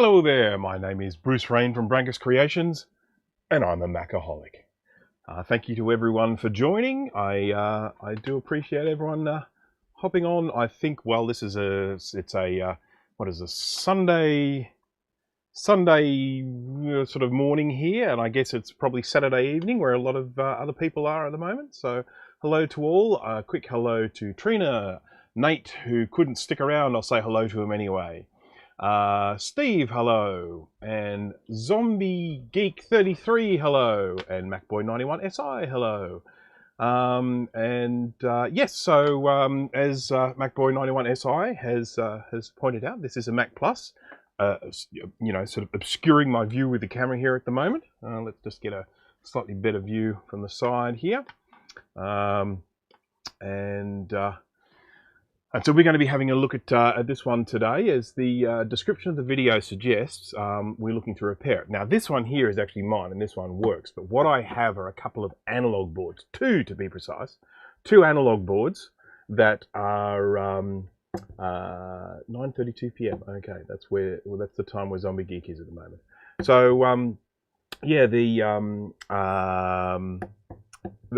Hello there, my name is Bruce Rain from Brankus Creations, and I'm a Macaholic. Thank you to everyone for joining. I do appreciate everyone hopping on. I think, well, this is what is a Sunday sort of morning here, and I guess it's probably Saturday evening where a lot of other people are at the moment. So hello to all. A quick hello to Trina, Nate, who couldn't stick around. I'll say hello to him anyway. Steve, hello, and Zombie Geek 33, hello, and MacBoy 91 SI, hello. Yes, so as MacBoy 91 SI has pointed out, this is a Mac Plus. You know, sort of obscuring my view with the camera here at the moment. Let's just get a slightly better view from the side here. And so we're going to be having a look at this one today. As the description of the video suggests, we're looking to repair it. Now, this one here is actually mine, and this one works. But what I have are a couple of analog boards, two to be precise, two analog boards that are 9:32 p.m. Okay, that's the time where Zombie Geek is at the moment. So yeah,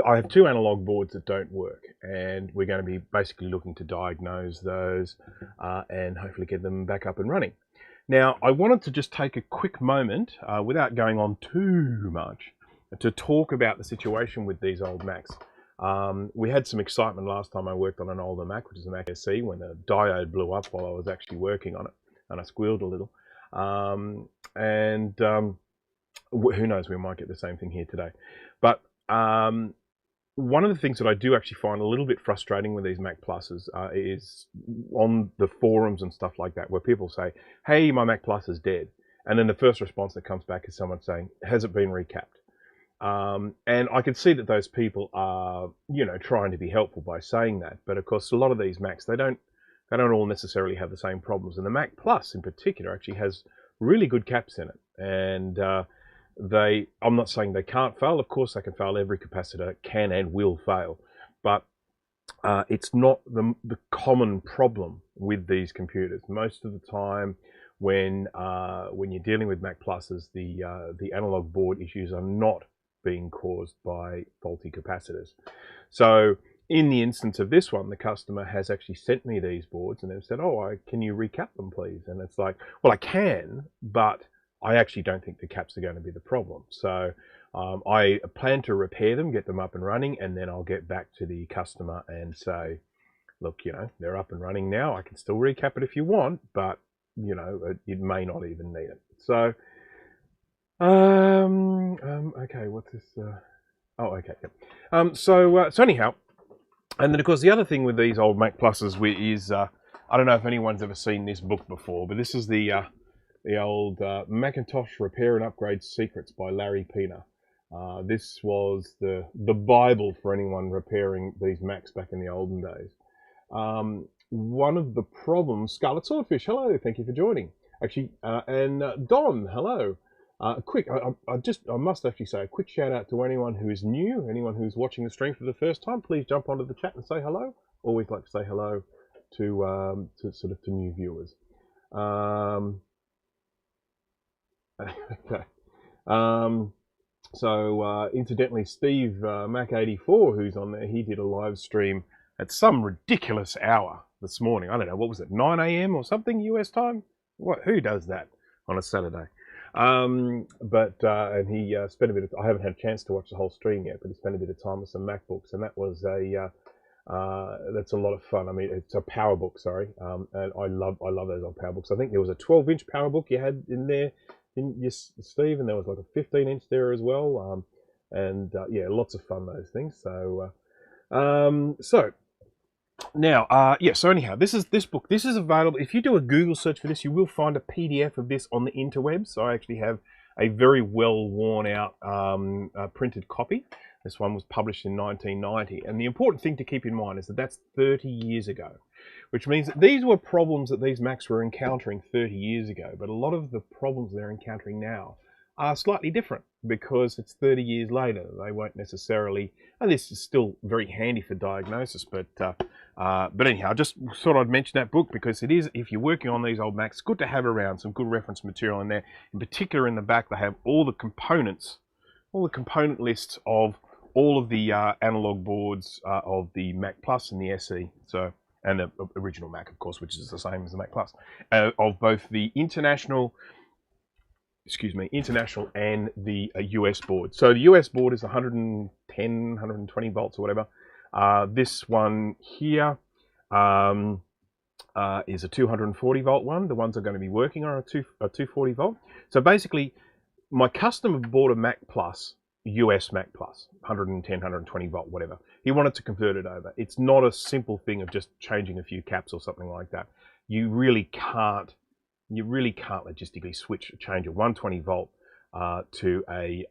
I have two analog boards that don't work, and we're going to be basically looking to diagnose those and hopefully get them back up and running. Now, I wanted to just take a quick moment, without going on too much, to talk about the situation with these old Macs. We had some excitement last time I worked on an older Mac, which is a Mac SE, when the diode blew up while I was actually working on it, and I squealed a little. Who knows, we might get the same thing here today. But one of the things that I do actually find a little bit frustrating with these Mac Pluses is on the forums and stuff like that, where people say, hey, my Mac Plus is dead. And then the first response that comes back is someone saying, has it been recapped? And I can see that those people are, you know, trying to be helpful by saying that. But of course, a lot of these Macs, they don't all necessarily have the same problems. And the Mac Plus in particular actually has really good caps in it. And I'm not saying they can't fail. Of course they can fail. Every capacitor can and will fail. But it's not the common problem with these computers. Most of the time when you're dealing with Mac Pluses, the analog board issues are not being caused by faulty capacitors. So in the instance of this one, the customer has actually sent me these boards and they've said, oh, can you recap them, please? And it's like, well, I can, but I actually don't think the caps are going to be the problem. So I plan to repair them, get them up and running, and then I'll get back to the customer and say, look, you know, they're up and running now. I can still recap it if you want, but, you know, it may not even need it. So, okay, what's this? Oh, okay. Yep. So anyhow, and then of course the other thing with these old Mac Pluses is, I don't know if anyone's ever seen this book before, but this is the old Macintosh Repair and Upgrade Secrets by Larry Pina. This was the Bible for anyone repairing these Macs back in the olden days. One of the problems, Scarlet Swordfish, hello, thank you for joining. Actually, and Don, hello. I must actually say a quick shout out to anyone who is new, anyone who's watching the stream for the first time. Please jump onto the chat and say hello. Always like to say hello to new viewers. Okay. Incidentally, Steve Mac84, who's on there, he did a live stream at some ridiculous hour this morning. I don't know, what was it, 9 a.m. or something US time? Who does that on a Saturday? And he spent a bit of, I haven't had a chance to watch the whole stream yet, but he spent a bit of time with some MacBooks, and that was that's a lot of fun. I mean, it's a PowerBook, sorry, and I love those old PowerBooks. I think there was a 12-inch PowerBook you had in there, Steve, and there was like a 15-inch there as well. Yeah, lots of fun, those things. So now, yeah. So anyhow, this book. This is available. If you do a Google search for this, you will find a PDF of this on the interwebs. So I actually have a very well worn out printed copy. This one was published in 1990. And the important thing to keep in mind is that that's 30 years ago, which means that these were problems that these Macs were encountering 30 years ago. But a lot of the problems they're encountering now are slightly different because it's 30 years later. They won't necessarily, and this is still very handy for diagnosis, but But anyhow, I just thought I'd mention that book because it is, if you're working on these old Macs, good to have around, some good reference material in there. In particular, in the back, they have all the components, all the component lists of all of the analog boards of the Mac Plus and the SE. So, and the original Mac, of course, which is the same as the Mac Plus, of both the international and the US board. So the US board is 110, 120 volts or whatever. This one here is a 240 volt one. The ones I'm going to be working on are a 240 volt. So basically, my customer bought a Mac Plus, US Mac Plus, 110, 120 volt, whatever. He wanted to convert it over. It's not a simple thing of just changing a few caps or something like that. You really can't logistically change a 120 volt to a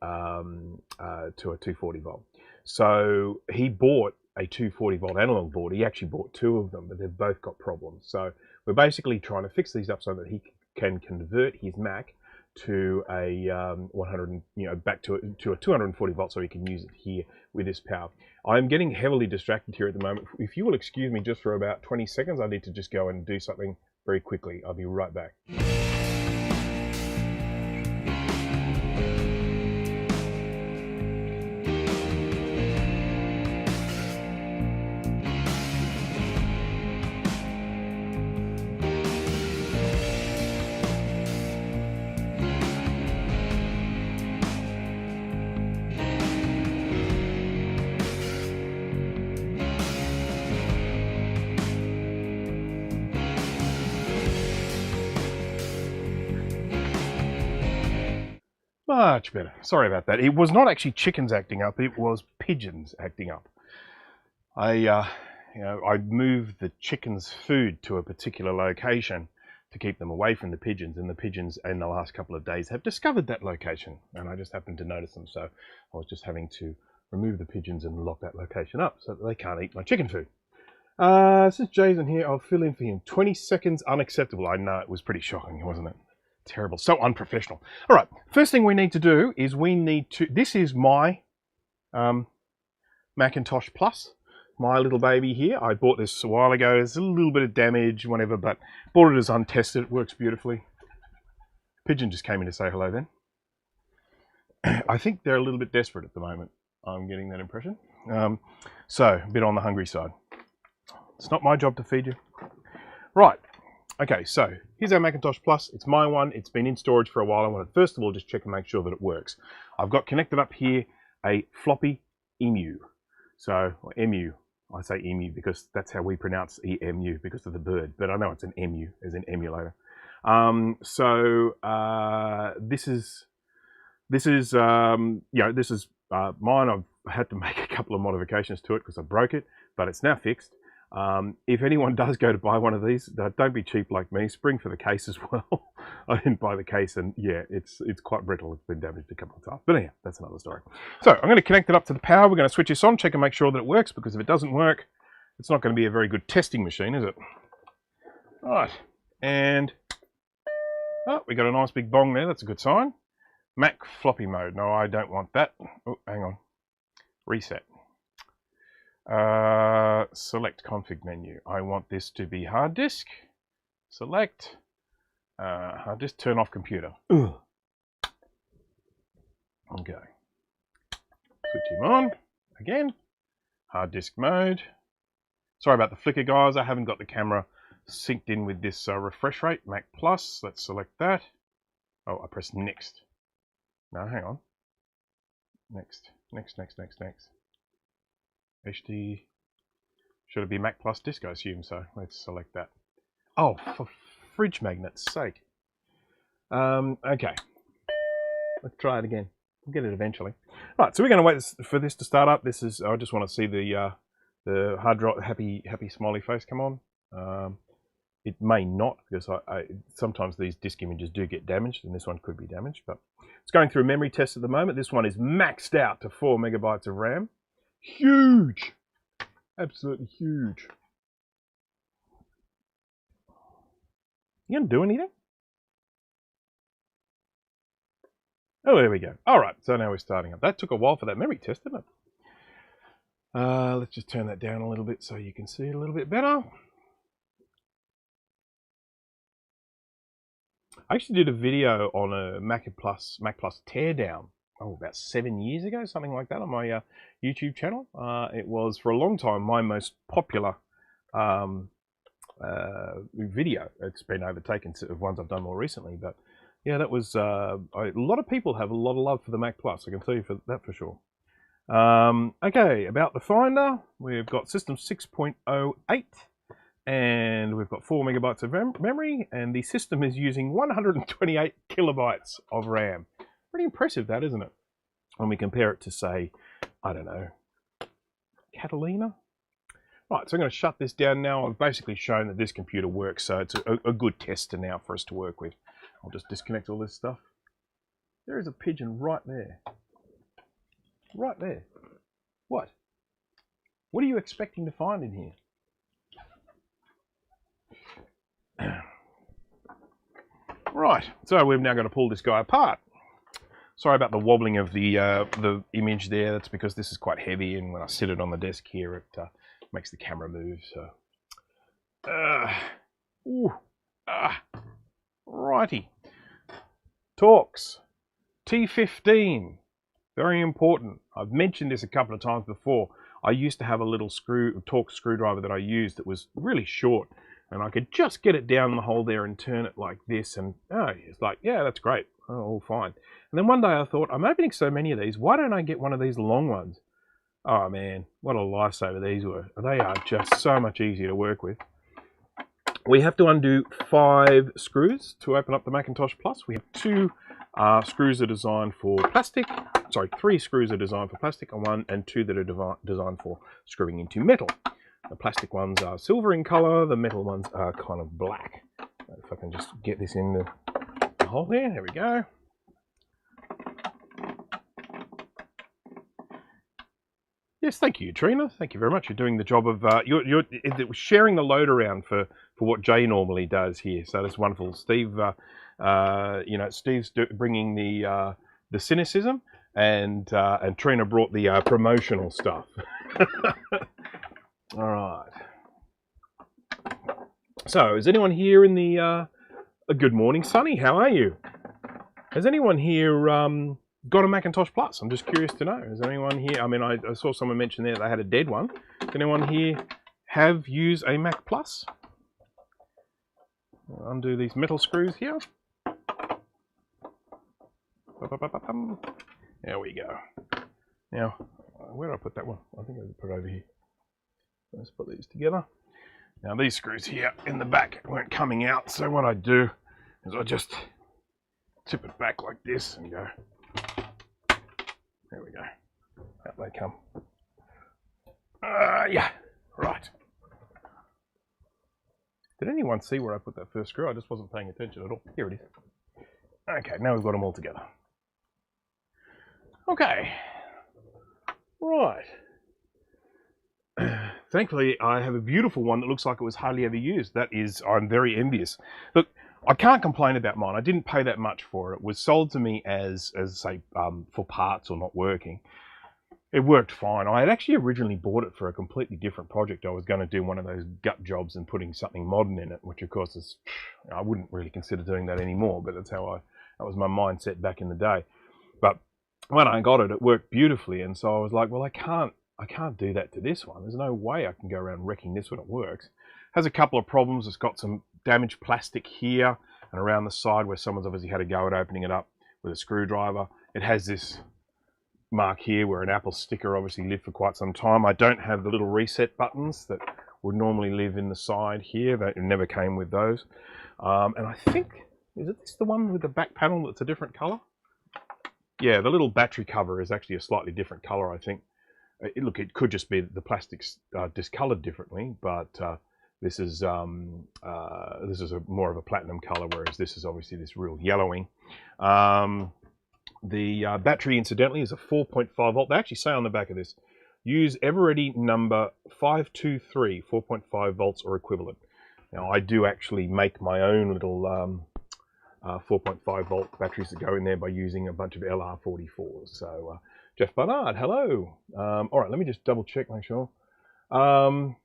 240 volt. So he bought a 240 volt analog board. He actually bought two of them, but they've both got problems. So we're basically trying to fix these up so that he can convert his Mac to a 100, back to a 240 volt, so he can use it here with this power. I'm getting heavily distracted here at the moment. If you will excuse me just for about 20 seconds, I need to just go and do something very quickly. I'll be right back. Much better. Sorry about that. It was not actually chickens acting up, it was pigeons acting up. I moved the chickens' food to a particular location to keep them away from the pigeons, and the pigeons in the last couple of days have discovered that location, and I just happened to notice them, so I was just having to remove the pigeons and lock that location up so that they can't eat my chicken food. Since Jason here, I'll fill in for him. 20 seconds unacceptable. I know, it was pretty shocking, wasn't it? Terrible, so unprofessional. All right, first thing we need to do is this is my Macintosh Plus, my little baby here. I bought this a while ago. There's a little bit of damage, whatever, but bought it as untested. It works beautifully. Pigeon just came in to say hello then. I think they're a little bit desperate at the moment. I'm getting that impression. So, a bit on the hungry side. It's not my job to feed you. Right. Okay, so here's our Macintosh Plus. It's my one. It's been in storage for a while. I want to first of all just check and make sure that it works. I've got connected up here a floppy emu. So, or emu. I say emu because that's how we pronounce EMU because of the bird. But I know it's an emu, as in emulator. This is mine. I've had to make a couple of modifications to it because I broke it, but it's now fixed. If anyone does go to buy one of these, don't be cheap like me. Spring for the case as well. I didn't buy the case, and yeah, it's quite brittle. It's been damaged a couple of times. But anyhow, that's another story. So I'm going to connect it up to the power. We're going to switch this on, check and make sure that it works, because if it doesn't work, it's not going to be a very good testing machine, is it? All right, and we got a nice big bong there. That's a good sign. Mac floppy mode. No, I don't want that. Oh, hang on. Reset. Select config menu. I want this to be hard disk. Select hard disk. Turn off computer. Ugh. Okay. Switch him on again. Hard disk mode. Sorry about the flicker, guys. I haven't got the camera synced in with this refresh rate. Mac Plus. Let's select that. Oh, I press next. No, hang on. Next. HD, should it be Mac Plus disk? I assume so. Let's select that. Oh, for fridge magnet's sake. Okay, let's try it again. We'll get it eventually. Right, so we're going to wait for this to start up. This is, I just want to see the hard drive happy smiley face come on. It may not, because sometimes these disk images do get damaged, and this one could be damaged, but it's going through a memory test at the moment. This one is maxed out to 4 megabytes of RAM. Huge, absolutely huge. You gonna do anything? Oh, there we go. All right, so now we're starting up. That took a while for that memory test, didn't it? Let's just turn that down a little bit so you can see it a little bit better. I actually did a video on a Mac Plus teardown, about 7 years ago, something like that, on my YouTube channel. It was, for a long time, my most popular video. It's been overtaken of ones I've done more recently, but yeah, that was, a lot of people have a lot of love for the Mac Plus, I can tell you that for sure. Okay, about the Finder, we've got system 6.08. And we've got 4 megabytes of memory, and the system is using 128 kilobytes of RAM. Pretty impressive, that, isn't it? When we compare it to, say, I don't know, Catalina? Right, so I'm going to shut this down now. I've basically shown that this computer works, so it's a good tester now for us to work with. I'll just disconnect all this stuff. There is a pigeon right there. Right there. What? What are you expecting to find in here? Right, so we've now got to pull this guy apart. Sorry about the wobbling of the image there. That's because this is quite heavy, and when I sit it on the desk here, it makes the camera move. So, righty. Torx T15, very important. I've mentioned this a couple of times before. I used to have a little Torx screwdriver that I used that was really short. And I could just get it down the hole there and turn it like this, and it's like, yeah, that's great, all fine. And then one day I thought, I'm opening so many of these, why don't I get one of these long ones? Oh man, what a lifesaver these were. They are just so much easier to work with. We have to undo 5 screws to open up the Macintosh Plus. We have 2 screws that are designed for plastic. Sorry, 3 screws are designed for plastic, and 2 that are designed for screwing into metal. The plastic ones are silver in color, the metal ones are kind of black. If I can just get this in the hole there we go. Yes, thank you, Trina. Thank you very much. You're doing the job of, you're sharing the load around for what Jay normally does here. So that's wonderful. Steve, Steve's bringing the cynicism, and Trina brought the promotional stuff. All right. So, is anyone here in the... good morning, Sonny. How are you? Has anyone here got a Macintosh Plus? I'm just curious to know. Is anyone here... I mean, I saw someone mention there they had a dead one. Does anyone here have used a Mac Plus? I'll undo these metal screws here. There we go. Now, where did I put that one? I think I put it over here. Let's put these together. Now these screws here in the back weren't coming out, so what I do is I just tip it back like this and go. There we go. Out they come. Yeah, right. Did anyone see where I put that first screw? I just wasn't paying attention at all. Here it is. Okay, now we've got them all together. Okay. Right. Thankfully, I have a beautiful one that looks like it was hardly ever used. That is, I'm very envious. Look, I can't complain about mine. I didn't pay that much for it. It was sold to me as say, for parts or not working. It worked fine. I had actually originally bought it for a completely different project. I was going to do one of those gut jobs and putting something modern in it, which of course is, I wouldn't really consider doing that anymore, but that's how that was my mindset back in the day. But when I got it, it worked beautifully. And so I was like, well, I can't do that to this one. There's no way I can go around wrecking this when it works. It has a couple of problems. It's got some damaged plastic here and around the side where someone's obviously had a go at opening it up with a screwdriver. It has this mark here where an Apple sticker obviously lived for quite some time. I don't have the little reset buttons that would normally live in the side here. They never came with those. And I think, is this the one with the back panel that's a different color? Yeah, the little battery cover is actually a slightly different color, I think. Look, it could just be the plastic's discolored differently, but this is more of a platinum color, whereas this is obviously this real yellowing. The battery, incidentally, is a 4.5 volt. They actually say on the back of this, use Eveready number 523, 4.5 volts or equivalent. Now, I do actually make my own little 4.5 volt batteries that go in there by using a bunch of LR44s. So Jeff Barnard, hello. All right, let me just double check, make sure. Okay.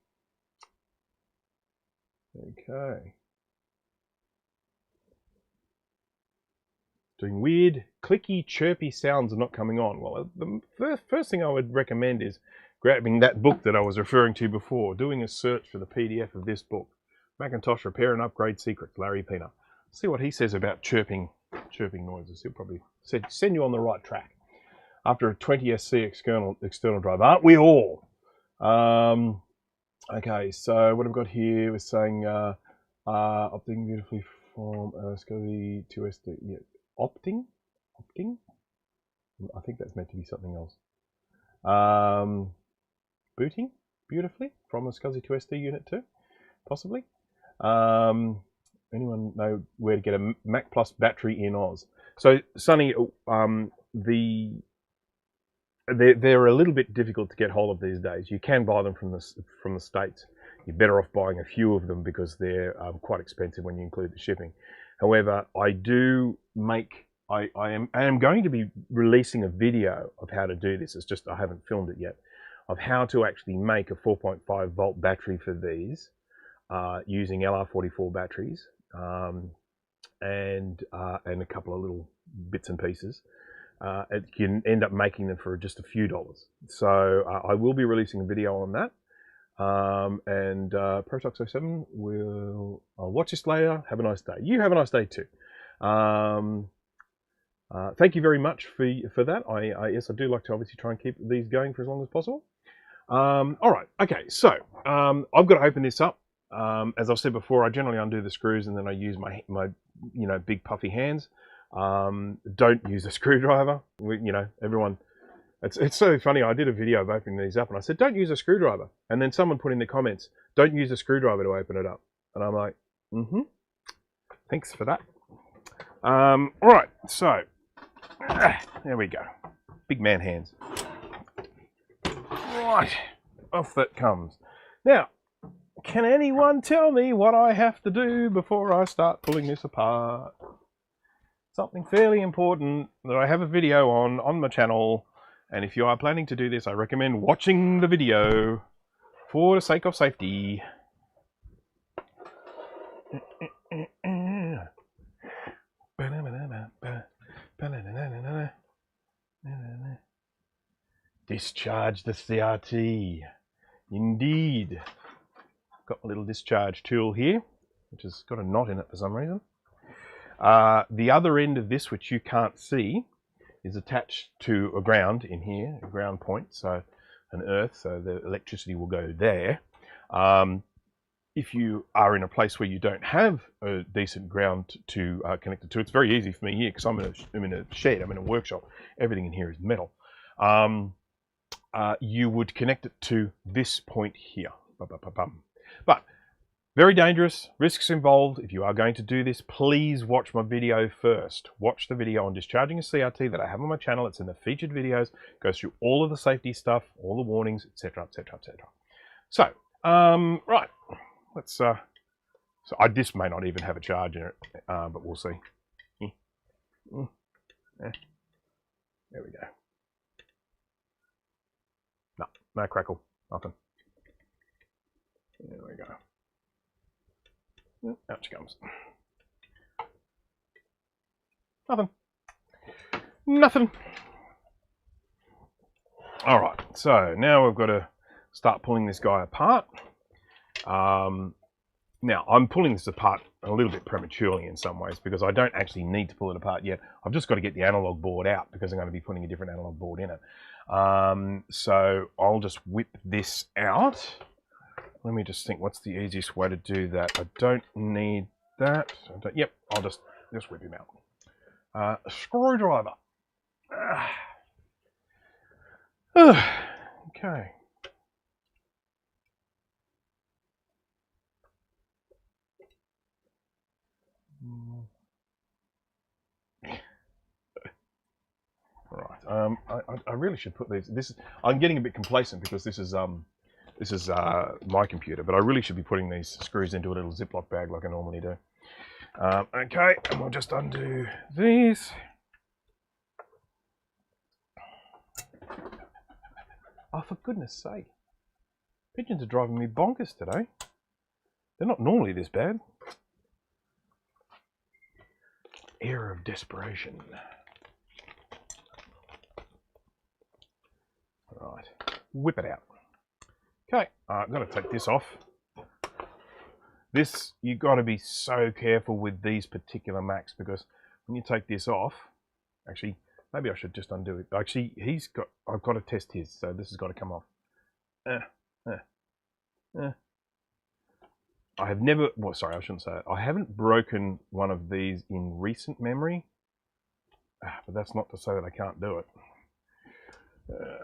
Doing weird, clicky, chirpy sounds are not coming on. Well, the first thing I would recommend is grabbing that book that I was referring to before, doing a search for the PDF of this book, Macintosh Repair and Upgrade Secrets, Larry Pina. See what he says about chirping noises. He'll probably send you on the right track. After a 20SC external drive, aren't we all? Okay, so what I've got here is saying opting beautifully from SCSI to SD. Yeah, opting. I think that's meant to be something else. Booting beautifully from a SCSI to SD unit 2, possibly. Anyone know where to get a Mac Plus battery in Oz? So, Sonny, they're a little bit difficult to get hold of these days. You can buy them from the States. You're better off buying a few of them because they're quite expensive when you include the shipping. However, I am going to be releasing a video of how to do this. It's just I haven't filmed it yet, of how to actually make a 4.5 volt battery for these using LR44 batteries and a couple of little bits and pieces. You can end up making them for just a few dollars. So I will be releasing a video on that. And Protox07 I'll watch this later. Have a nice day. You have a nice day too. Thank you very much for that. Yes, I do like to obviously try and keep these going for as long as possible. All right. Okay. So I've got to open this up. As I've said before, I generally undo the screws and then I use my big puffy hands. Don't use a screwdriver. Everyone. It's so funny. I did a video of opening these up and I said, don't use a screwdriver. And then someone put in the comments, don't use a screwdriver to open it up. And I'm like, thanks for that. All right, so there we go. Big man hands. Right, off that comes. Now, can anyone tell me what I have to do before I start pulling this apart? Something fairly important that I have a video on my channel. And if you are planning to do this, I recommend watching the video for the sake of safety. Discharge the CRT. Indeed. Got a little discharge tool here, which has got a knot in it for some reason. The other end of this, which you can't see, is attached to a ground in here, a ground point, so an earth, so the electricity will go there. If you are in a place where you don't have a decent ground to connect it to, it's very easy for me here because I'm in a shed, I'm in a workshop, everything in here is metal. You would connect it to this point here. But very dangerous, risks involved. If you are going to do this, please watch my video first. Watch the video on discharging a CRT that I have on my channel. It's in the featured videos. Goes through all of the safety stuff, all the warnings, etc., etc., etc. So, right, let's. So this may not even have a charge in it, but we'll see. There we go. No crackle, nothing. There we go. Out she comes. Nothing. All right, so now we've got to start pulling this guy apart. Now, I'm pulling this apart a little bit prematurely in some ways because I don't actually need to pull it apart yet. I've just got to get the analog board out because I'm going to be putting a different analog board in it. So I'll just whip this out. Let me just think, what's the easiest way to do that? I don't need that. Yep, I'll just whip him out. A screwdriver. Okay. Right. I really should put these. I'm getting a bit complacent because this is my computer, but I really should be putting these screws into a little Ziploc bag like I normally do. Okay, and we'll just undo these. Oh, for goodness sake. Pigeons are driving me bonkers today. They're not normally this bad. Air of desperation. Right, whip it out. Okay, I've got to take this off. This, you've got to be so careful with these particular Macs, because when you take this off, actually, maybe I should just undo it. Actually, I've got to test his, so this has got to come off. I have never, well, sorry, I shouldn't say it. I haven't broken one of these in recent memory, but that's not to say that I can't do it.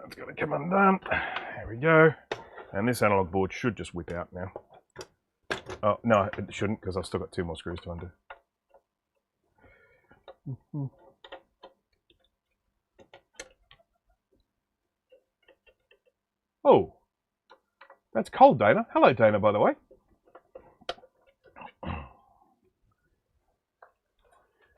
It's got to come undone. There we go. And this analog board should just whip out now. Oh, no, it shouldn't, because I've still got 2 more screws to undo. Oh, that's cold, Dana. Hello, Dana, by the way.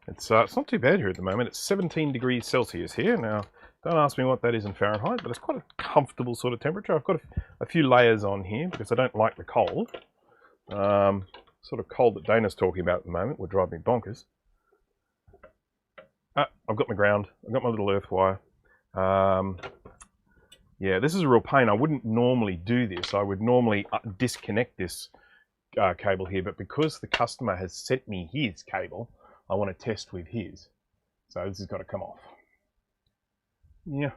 It's not too bad here at the moment. It's 17 degrees Celsius here. Now, don't ask me what that is in Fahrenheit, but it's quite a comfortable sort of temperature. I've got a few layers on here because I don't like the cold. Sort of cold that Dana's talking about at the moment would drive me bonkers. I've got my ground. I've got my little earth wire. Yeah, this is a real pain. I wouldn't normally do this. I would normally disconnect this cable here, but because the customer has sent me his cable, I want to test with his. So this has got to come off. Yeah.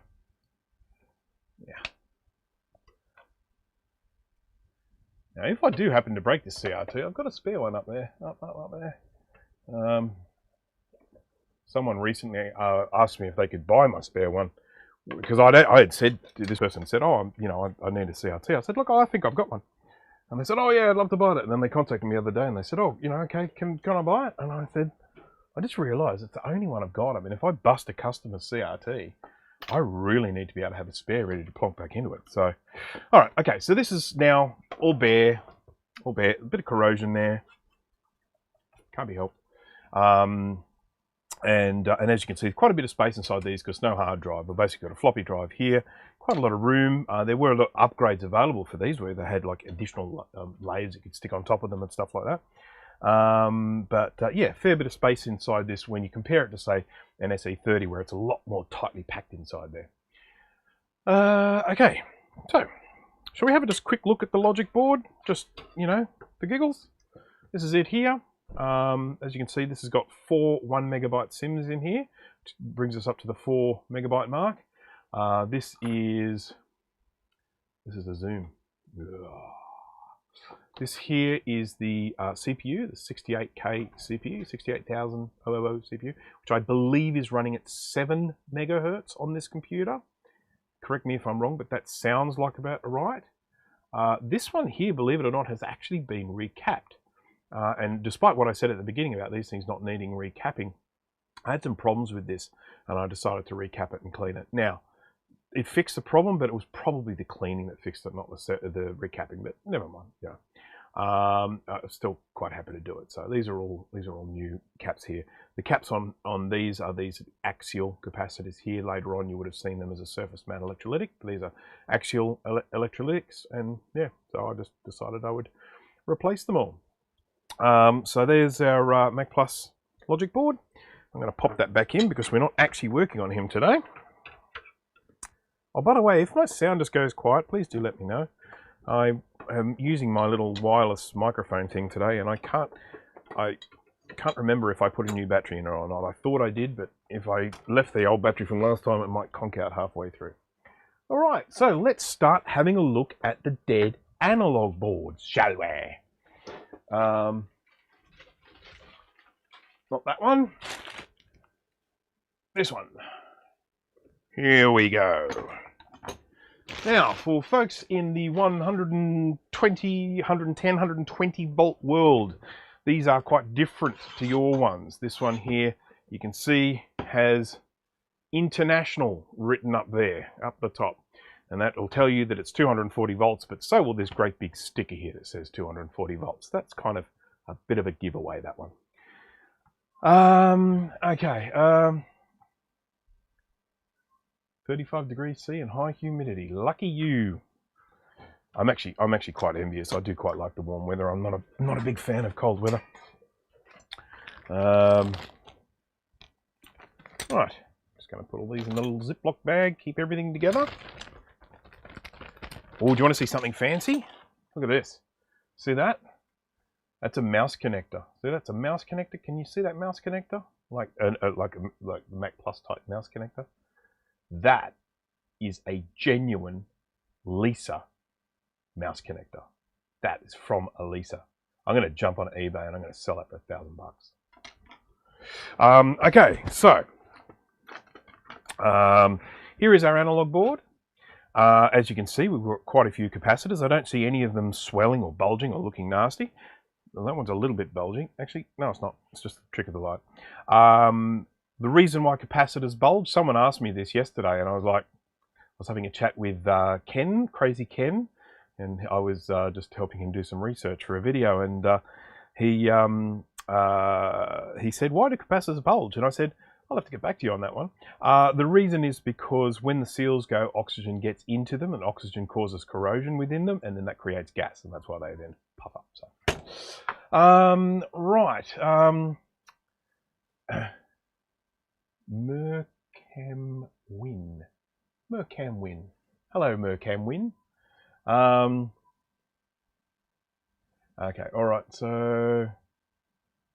Now, if I do happen to break this CRT, I've got a spare one up there. Up there. Someone recently asked me if they could buy my spare one, because I had said, this person said, oh, I need a CRT. I said, look, I think I've got one. And they said, oh yeah, I'd love to buy it. And then they contacted me the other day and they said, oh, okay, can I buy it? And I said, I just realised it's the only one I've got. I mean, if I bust a customer's CRT, I really need to be able to have a spare ready to plonk back into it. So, all right, okay, so this is now all bare, a bit of corrosion there. Can't be helped. And as you can see, quite a bit of space inside these because no hard drive. We've basically got a floppy drive here, quite a lot of room. There were a lot of upgrades available for these where they had like additional layers you could stick on top of them and stuff like that. Yeah, fair bit of space inside this when you compare it to, say, an SE30 where it's a lot more tightly packed inside there. Okay, so shall we have a just quick look at the logic board? Just, for giggles. This is it here. As you can see, this has got 4 1 megabyte sims in here, which brings us up to the 4 megabyte mark. This is a zoom. This here is the CPU, the 68K CPU, 68,000 CPU, which I believe is running at 7 megahertz on this computer. Correct me if I'm wrong, but that sounds like about right. This one here, believe it or not, has actually been recapped. And despite what I said at the beginning about these things not needing recapping, I had some problems with this and I decided to recap it and clean it. Now, it fixed the problem, but it was probably the cleaning that fixed it, not the recapping, but never mind. Yeah. I'm still quite happy to do it. So these are all new caps here. The caps on these are these axial capacitors here. Later on you would have seen them as a surface mount electrolytic. These are axial electrolytics, and yeah, so I just decided I would replace them all. So there's our Mac Plus logic board. I'm going to pop that back in because we're not actually working on him today. Oh, by the way, if my sound just goes quiet, please do let me know. I am using my little wireless microphone thing today, and I can't remember if I put a new battery in or not. I thought I did, but if I left the old battery from last time, it might conk out halfway through. All right, so let's start having a look at the dead analog boards, shall we? Not that one. This one. Here we go. Now, for folks in the 120, 110, 120 volt world, these are quite different to your ones. This one here, you can see, has international written up there, up the top. And that will tell you that it's 240 volts, but so will this great big sticker here that says 240 volts. That's kind of a bit of a giveaway, that one. Okay. 35 degrees C and high humidity. Lucky you. I'm actually quite envious. I do quite like the warm weather. I'm not a big fan of cold weather. Right. Just going to put all these in the little Ziploc bag. Keep everything together. Oh, do you want to see something fancy? Look at this. See that? That's a mouse connector. See, that's a mouse connector. Can you see that mouse connector? Like the Mac Plus type mouse connector. That is a genuine Lisa mouse connector. That is from a Lisa. I'm going to jump on eBay and I'm going to sell that for $1,000. Okay, so here is our analog board. As you can see, we've got quite a few capacitors. I don't see any of them swelling or bulging or looking nasty. Well, that one's a little bit bulging. Actually, no, it's not. It's just the trick of the light. The reason why capacitors bulge, someone asked me this yesterday, and I was having a chat with Ken, Crazy Ken, and I was just helping him do some research for a video, and he said, "Why do capacitors bulge?" And I said, "I'll have to get back to you on that one." The reason is because when the seals go, oxygen gets into them, and oxygen causes corrosion within them, and then that creates gas, and that's why they then puff up. So, right. Mercamwin. Mercamwin. Hello, Mercamwin. Okay, all right. So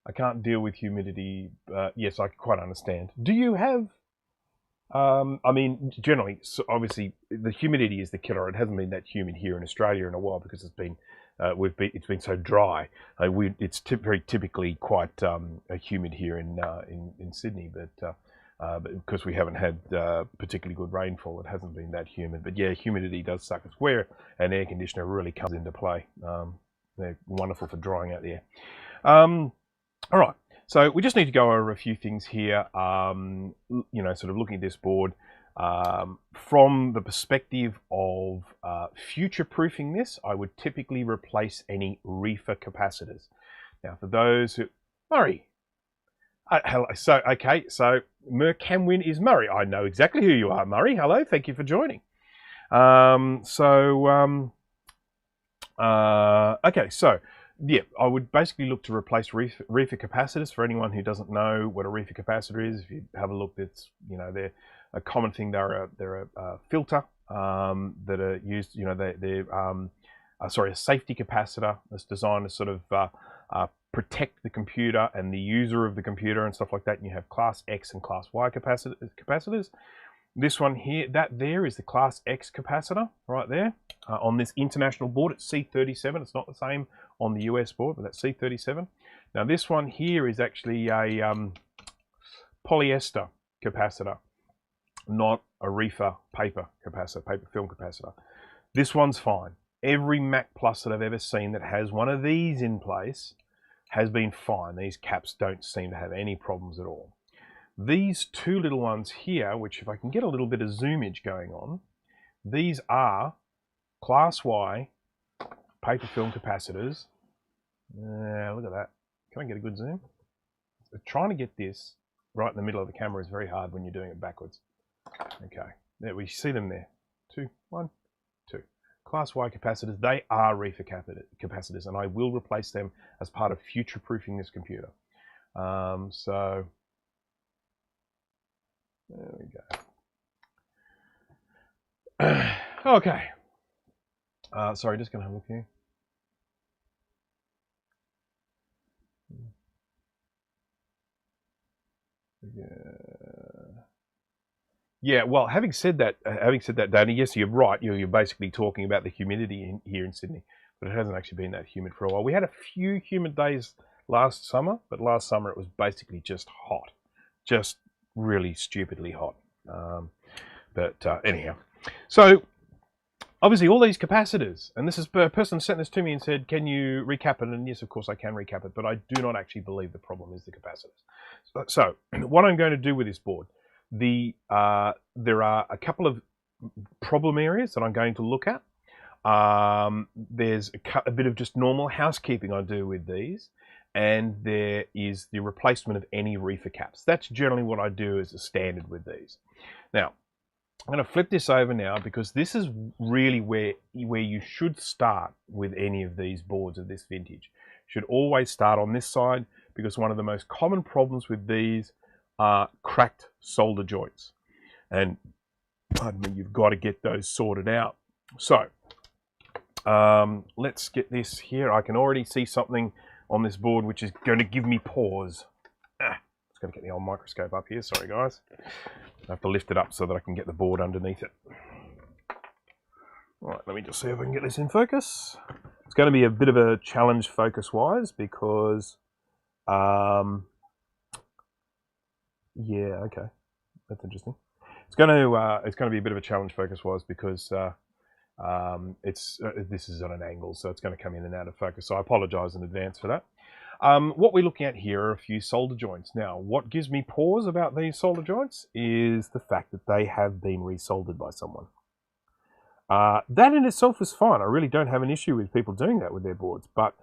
I can't deal with humidity. Yes, I quite understand. Do you have? I mean, generally, so obviously, the humidity is the killer. It hasn't been that humid here in Australia in a while because it's been it's been so dry. It's very typically quite humid here in Sydney, but because we haven't had particularly good rainfall, it hasn't been that humid. But yeah, humidity does suck. It's where an air conditioner really comes into play. They're wonderful for drying out the air. All right, so we just need to go over a few things here. You know, sort of looking at this board from the perspective of future-proofing this, I would typically replace any reefer capacitors. Now, for those who, Murray, hello. So, okay, so Mercamwin is Murray. I know exactly who you are, Murray. Hello, thank you for joining. Okay, so yeah, I would basically look to replace reefer capacitors. For anyone who doesn't know what a reefer capacitor is, if you have a look, that's, you know, they're a common thing. They're a filter that are used. You know, they're a safety capacitor that's designed to sort of protect the computer and the user of the computer and stuff like that. And you have Class X and Class Y capacitors. This one here, that there is the Class X capacitor right there. On this international board, it's C37. It's not the same on the US board, but that's C37. Now this one here is actually a polyester capacitor, not a reefer paper capacitor, paper film capacitor. This one's fine. Every Mac Plus that I've ever seen that has one of these in place has been fine. These caps don't seem to have any problems at all. These two little ones here, which if I can get a little bit of zoomage going on, these are Class Y paper film capacitors. Look at that. Can I get a good zoom? Trying to get this right in the middle of the camera is very hard when you're doing it backwards. Okay, there we see them there. 2, 1, 2. Class Y capacitors, they are reefer capacitors, and I will replace them as part of future-proofing this computer. So there we go. Okay. Sorry, just going to have a look here. Yeah. Well, having said that, Danny, yes, you're right. You're basically talking about the humidity here in Sydney, but it hasn't actually been that humid for a while. We had a few humid days last summer, but last summer it was basically just hot, just really stupidly hot. Anyhow, so obviously all these capacitors, and this is a person sent this to me and said, can you recap it? And yes, of course I can recap it, but I do not actually believe the problem is the capacitors. So what I'm going to do with this board, there are a couple of problem areas that I'm going to look at. There's a bit of just normal housekeeping I do with these, and there is the replacement of any reefer caps. That's generally what I do as a standard with these. Now, I'm going to flip this over now because this is really where you should start with any of these boards of this vintage. You should always start on this side because one of the most common problems with these are cracked solder joints. And pardon me, you've got to get those sorted out. So let's get this here. I can already see something on this board which is going to give me pause. Just going to get the old microscope up here. Sorry, guys. I have to lift it up so that I can get the board underneath it. All right, let me just see if I can get this in focus. It's going to be a bit of a challenge focus-wise because, yeah, okay, that's interesting. It's going to be a bit of a challenge focus-wise because this is on an angle, so it's going to come in and out of focus. So I apologise in advance for that. What we're looking at here are a few solder joints. Now, what gives me pause about these solder joints is the fact that they have been resoldered by someone. That in itself is fine. I really don't have an issue with people doing that with their boards. But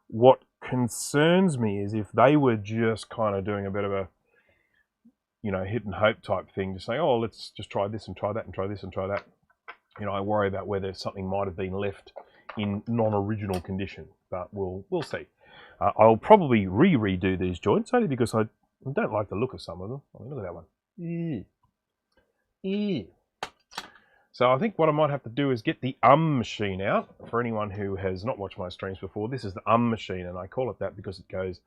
what concerns me is if they were just kind of doing a bit of a, you know, hit and hope type thing, just saying, oh, let's just try this and try that and try this and try that. You know, I worry about whether something might have been left in non-original condition, but we'll see. I'll probably redo these joints only because I don't like the look of some of them. I mean, look at that one. So I think what I might have to do is get the machine out. For anyone who has not watched my streams before, this is the machine, and I call it that because it goes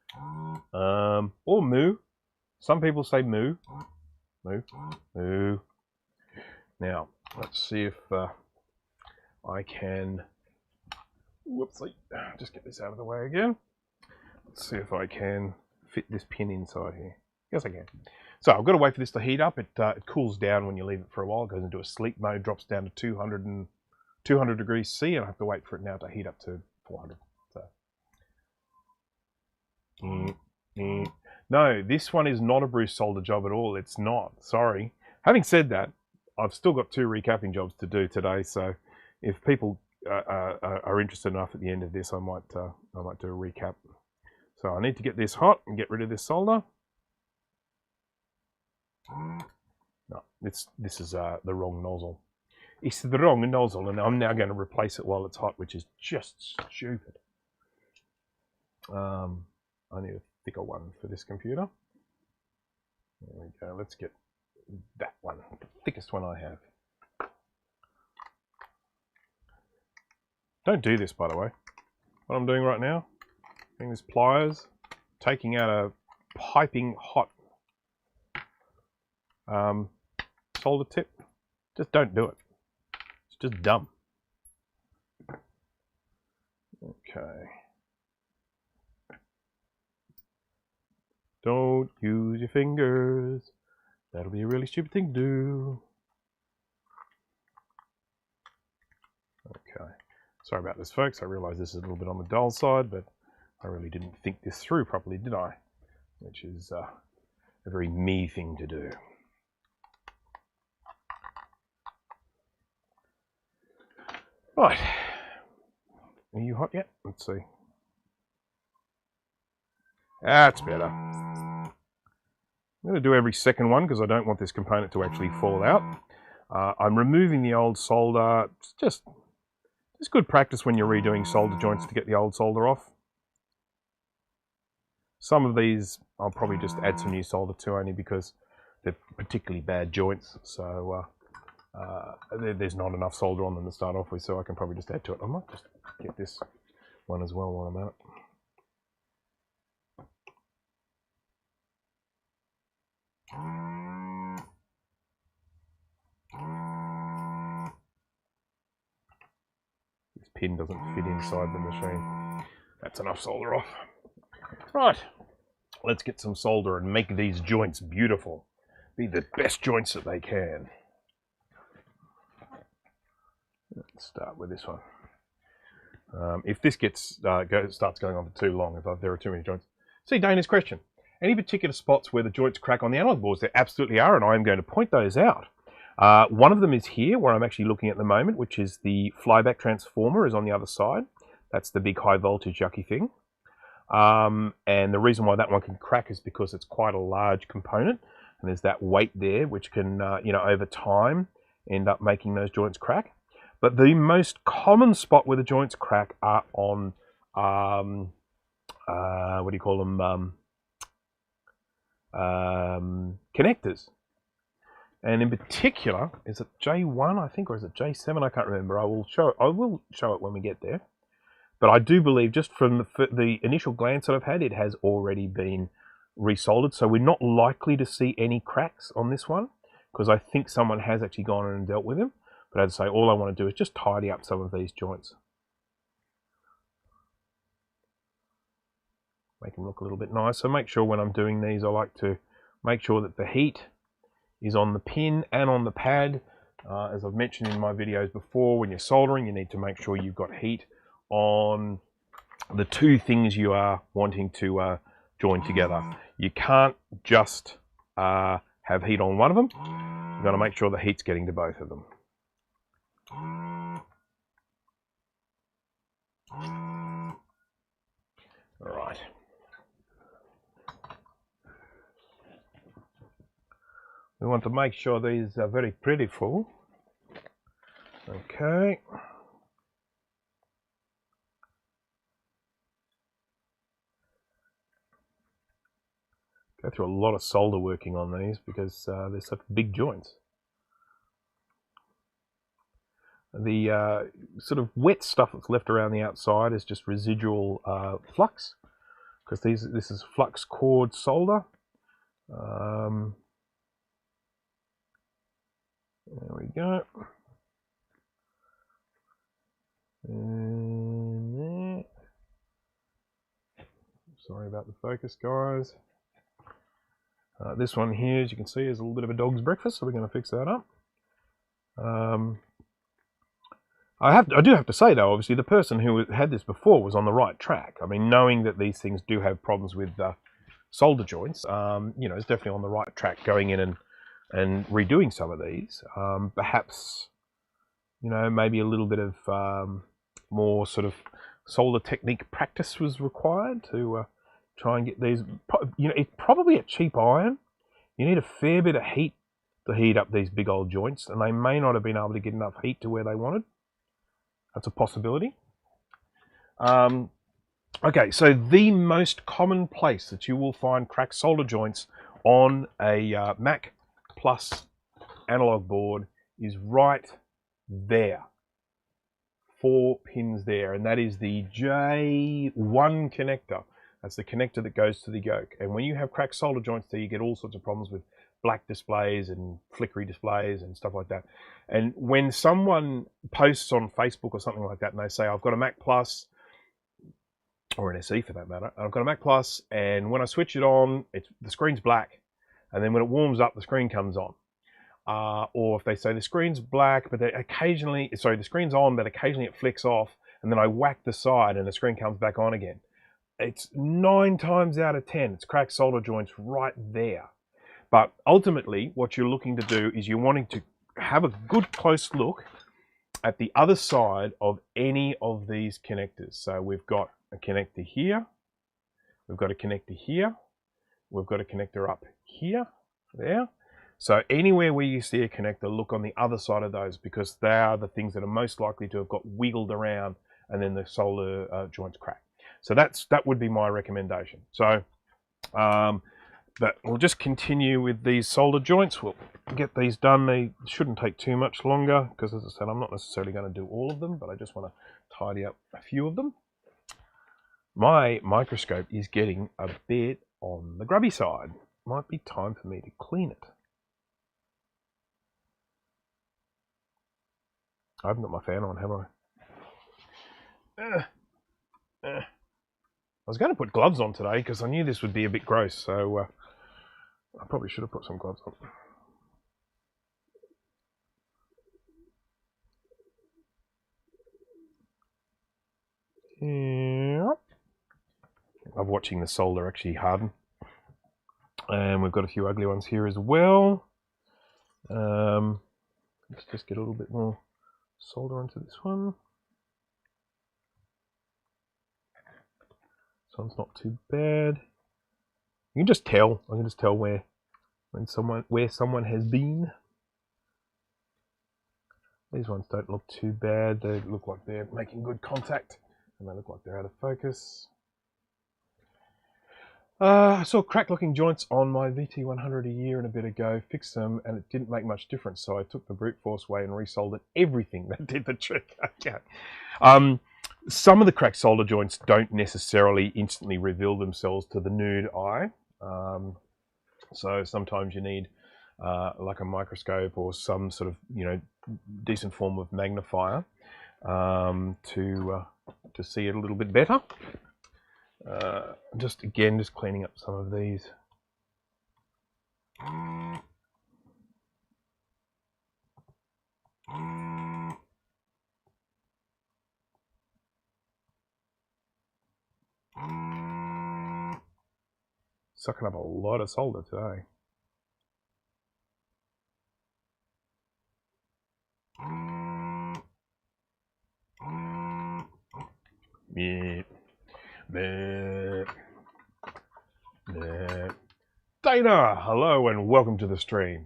or moo. Some people say moo. Moo. Moo. Now, let's see if I can... Whoopsie. Just get this out of the way again. Let's see if I can fit this pin inside here. Yes, I can. So I've got to wait for this to heat up. It cools down when you leave it for a while. It goes into a sleep mode, drops down to 200 degrees C, and I have to wait for it now to heat up to 400. So. No, this one is not a Bruce solder job at all. It's not. Sorry. Having said that, I've still got 2 recapping jobs to do today. So if people are interested enough at the end of this, I might do a recap. So I need to get this hot and get rid of this solder. No, this is the wrong nozzle. It's the wrong nozzle, and I'm now going to replace it while it's hot, which is just stupid. I need a thicker one for this computer. There we go. Let's get that one, the thickest one I have. Don't do this, by the way. What I'm doing right now, getting this pliers, taking out a piping hot solder tip. Just don't do it. It's just dumb. Okay. Don't use your fingers. That'll be a really stupid thing to do. Okay. Sorry about this, folks. I realise this is a little bit on the dull side, but I really didn't think this through properly, did I? Which is a very me thing to do. Right. Are you hot yet? Let's see. That's better. I'm going to do every second one because I don't want this component to actually fall out. I'm removing the old solder. It's just good practice when you're redoing solder joints to get the old solder off. Some of these I'll probably just add some new solder to only because they're particularly bad joints. So there's not enough solder on them to start off with, so I can probably just add to it. I might just get this one as well while I'm at it. This pin doesn't fit inside the machine. That's enough solder off. Right, let's get some solder and make these joints beautiful. Be the best joints that they can. Let's start with this one. If this starts going on for too long, if there are too many joints. See Dana's question. Any particular spots where the joints crack on the analog boards? There absolutely are, and I am going to point those out. One of them is here, where I'm actually looking at the moment, which is the flyback transformer is on the other side. That's the big high voltage yucky thing. And the reason why that one can crack is because it's quite a large component, and there's that weight there, which can, you know, over time end up making those joints crack. But the most common spot where the joints crack are on, what do you call them, connectors. And in particular, is it J1, I think, or is it J7? I can't remember. I will show it when we get there. But I do believe, just from the initial glance that I've had, it has already been resoldered. So we're not likely to see any cracks on this one, because I think someone has actually gone in and dealt with them. But as I say, all I want to do is just tidy up some of these joints. Make them look a little bit nicer. Make sure when I'm doing these, I like to make sure that the heat is on the pin and on the pad. As I've mentioned in my videos before, when you're soldering, you need to make sure you've got heat on the two things you are wanting to join together. You can't just have heat on one of them. You've got to make sure the heat's getting to both of them. All right. We want to make sure these are very pretty full. Okay. Go through a lot of solder working on these because they're such big joints. The sort of wet stuff that's left around the outside is just residual flux, because this is flux cord solder. There we go. And there. Sorry about the focus, guys. This one here, as you can see, is a little bit of a dog's breakfast, so we're going to fix that up. I do have to say, though, obviously the person who had this before was on the right track. I mean, knowing that these things do have problems with solder joints, you know, is definitely on the right track going in and redoing some of these. Perhaps, you know, maybe a little bit of more sort of solder technique practice was required to try and get these. You know, it's probably a cheap iron. You need a fair bit of heat to heat up these big old joints, and they may not have been able to get enough heat to where they wanted. That's a possibility. Okay, so the most common place that you will find cracked solder joints on a Mac Plus analog board is right there. 4 pins there, and that is the J1 connector. That's the connector that goes to the yoke. And when you have cracked solder joints there, you get all sorts of problems with black displays and flickery displays and stuff like that. And when someone posts on Facebook or something like that and they say, I've got a Mac Plus, or an SE for that matter, I've got a Mac Plus, and when I switch it on, the screen's black, and then when it warms up, the screen comes on. Or if they say the screen's black, but the screen's on, but occasionally it flicks off, and then I whack the side and the screen comes back on again. It's 9 times out of 10, it's cracked solder joints right there. But ultimately, what you're looking to do is you're wanting to have a good close look at the other side of any of these connectors. So we've got a connector here, we've got a connector here, we've got a connector up here, there. So anywhere where you see a connector, look on the other side of those, because they are the things that are most likely to have got wiggled around and then the solder joints crack. So that would be my recommendation. So, but we'll just continue with these solder joints. We'll get these done. They shouldn't take too much longer because, as I said, I'm not necessarily going to do all of them, but I just want to tidy up a few of them. My microscope is getting a bit on the grubby side. Might be time for me to clean it. I haven't got my fan on, have I? I was going to put gloves on today because I knew this would be a bit gross, so I probably should have put some gloves on. Yeah. I'm watching the solder actually harden. And we've got a few ugly ones here as well. Let's just get a little bit more solder onto this one. This one's not too bad. You can just tell. I can just tell where someone has been. These ones don't look too bad. They look like they're making good contact, and they look like they're out of focus. I saw cracked-looking joints on my VT100 a year and a bit ago, fixed them, and it didn't make much difference, so I took the brute force way and resoldered everything. That did the trick. Okay. Some of the cracked solder joints don't necessarily instantly reveal themselves to the nude eye, so sometimes you need like a microscope or some sort of, you know, decent form of magnifier to see it a little bit better. Just cleaning up some of these. Sucking up a lot of solder today. Yeah. Dana, hello and welcome to the stream.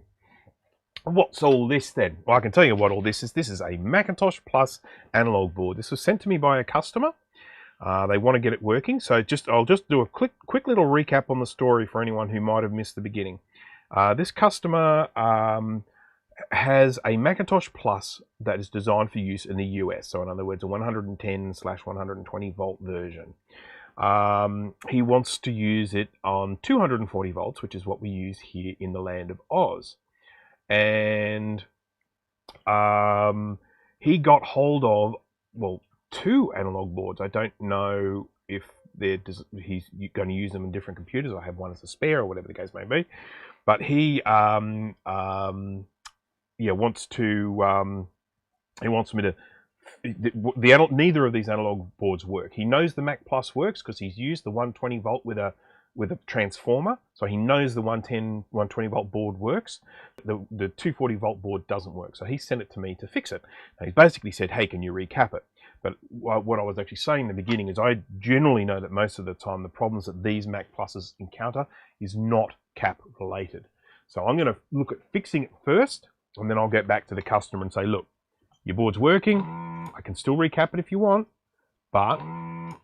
What's all this then? Well, I can tell you what all this is. This is a Macintosh Plus analog board. This was sent to me by a customer. They want to get it working, so I'll just do a quick little recap on the story for anyone who might have missed the beginning. This customer has a Macintosh Plus that is designed for use in the US, so in other words, a 110/120 volt version. He wants to use it on 240 volts, which is what we use here in the land of Oz. And he got hold of, well, 2 analog boards. I don't know if he's going to use them in different computers. I have one as a spare or whatever the case may be. But he wants me to. Neither of these analog boards work. He knows the Mac Plus works because he's used the 120 volt with a transformer, so he knows the 120 volt board works. The 240 volt board doesn't work, so he sent it to me to fix it. And he basically said, hey, can you recap it? But what I was actually saying in the beginning is I generally know that most of the time the problems that these Mac Pluses encounter is not cap related. So I'm going to look at fixing it first, and then I'll get back to the customer and say, look, your board's working. I can still recap it if you want, but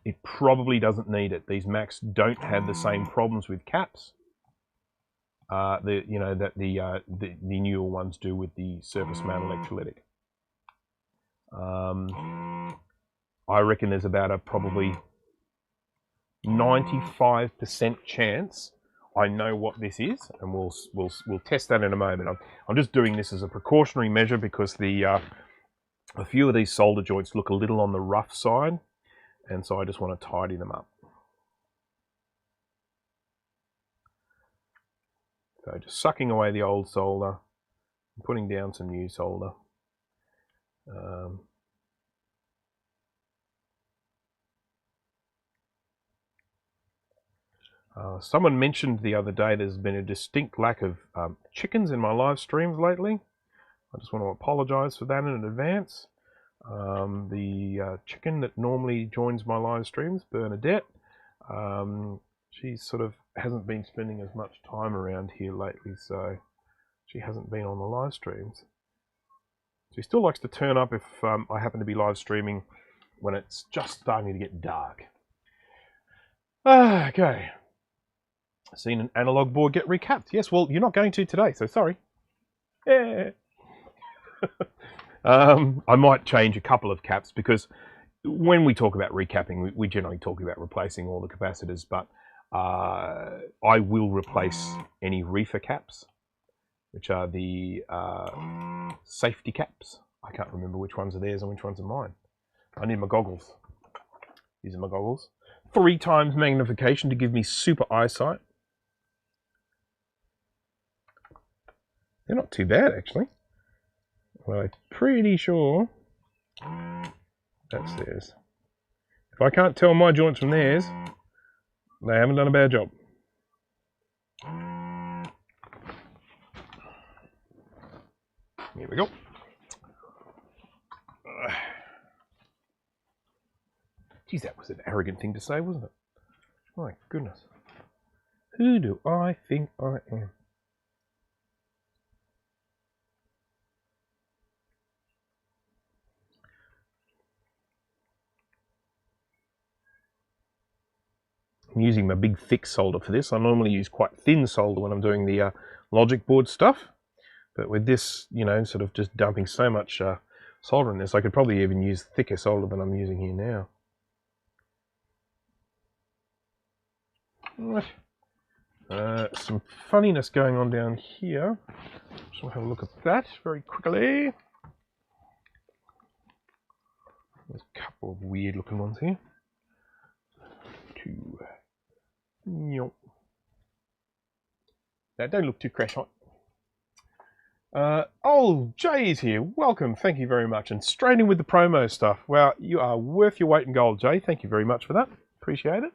it probably doesn't need it. These Macs don't have the same problems with caps the newer ones do with the surface mount electrolytic. I reckon there's about a probably 95% chance I know what this is, and we'll test that in a moment. I'm just doing this as a precautionary measure because a few of these solder joints look a little on the rough side, and so I just want to tidy them up. So just sucking away the old solder, putting down some new solder. Someone mentioned the other day there's been a distinct lack of chickens in my live streams lately. I just want to apologize for that in advance. The chicken that normally joins my live streams, Bernadette, she sort of hasn't been spending as much time around here lately, so she hasn't been on the live streams. She still likes to turn up if I happen to be live streaming when it's just starting to get dark. Okay. Seen an analog board get recapped. Yes, well, you're not going to today, so sorry. Yeah. I might change a couple of caps because when we talk about recapping, we generally talk about replacing all the capacitors, but I will replace any reefer caps, which are the safety caps. I can't remember which ones are theirs and which ones are mine. I need my goggles. These are my goggles. 3 times magnification to give me super eyesight. They're not too bad, actually. Well, I'm pretty sure that's theirs. If I can't tell my joints from theirs, they haven't done a bad job. Here we go. Geez, that was an arrogant thing to say, wasn't it? My goodness. Who do I think I am? I'm using my big thick solder for this. I normally use quite thin solder when I'm doing the logic board stuff. But with this, you know, sort of just dumping so much solder in this, I could probably even use thicker solder than I'm using here now. Right. Some funniness going on down here. Just want to have a look at that very quickly. There's a couple of weird looking ones here. Two. That don't look too crash hot. Oh, Jay is here. Welcome. Thank you very much. And straight in with the promo stuff. Well, you are worth your weight in gold, Jay. Thank you very much for that. Appreciate it.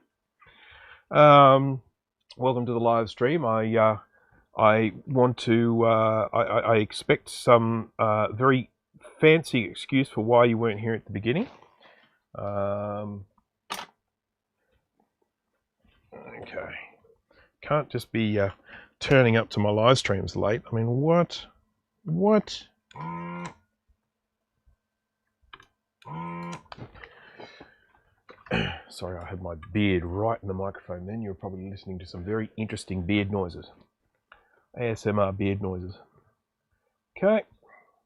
Welcome to the live stream. I want to. I expect some very fancy excuse for why you weren't here at the beginning. Okay. Can't just be turning up to my live streams late. I mean, what? Sorry, I had my beard right in the microphone then. You're probably listening to some very interesting beard noises. ASMR beard noises. Okay,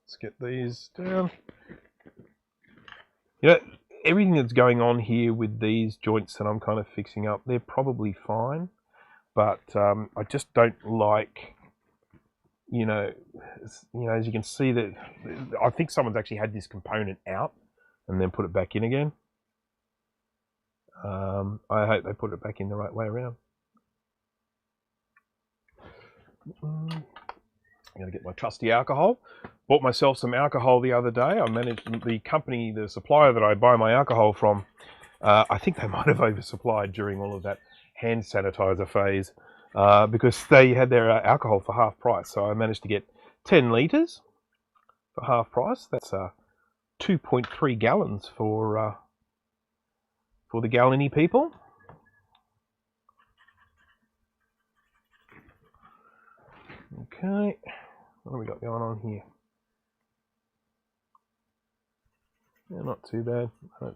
let's get these down. You know, everything that's going on here with these joints that I'm kind of fixing up, they're probably fine. But I just don't like, you know, as you can see that I think someone's actually had this component out and then put it back in again. I hope they put it back in the right way around. I'm going to get my trusty alcohol. Bought myself some alcohol the other day. I managed the company, the supplier that I buy my alcohol from. I think they might have oversupplied during all of that hand sanitizer phase because they had their alcohol for half price. So I managed to get 10 litres for half price. That's 2.3 gallons for the gallon-y people. Okay, what have we got going on here? Yeah, not too bad. I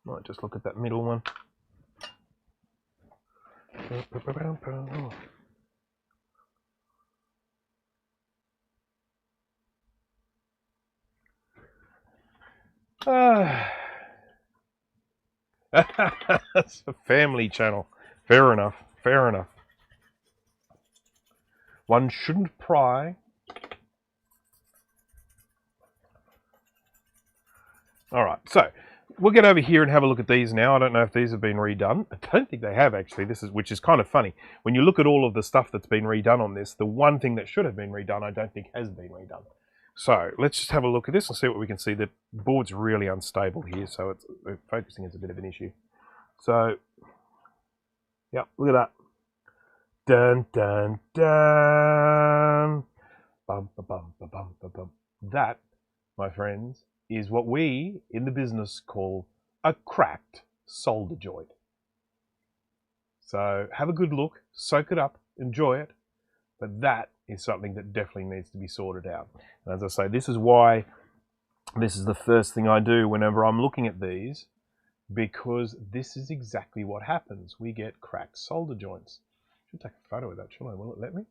might just look at that middle one. That's a family channel. Fair enough. Fair enough. One shouldn't pry. All right, so we'll get over here and have a look at these now. I don't know if these have been redone. I don't think they have actually. Which is kind of funny. When you look at all of the stuff that's been redone on this, the one thing that should have been redone, I don't think has been redone. So let's just have a look at this and see what we can see. The board's really unstable here, so focusing is a bit of an issue. So, yeah, look at that. Dun, dun, dun. Bum, ba, bum, ba, bum, ba, bum. That, my friends, is what we in the business call a cracked solder joint. So have a good look, soak it up, enjoy it, but that is something that definitely needs to be sorted out. And as I say, this is why this is the first thing I do whenever I'm looking at these, because this is exactly what happens. We get cracked solder joints. I should take a photo of that, shouldn't I? Will it let me?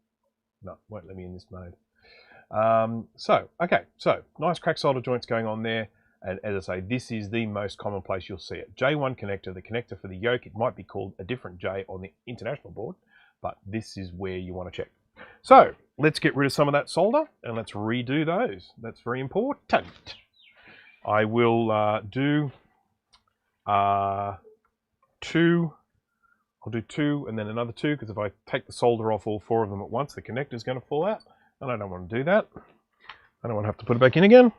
No, it won't let me in this mode. Okay, so nice cracked solder joints going on there. And as I say, this is the most common place you'll see it. J1 connector, the connector for the yoke. It might be called a different J on the international board, but this is where you want to check. So let's get rid of some of that solder and let's redo those. That's very important. I will do two. I'll do two and then another two, because if I take the solder off all four of them at once, the connector is going to fall out. And I don't want to do that. I don't want to have to put it back in again.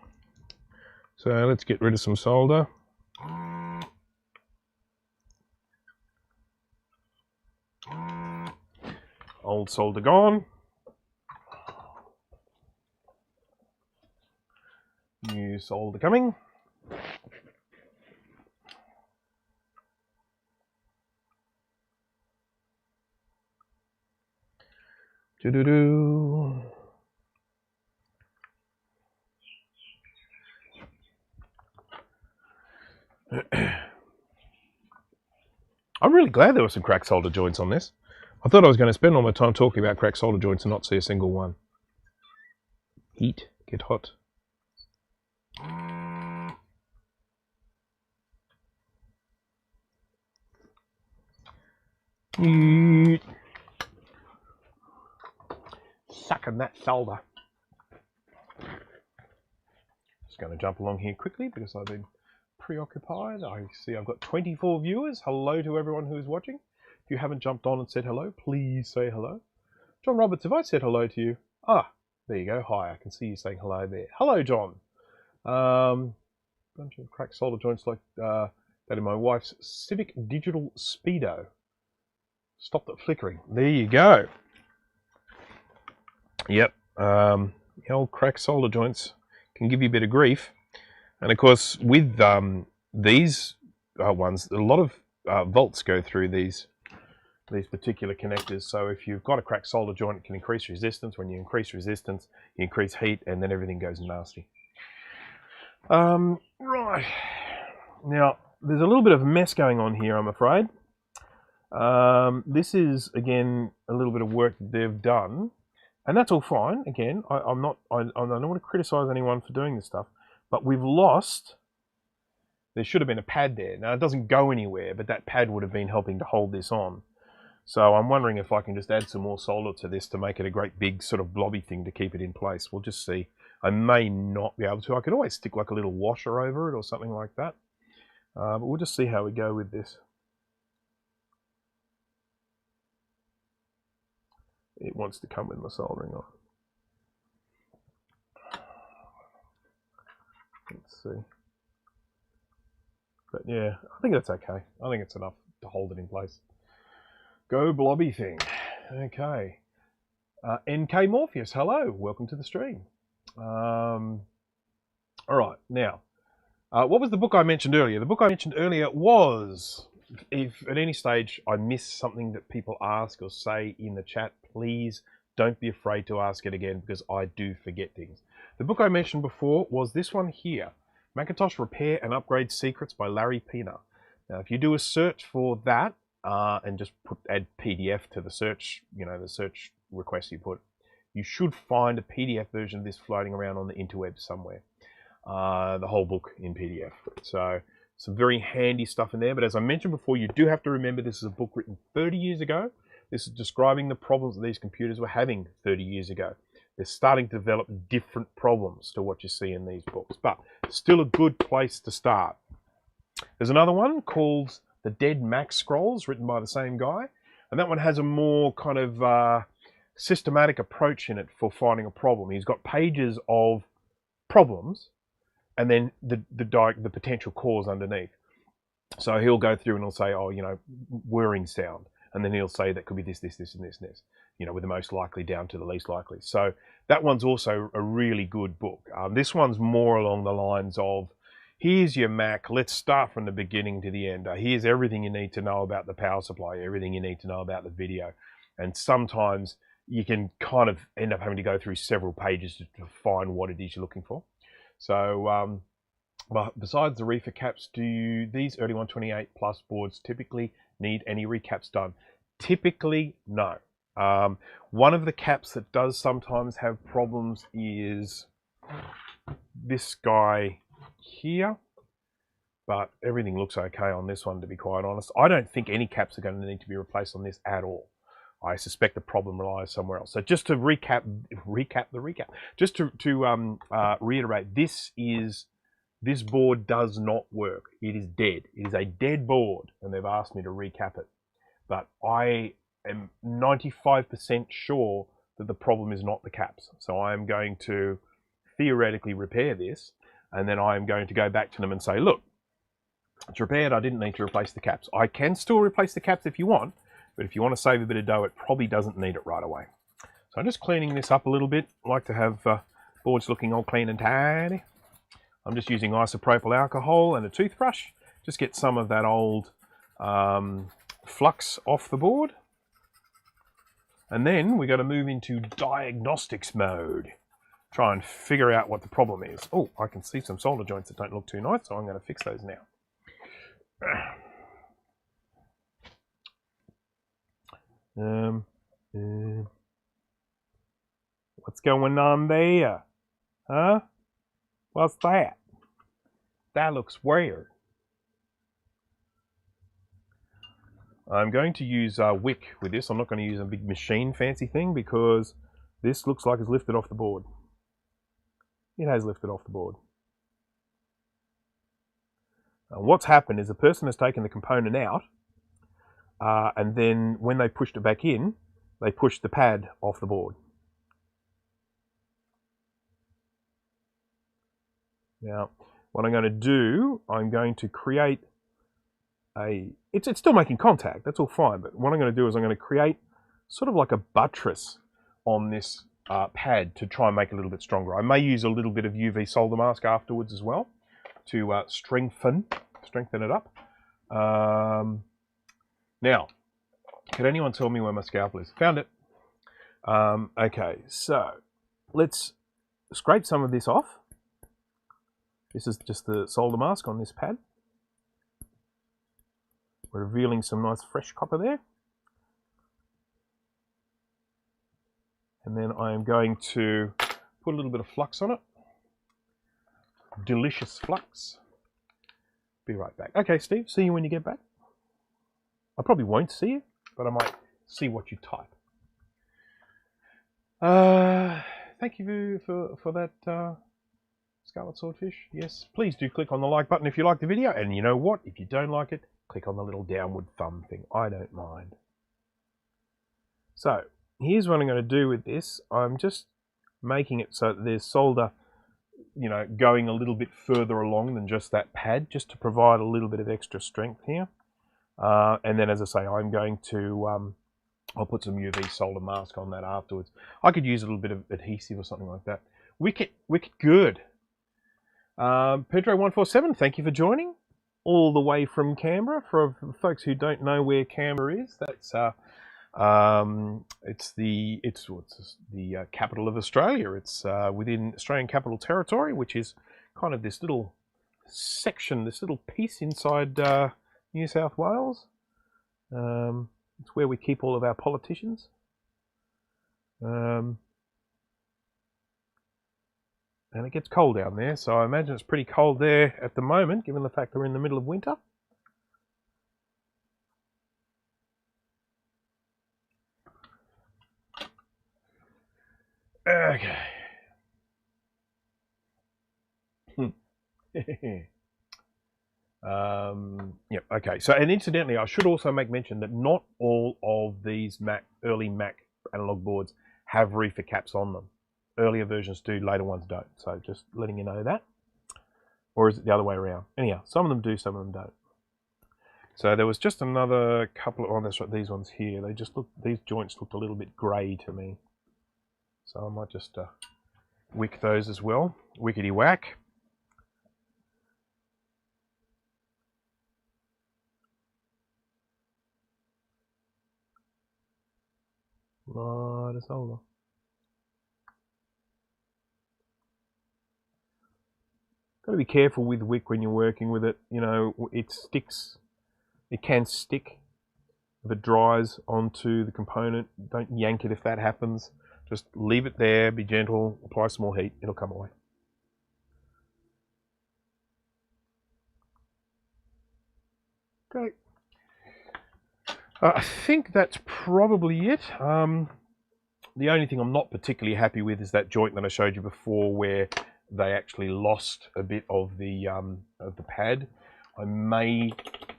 So let's get rid of some solder. Old solder gone. New solder coming. Do-do-do. I'm really glad there were some cracked solder joints on this. I thought I was going to spend all my time talking about cracked solder joints and not see a single one. Heat, get hot. Sucking that solder. Just going to jump along here quickly because I've been preoccupied. I see I've got 24 viewers. Hello to everyone who is watching. If you haven't jumped on and said hello, please say hello. John Roberts, have I said hello to you? Ah, there you go. Hi, I can see you saying hello there. Hello, John. Bunch of cracked solder joints like that in my wife's Civic Digital Speedo. Stopped it flickering. There you go. Yep. The old cracked solder joints can give you a bit of grief. And of course, with these ones, a lot of volts go through these particular connectors. So if you've got a cracked solder joint, it can increase resistance. When you increase resistance, you increase heat, and then everything goes nasty. Right. Now, there's a little bit of mess going on here, I'm afraid. This is, again, a little bit of work that they've done. And that's all fine. Again, I don't want to criticize anyone for doing this stuff. But we've lost... There should have been a pad there. Now, it doesn't go anywhere, but that pad would have been helping to hold this on. So I'm wondering if I can just add some more solder to this to make it a great big sort of blobby thing to keep it in place. We'll just see. I may not be able to. I could always stick like a little washer over it or something like that. But we'll just see how we go with this. It wants to come with my soldering on. Let's see. But yeah, I think that's okay. I think it's enough to hold it in place. Go blobby thing. Okay. NK Morpheus, hello. Welcome to the stream. All right, now, what was the book I mentioned earlier? The book I mentioned earlier was, if at any stage I miss something that people ask or say in the chat, please don't be afraid to ask it again because I do forget things. The book I mentioned before was this one here, Macintosh Repair and Upgrade Secrets by Larry Pina. Now, if you do a search for that and just add PDF to the search, the search request you put, you should find a PDF version of this floating around on the interweb somewhere. The whole book in PDF. So some very handy stuff in there. But as I mentioned before, you do have to remember this is a book written 30 years ago. This is describing the problems that these computers were having 30 years ago. They're starting to develop different problems to what you see in these books, but still a good place to start. There's another one called The Dead Mac Scrolls, written by the same guy, and that one has a more kind of systematic approach in it for finding a problem. He's got pages of problems and then the potential cause underneath. So he'll go through and he'll say, oh, whirring sound. And then he'll say that could be this, this, this, and this, and this, with the most likely down to the least likely. So that one's also a really good book. This one's more along the lines of, here's your Mac, let's start from the beginning to the end. Here's everything you need to know about the power supply, everything you need to know about the video. And sometimes you can kind of end up having to go through several pages to find what it is you're looking for. So but besides the reefer caps, do these early 128 plus boards typically need any recaps done? Typically, no. One of the caps that does sometimes have problems is this guy here, but everything looks okay on this one, to be quite honest. I don't think any caps are going to need to be replaced on this at all. I suspect the problem lies somewhere else. So just to recap, just to reiterate, this board does not work. It is dead. It is a dead board, and they've asked me to recap it. But I am 95% sure that the problem is not the caps. So I am going to theoretically repair this, and then I am going to go back to them and say, look, it's repaired. I didn't need to replace the caps. I can still replace the caps if you want, but if you want to save a bit of dough, it probably doesn't need it right away. So I'm just cleaning this up a little bit. I like to have boards looking all clean and tidy. I'm just using isopropyl alcohol and a toothbrush. Just get some of that old flux off the board. And then we're going to move into diagnostics mode. Try and figure out what the problem is. Oh, I can see some solder joints that don't look too nice, so I'm going to fix those now. What's going on there? Huh? What's that? That looks weird. I'm going to use wick with this. I'm not going to use a big machine fancy thing because this looks like it's lifted off the board. It has lifted off the board. What's happened is the person has taken the component out, and then when they pushed it back in, they pushed the pad off the board. Now, what I'm going to do, I'm going to create it's still making contact, that's all fine, but what I'm going to do is I'm going to create sort of like a buttress on this pad to try and make it a little bit stronger. I may use a little bit of UV solder mask afterwards as well to strengthen it up. Now, can anyone tell me where my scalpel is? Found it. Okay, so let's scrape some of this off. This is just the solder mask on this pad. We're revealing some nice fresh copper there. And then I am going to put a little bit of flux on it. Delicious flux. Be right back. Okay, Steve, see you when you get back. I probably won't see you, but I might see what you type. Thank you for that, Scarlet Swordfish. Yes, please do click on the like button if you like the video. And you know what? If you don't like it, click on the little downward thumb thing. I don't mind. So, here's what I'm going to do with this. I'm just making it so that there's solder, you know, going a little bit further along than just that pad, just to provide a little bit of extra strength here. And then, as I say, I'm going to, I'll put some UV solder mask on that afterwards. I could use a little bit of adhesive or something like that. Wicked good. Pedro147, thank you for joining all the way from Canberra. For folks who don't know where Canberra is, that's it's the capital of Australia. It's within Australian Capital Territory, which is kind of this little section, this little piece inside New South Wales. It's where we keep all of our politicians. And it gets cold down there, so I imagine it's pretty cold there at the moment, given the fact we're in the middle of winter. Okay. Yep, okay. So, and incidentally, I should also make mention that not all of these early Mac analog boards have reefer caps on them. Earlier versions do, later ones don't. So just letting you know that. Or is it the other way around? Anyhow, some of them do, some of them don't. So there was just another couple of, oh, that's right, these ones here. They just look, these joints looked a little bit grey to me. So I might just wick those as well. Wickety whack. Lot of solder. Got to be careful with wick when you're working with it. You know, it sticks. It can stick if it dries onto the component. Don't yank it if that happens. Just leave it there. Be gentle. Apply some more heat. It'll come away. Okay. I think that's probably it. The only thing I'm not particularly happy with is that joint that I showed you before, where they actually lost a bit of the pad. I may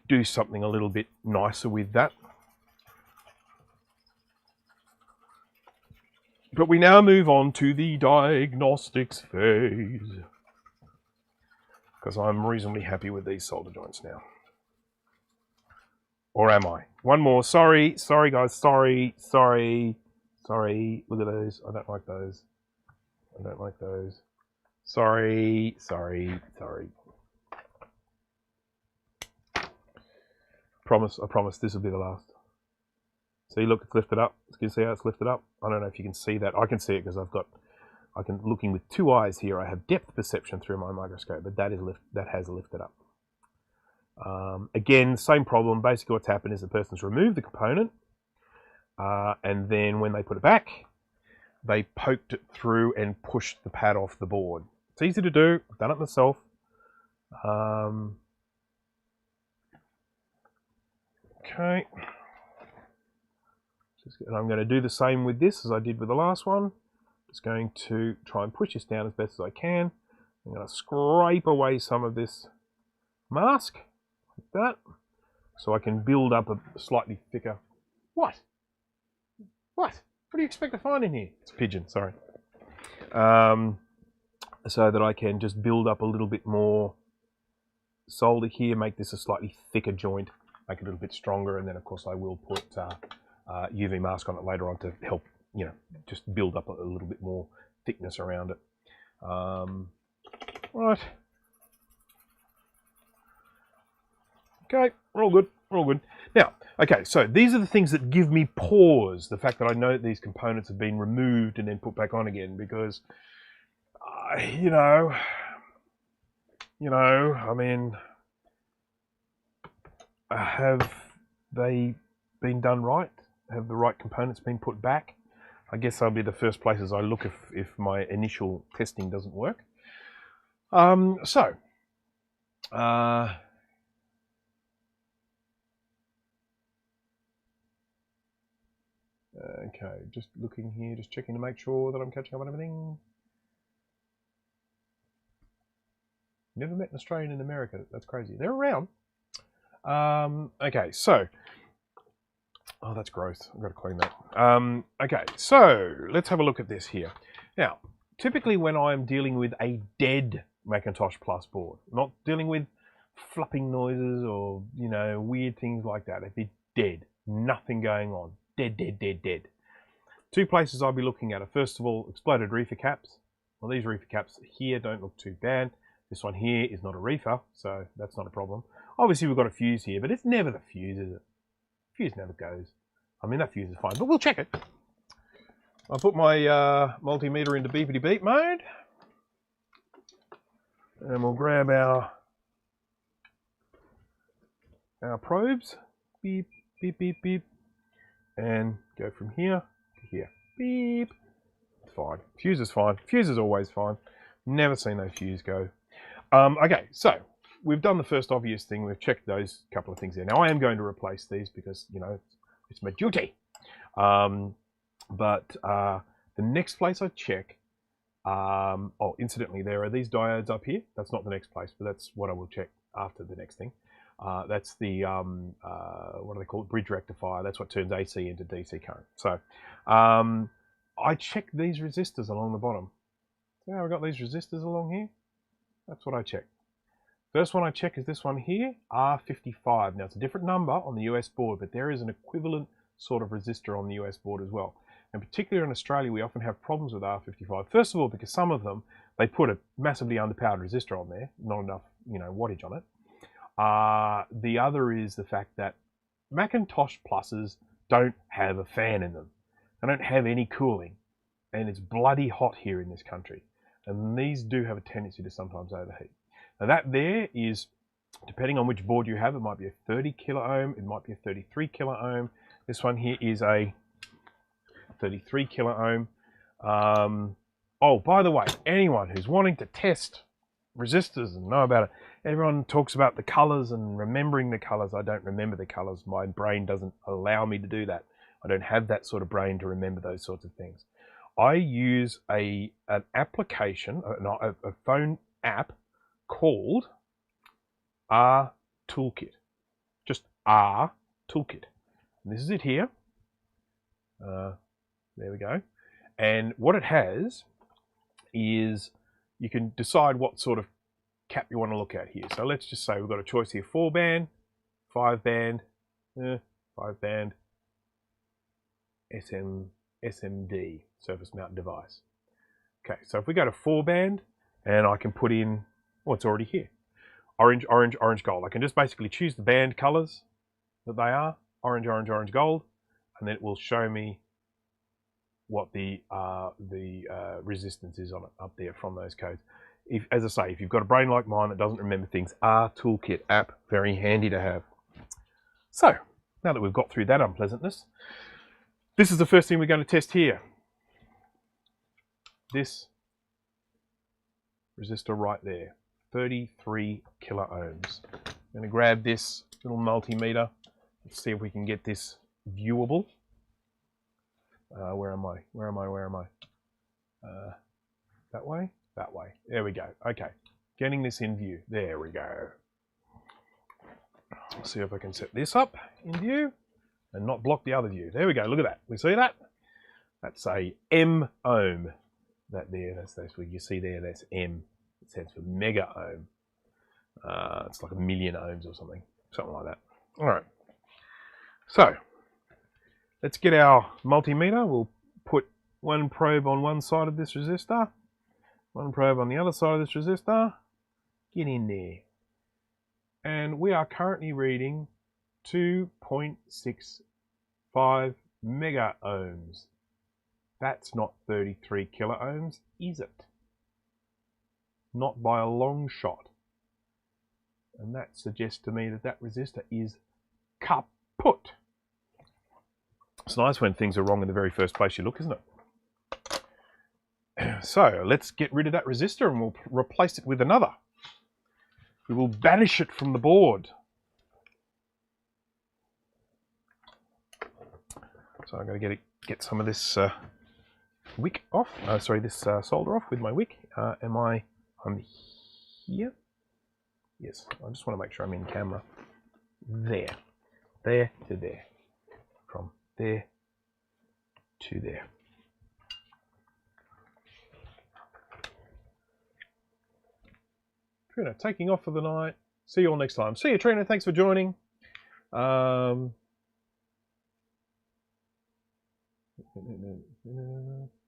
do something a little bit nicer with that. But we now move on to the diagnostics phase, because I'm reasonably happy with these solder joints now. Or am I? One more. Sorry guys. Sorry. Look at those. I don't like those. I don't like those. Sorry. I promise this will be the last. See, look, it's lifted up. Can you see how it's lifted up? I don't know if you can see that. I can see it because looking with two eyes here. I have depth perception through my microscope, but that has lifted up. Again, same problem. Basically what's happened is the person's removed the component. and then when they put it back, they poked it through and pushed the pad off the board. It's easy to do. I've done it myself. Okay. And I'm going to do the same with this as I did with the last one. Just going to try and push this down as best as I can. I'm going to scrape away some of this mask, like that, so I can build up a slightly thicker... What? What? What do you expect to find in here? It's a pigeon, sorry. So that I can just build up a little bit more solder here, make this a slightly thicker joint, make it a little bit stronger, and then of course I will put UV mask on it later on to help, you know, just build up a little bit more thickness around it. Right. Okay, we're all good. We're all good. Now, okay, so these are the things that give me pause. The fact that I know that these components have been removed and then put back on again, because, you know, I mean, have they been done right? Have the right components been put back? I guess that'll be the first places I look if my initial testing doesn't work. Okay, just looking here, just checking to make sure that I'm catching up on everything. Never met an Australian in America. That's crazy. They're around. Okay, so... Oh, that's gross. I've got to clean that. Okay, so let's have a look at this here. Now, typically when I'm dealing with a dead Macintosh Plus board, not dealing with flapping noises or, you know, weird things like that. If it's dead, nothing going on. Dead, dead, dead, dead. Two places I'll be looking at are, first of all, exploded reefer caps. Well, these reefer caps here don't look too bad. This one here is not a reefer, so that's not a problem. Obviously, we've got a fuse here, but it's never the fuse, is it? Fuse never goes. I mean, that fuse is fine, but we'll check it. I'll put my multimeter into beepity beep mode. And we'll grab our probes. Beep, beep, beep, beep. And go from here to here. Beep. It's fine. Fuse is fine. Fuse is always fine. Never seen no fuse go. Okay, so we've done the first obvious thing. We've checked those couple of things there. Now I am going to replace these because, you know, it's my duty. But the next place I check, oh, incidentally, there are these diodes up here. That's not the next place, but that's what I will check after the next thing. That's the, what do they call it? Bridge rectifier. That's what turns AC into DC current. So I check these resistors along the bottom. See how I've got these resistors along here? That's what I check. First one I check is this one here, R55. Now it's a different number on the US board, but there is an equivalent sort of resistor on the US board as well. And particularly in Australia, we often have problems with R55. First of all, because some of them, they put a massively underpowered resistor on there, not enough, you know, wattage on it. The other is the fact that Macintosh Pluses don't have a fan in them. They don't have any cooling. And it's bloody hot here in this country. And these do have a tendency to sometimes overheat. Now that there is, depending on which board you have, it might be a 30 kilo ohm, it might be a 33 kilo ohm. This one here is a 33 kilo ohm. Oh, by the way, anyone who's wanting to test resistors and know about it, everyone talks about the colors and remembering the colors. I don't remember the colors. My brain doesn't allow me to do that. I don't have that sort of brain to remember those sorts of things. I use an application, a phone app called R Toolkit. Just R Toolkit. And this is it here. There we go. And what it has is you can decide what sort of cap you want to look at here. So let's just say we've got a choice here: 4-band, 5-band, 5-band, SMD, surface mount device. Okay, so if we go to 4-band, and I can put in what's already here: orange, orange, orange, gold. I can just basically choose the band colors that they are: orange, orange, orange, gold, and then it will show me what the resistance is on it up there from those codes. If, as I say, if you've got a brain like mine that doesn't remember things, R Toolkit app, very handy to have. So now that we've got through that unpleasantness, This is the first thing we're going to test here. This resistor right there, 33 kilo ohms. I'm going to grab this little multimeter. Let's see if we can get this viewable. Where am I? Where am I? Where am I? That way? That way. There we go. Okay. Getting this in view. There we go. Let's see if I can set this up in view and not block the other view. There we go. Look at that. We see that? That's a M ohm. That there, that's what you see there. That's M. It stands for mega ohm. It's like 1,000,000 ohms or something like that. All right. So let's get our multimeter. We'll put one probe on one side of this resistor, one probe on the other side of this resistor. Get in there. And we are currently reading 2.65 mega ohms. That's not 33 kilo ohms, is it? Not by a long shot. And that suggests to me that that resistor is kaput. It's nice when things are wrong in the very first place you look, isn't it? So let's get rid of that resistor and we'll replace it with another. We will banish it from the board. So I'm going to get some of this wick off. Sorry, this solder off with my wick. I'm here? Yes, I just want to make sure I'm in camera. There. There to there. From there to there. Trina, taking off for the night. See you all next time. See you, Trina. Thanks for joining.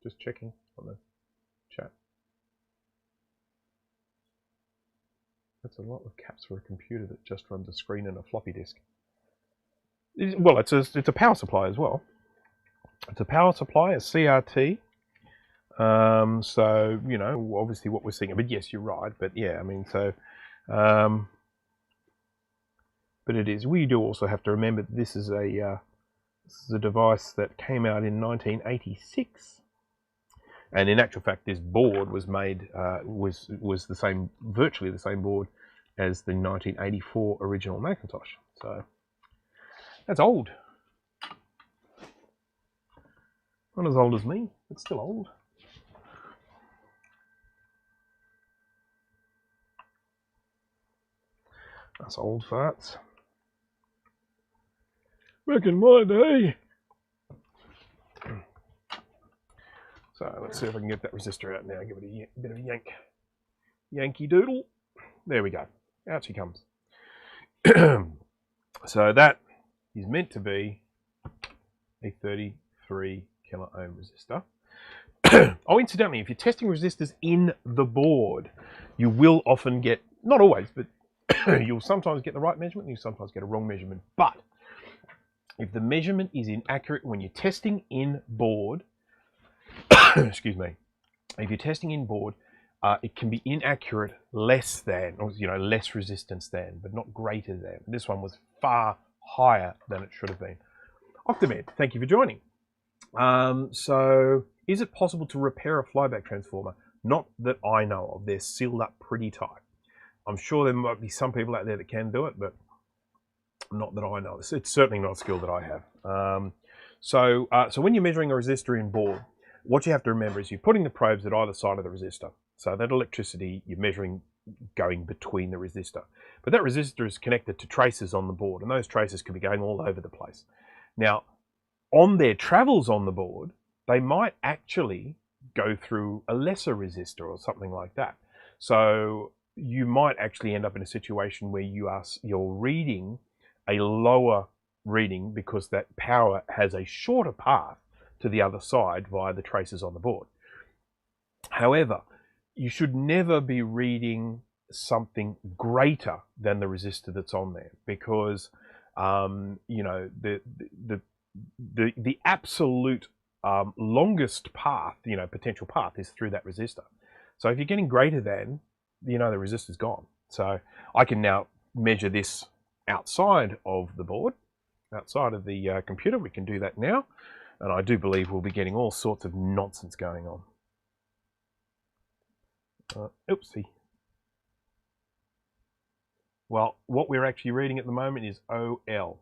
Just checking on the chat. That's a lot of caps for a computer that just runs a screen and a floppy disk. Well, it's a power supply as well. It's a power supply, a CRT. So, you know, obviously what we're seeing, but yes, you're right, but yeah, I mean, so, but it is, we do also have to remember that this is a device that came out in 1986. And in actual fact, this board was made, was the same, virtually the same board as the 1984 original Macintosh. So, that's old. Not as old as me, but still old. That's old farts. Back in my day. So let's see if I can get that resistor out now. Give it a bit of a yank. Yankee doodle. There we go. Out she comes. So that is meant to be a 33 kilo ohm resistor. Oh, incidentally, if you're testing resistors in the board, you will often get, not always, but you'll sometimes get the right measurement and you sometimes get a wrong measurement. But if the measurement is inaccurate when you're testing in board, excuse me, if you're testing in board, it can be inaccurate less than, or you know, less resistance than, but not greater than. This one was far higher than it should have been. Octamed, thank you for joining. So is it possible to repair a flyback transformer? Not that I know of. They're sealed up pretty tight. I'm sure there might be some people out there that can do it, but not that I know. It's certainly not a skill that I have. So when you're measuring a resistor in board, what you have to remember is you're putting the probes at either side of the resistor. So that electricity you're measuring going between the resistor. But that resistor is connected to traces on the board, and those traces can be going all over the place. Now, on their travels on the board, they might actually go through a lesser resistor or something like that. So you might actually end up in a situation where you're reading a lower reading because that power has a shorter path to the other side via the traces on the board. However, you should never be reading something greater than the resistor that's on there, because you know, the absolute longest path, you know, potential path is through that resistor. So if you're getting greater than, you know, the resistor's gone. So I can now measure this outside of the board, outside of the computer. We can do that now. And I do believe we'll be getting all sorts of nonsense going on. Oopsie. Well, what we're actually reading at the moment is OL.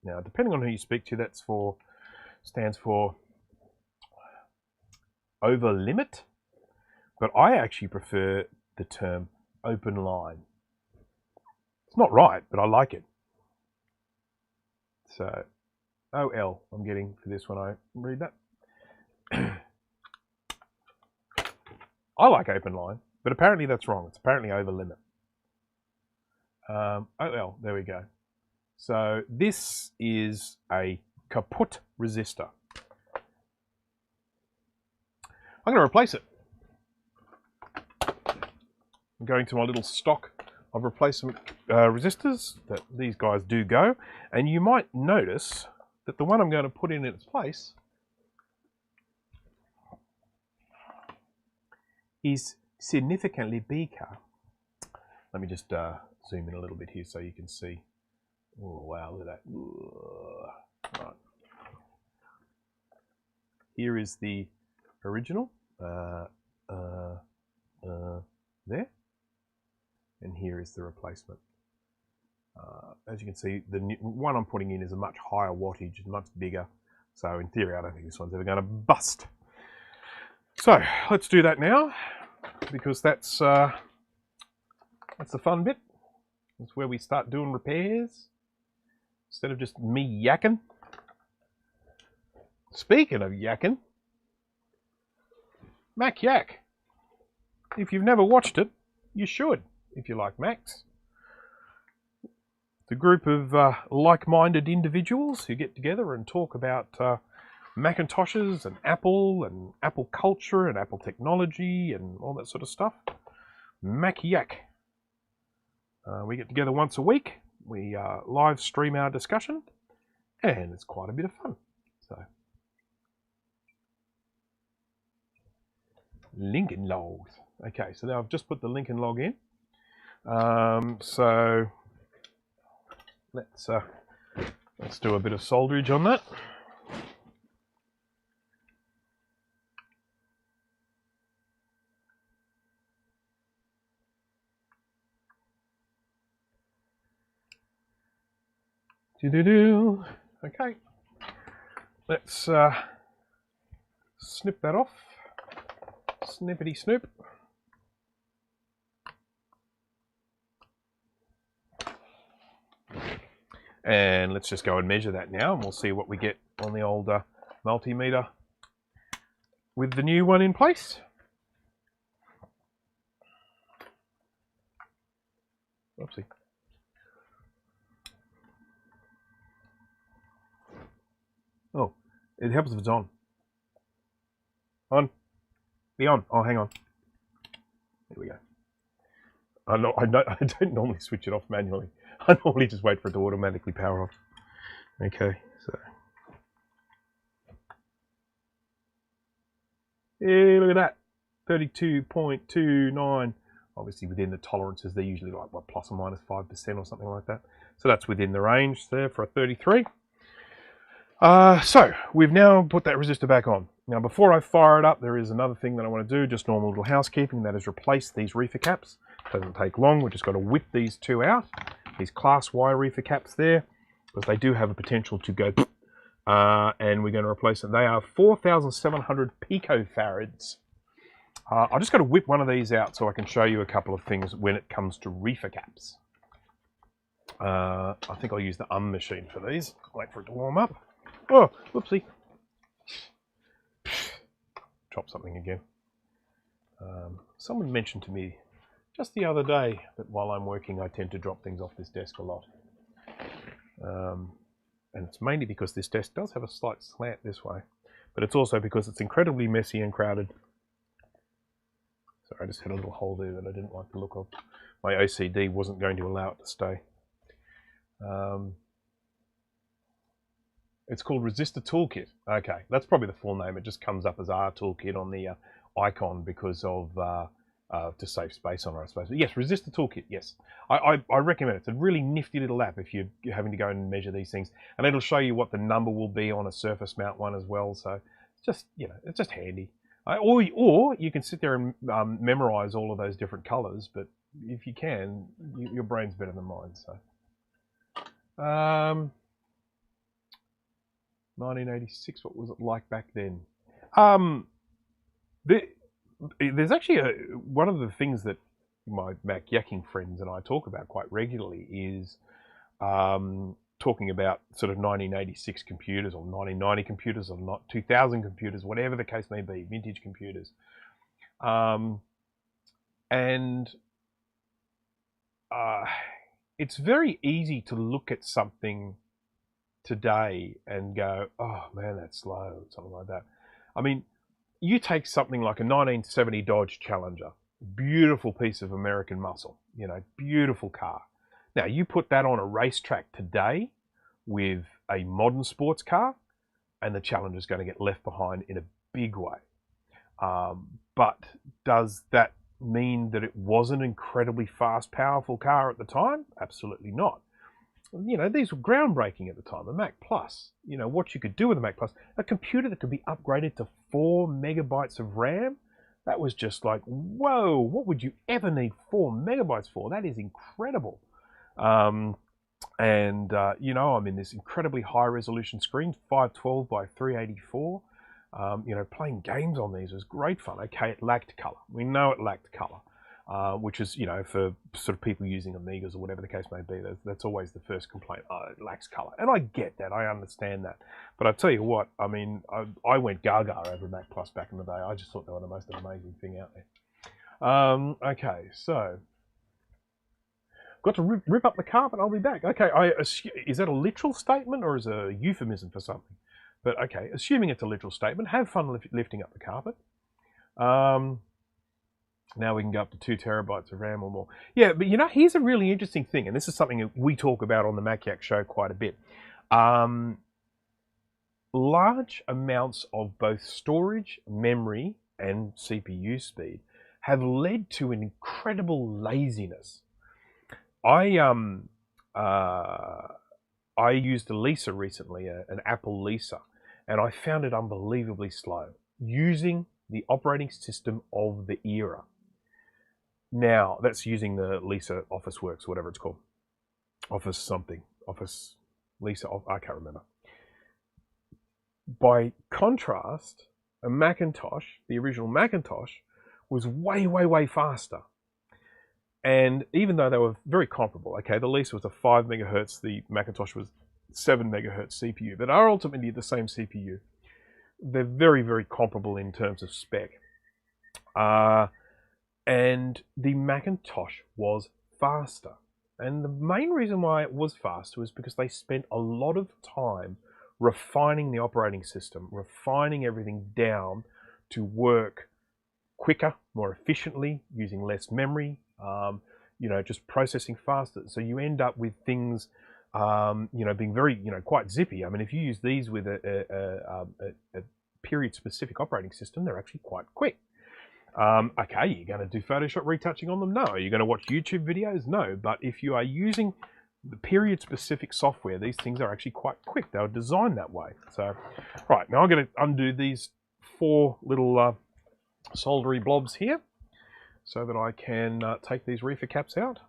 Now, depending on who you speak to, stands for over limit. But I actually prefer the term open line. It's not right, but I like it. So, OL I'm getting for this when I read that. I like open line, but apparently that's wrong. It's apparently over limit. OL, there we go. So this is a kaput resistor. I'm going to replace it. I'm going to my little stock. I've replaced some resistors that these guys do go, and you might notice that the one I'm going to put in its place is significantly bigger. Let me just zoom in a little bit here so you can see. Oh wow, look at that. Right. Here is the original. There. And here is the replacement. As you can see, the one I'm putting in is a much higher wattage, much bigger. So in theory, I don't think this one's ever going to bust. So let's do that now, because that's the fun bit. That's where we start doing repairs instead of just me yakking. Speaking of yakking, Mac Yak. If you've never watched it, you should, if you like Macs. It's a group of like-minded individuals who get together and talk about Macintoshes and Apple culture and Apple technology and all that sort of stuff. Mac Yak. We get together once a week. We live stream our discussion, and it's quite a bit of fun. So, Lincoln logs. Okay, so now I've just put the Lincoln log in. So let's do a bit of solderage on that. Okay, let's snip that off. Snippety snoop. And let's just go and measure that now, and we'll see what we get on the old multimeter with the new one in place. Oopsie. Oh, it helps if it's on. On. Be on. Oh, hang on. Here we go. I don't normally switch it off manually. I normally just wait for it to automatically power off. Okay, so. Yeah, look at that. 32.29. Obviously within the tolerances, they're usually like, what, plus or minus 5% or something like that. So that's within the range there for a 33. So we've now put that resistor back on. Now before I fire it up, there is another thing that I want to do, just normal little housekeeping, that is replace these reefer caps. Doesn't take long, we've just got to whip these two out. These class Y reefer caps there, because they do have a potential to go, and we're going to replace them. They are 4,700 picofarads. I just got to whip one of these out so I can show you a couple of things when it comes to reefer caps. I think I'll use the machine for these. Wait for it to warm up. Oh, whoopsie. Drop something again. Someone mentioned to me just the other day that while I'm working, I tend to drop things off this desk a lot. And it's mainly because this desk does have a slight slant this way, but it's also because it's incredibly messy and crowded. So I just had a little hole there that I didn't like the look of. My OCD wasn't going to allow it to stay. It's called Resistor Toolkit. Okay, that's probably the full name. It just comes up as R Toolkit on the icon because of to save space on it, I suppose. But yes, Resistor Toolkit, yes. I recommend it. It's a really nifty little app if you're having to go and measure these things. And it'll show you what the number will be on a surface mount one as well. So it's just, it's just handy. Or you can sit there and memorize all of those different colors, but if you can, your brain's better than mine. So 1986, what was it like back then? There's actually one of the things that my Mac yakking friends and I talk about quite regularly is talking about sort of 1986 computers or 1990 computers or not 2000 computers, whatever the case may be, vintage computers. It's very easy to look at something today and go, oh man, that's slow, something like that. I mean, you take something like a 1970 Dodge Challenger, beautiful piece of American muscle, beautiful car. Now, you put that on a racetrack today with a modern sports car, and the Challenger's going to get left behind in a big way. But does that mean that it was an incredibly fast, powerful car at the time? Absolutely not. These were groundbreaking at the time. A Mac Plus, what you could do with a Mac Plus, a computer that could be upgraded to 4 megabytes of RAM, that was just like, whoa, what would you ever need 4 megabytes for? That is incredible. I mean, this incredibly high resolution screen, 512 by 384. Playing games on these was great fun. Okay, it lacked color. We know it lacked color. Which is, for sort of people using Amigas or whatever the case may be, that's always the first complaint. Oh, it lacks color. And I get that. I understand that. But I tell you what, I mean, I went gaga over Mac Plus back in the day. I just thought they were the most amazing thing out there. Okay, so got to rip up the carpet. I'll be back. Okay, is that a literal statement or is it a euphemism for something? But okay, assuming it's a literal statement, have fun lifting up the carpet. Now we can go up to 2 terabytes of RAM or more. Yeah, but here's a really interesting thing, and this is something that we talk about on the Mac Yak show quite a bit. Large amounts of both storage, memory, and CPU speed have led to an incredible laziness. I used a Lisa recently, an Apple Lisa, and I found it unbelievably slow using the operating system of the era. Now, that's using the Lisa Officeworks, whatever it's called. Office something. Office Lisa, I can't remember. By contrast, a Macintosh, the original Macintosh, was way, way, way faster. And even though they were very comparable, okay, the Lisa was a 5 megahertz, the Macintosh was 7 megahertz CPU, but are ultimately the same CPU. They're very, very comparable in terms of spec. And the Macintosh was faster. And the main reason why it was faster was because they spent a lot of time refining the operating system, refining everything down to work quicker, more efficiently, using less memory, just processing faster. So you end up with things, being very, quite zippy. I mean, if you use these with a period-specific operating system, they're actually quite quick. Okay, you're going to do Photoshop retouching on them? No. Are you going to watch YouTube videos? No. But if you are using the period-specific software, these things are actually quite quick. They were designed that way. So, right, now I'm going to undo these 4 little soldery blobs here so that I can take these reefer caps out.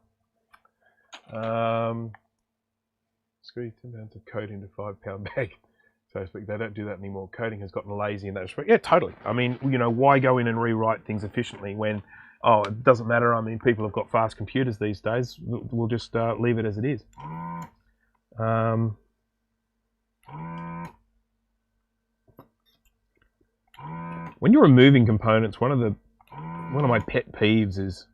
Screw 10 pounds of coat into 5-pound bag. So to speak, they don't do that anymore. Coding has gotten lazy in that respect. Yeah, totally. I mean, why go in and rewrite things efficiently when, it doesn't matter. I mean, people have got fast computers these days. We'll just leave it as it is. When you're removing components, one of my pet peeves is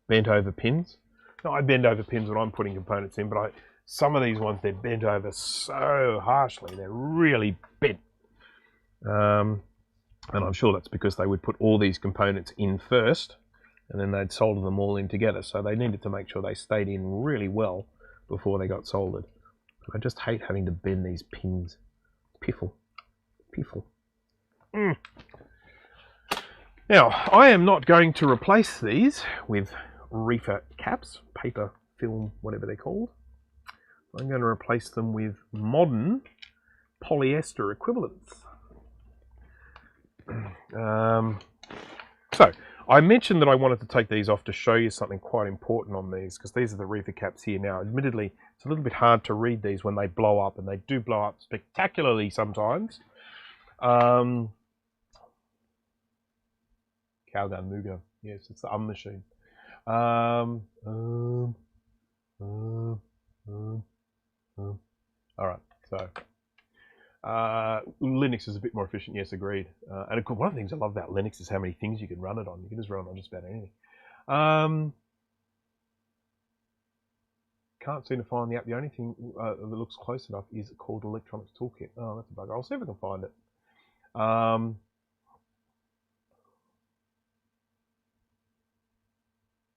bent over pins. Now, I bend over pins when I'm putting components in, but some of these ones, they're bent over so harshly. They're really bent. And I'm sure that's because they would put all these components in first, and then they'd solder them all in together. So they needed to make sure they stayed in really well before they got soldered. I just hate having to bend these pins. Piffle. Now, I am not going to replace these with reefer caps, paper, film, whatever they're called. I'm going to replace them with modern polyester equivalents. So, I mentioned that I wanted to take these off to show you something quite important on these, because these are the reefer caps here. Now, admittedly, it's a little bit hard to read these when they blow up, and they do blow up spectacularly sometimes. Cowgun, Mugo. Yes, it's the machine. Alright, so Linux is a bit more efficient, yes, agreed. And of course, one of the things I love about Linux is how many things you can run it on. You can just run it on just about anything. Can't seem to find the app. The only thing that looks close enough is called Electronics Toolkit. Oh, that's a bugger. I'll see if I can find it.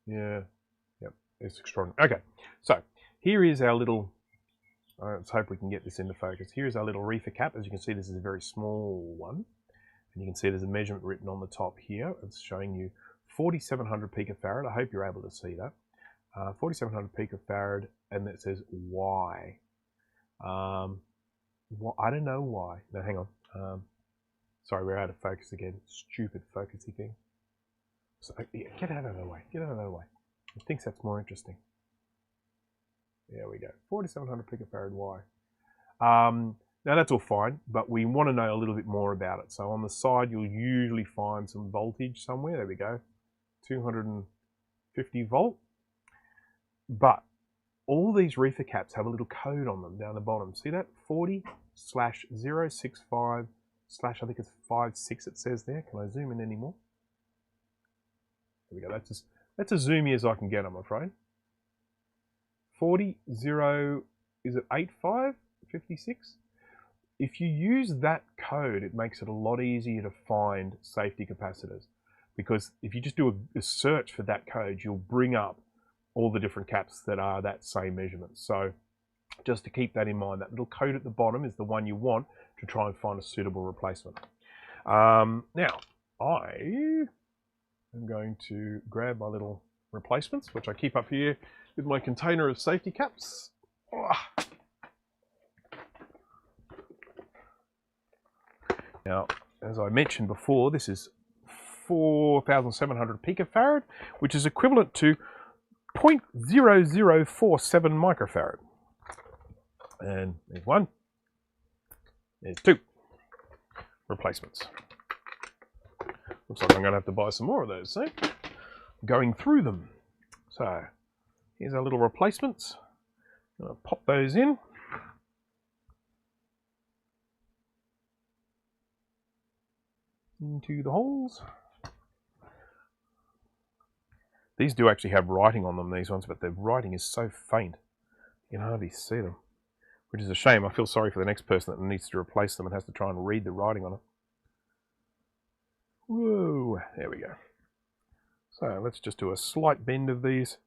Yeah, yep, it's extraordinary. Okay, so here is our little, let's hope we can get this into focus. Here's our little reefer cap. As you can see, this is a very small one. And you can see there's a measurement written on the top here. It's showing you 4,700 picofarad. I hope you're able to see that. 4,700 picofarad, and it says Y. Well, I don't know why. No, hang on. Sorry, we're out of focus again. Stupid focusy thing. So, yeah, get out of the way. Get out of the way. He thinks that's more interesting. There we go. 4,700 picofarad Y. Now that's all fine, but we want to know a little bit more about it. So on the side, you'll usually find some voltage somewhere. There we go. 250 volt. But all these reefer caps have a little code on them down the bottom. See that? 40/065/ I think it's 56 it says there. Can I zoom in any more? There we go. That's as zoomy as I can get, I'm afraid. 40/0, is it 85/56? If you use that code, it makes it a lot easier to find safety capacitors. Because if you just do a search for that code, you'll bring up all the different caps that are that same measurement. So just to keep that in mind, that little code at the bottom is the one you want to try and find a suitable replacement. Now, I am going to grab my little replacements, which I keep up here with my container of safety caps. Now, as I mentioned before, this is 4,700 picofarad, which is equivalent to 0.0047 microfarad. And there's one, there's two replacements. Looks like I'm going to have to buy some more of those, see? Going through them. So, here's our little replacements. I'm going to pop those in. Into the holes. These do actually have writing on them, these ones, but the writing is so faint you can hardly see them, which is a shame. I feel sorry for the next person that needs to replace them and has to try and read the writing on it. Whoa, there we go. So let's just do a slight bend of these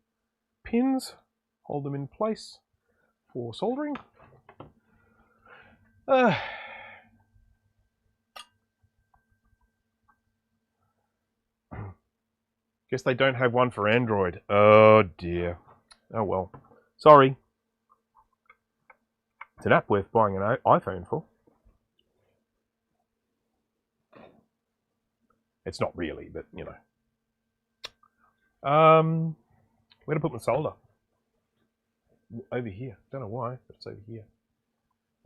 pins, hold them in place for soldering. Guess they don't have one for Android. Oh dear. Oh well. Sorry. It's an app worth buying an iPhone for. It's not really, but you know. Where to put my solder? Over here. Don't know why, but it's over here.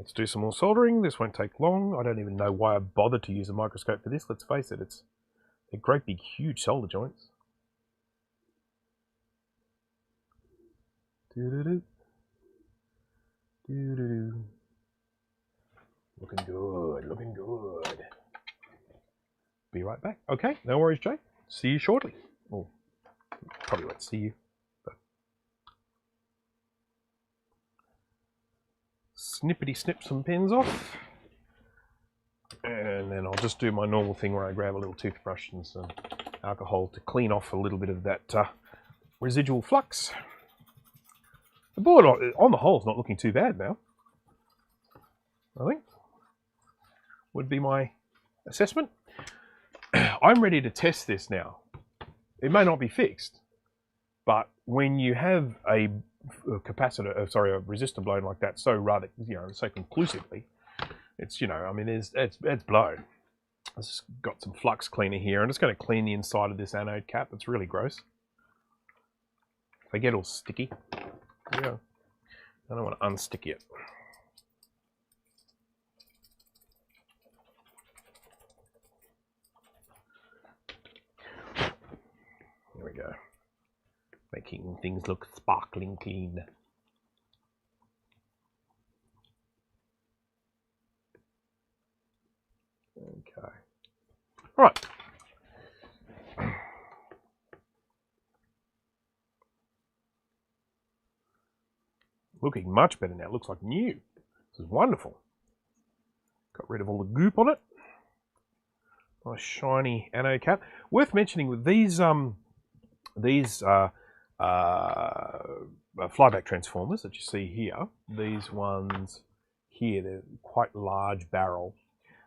Let's do some more soldering. This won't take long. I don't even know why I bothered to use a microscope for this. Let's face it, they're great big huge solder joints. Looking good, looking good. Be right back. Okay, no worries, Jay. See you shortly. Oh, probably won't see you. But snippety snip some pins off. And then I'll just do my normal thing where I grab a little toothbrush and some alcohol to clean off a little bit of that residual flux. The board on the whole is not looking too bad now, I think, would be my assessment. I'm ready to test this now. It may not be fixed, but when you have a capacitor, a resistor blown like that, so rather, so conclusively, it's, I mean, it's blown. I've just got some flux cleaner here. I'm just going to clean the inside of this anode cap. It's really gross. They get all sticky. Yeah, I don't want to unstick it. There we go. Making things look sparkling clean. Okay. All right. Looking much better now. It looks like new. This is wonderful. Got rid of all the goop on it. Nice shiny anode cap. Worth mentioning with these flyback transformers that you see here, these ones here, they're quite large barrel,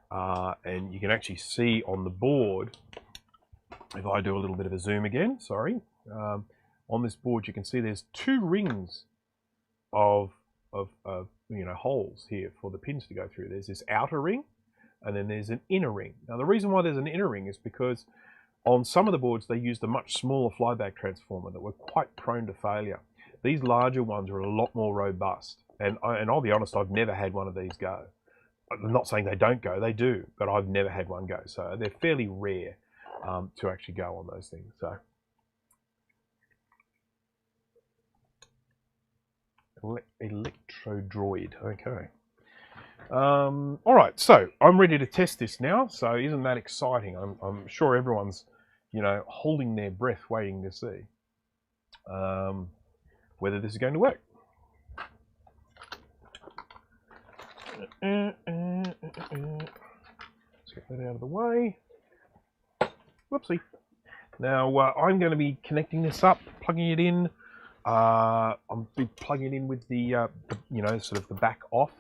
and you can actually see on the board, if I do a little bit of a zoom again, sorry, on this board you can see there's 2 rings of holes here for the pins to go through. There's this outer ring, and then there's an inner ring. Now the reason why there's an inner ring is because on some of the boards they used a much smaller flyback transformer that were quite prone to failure. These larger ones are a lot more robust, and I'll be honest, I've never had one of these go. I'm not saying they don't go, they do, but I've never had one go. So they're fairly rare to actually go on those things. So Electrodroid, okay. All right, so I'm ready to test this now. So isn't that exciting? I'm sure everyone's, holding their breath, waiting to see whether this is going to work. Let's get that out of the way. Whoopsie. Now I'm going to be connecting this up, plugging it in. I'll be plugging it in with the sort of the back off.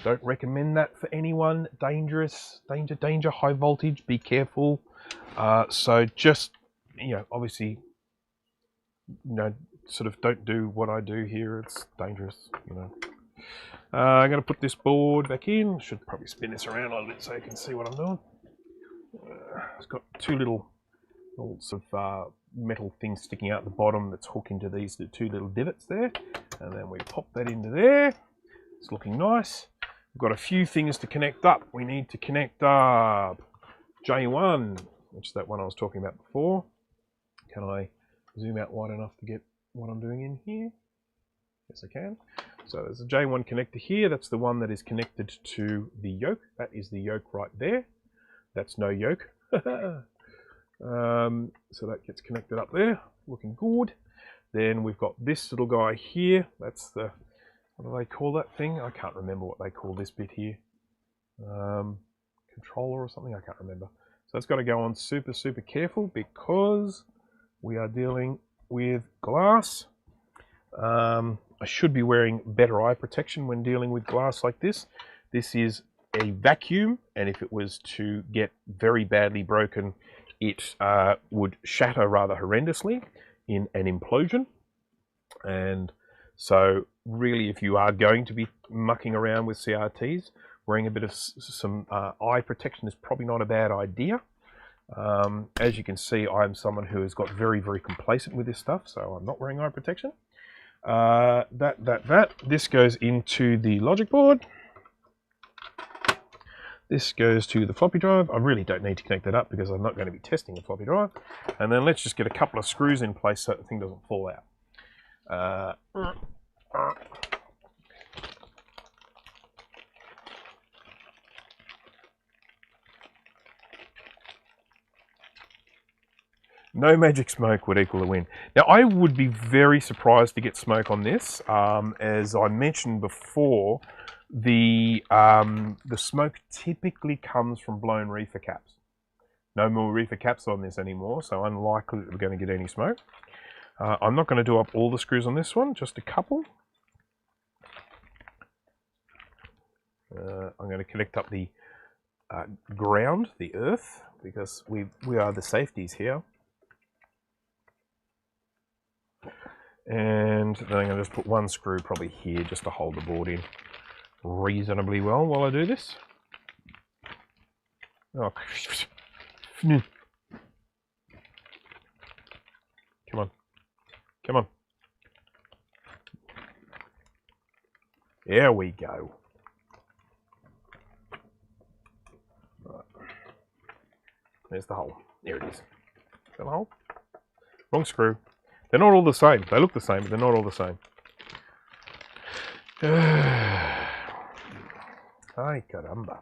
Don't recommend that for anyone. Dangerous, danger, high voltage, be careful. So just, obviously, sort of don't do what I do here. It's dangerous, I'm going to put this board back in. Should probably spin this around a little bit so you can see what I'm doing. It's got 2 little bolts of metal things sticking out the bottom that's hooked into these 2 little divots there. And then we pop that into there. It's looking nice. We've got a few things to connect up. We need to connect up J1, which is that one I was talking about before. Can I zoom out wide enough to get what I'm doing in here? Yes, I can. So there's a J1 connector here. That's the one that is connected to the yoke. That is the yoke right there. That's no yoke. So that gets connected up there. Looking good. Then we've got this little guy here. That's the, what do they call that thing? I can't remember what they call this bit here. Controller or something? I can't remember. So it's got to go on super, super careful because we are dealing with glass. I should be wearing better eye protection when dealing with glass like this. This is a vacuum, and if it was to get very badly broken, it would shatter rather horrendously in an implosion. And so really, if you are going to be mucking around with CRTs, wearing a bit of some eye protection is probably not a bad idea. As you can see, I'm someone who has got very, very complacent with this stuff, so I'm not wearing eye protection. This goes into the logic board. This goes to the floppy drive. I really don't need to connect that up because I'm not going to be testing the floppy drive. And then let's just get a couple of screws in place so the thing doesn't fall out. No magic smoke would equal a win. Now, I would be very surprised to get smoke on this. As I mentioned before, the smoke typically comes from blown reefer caps. No more reefer caps on this anymore, so unlikely that we're going to get any smoke. I'm not going to do up all the screws on this one, just a couple. I'm going to connect up the ground, the earth, because we are the safeties here. And then I'm going to just put one screw probably here just to hold the board in reasonably well while I do this. Oh. Come on. Come on. There we go. Right. There's the hole. There it is. Got the hole? Wrong screw. They're not all the same. They look the same, but they're not all the same. Ay, caramba.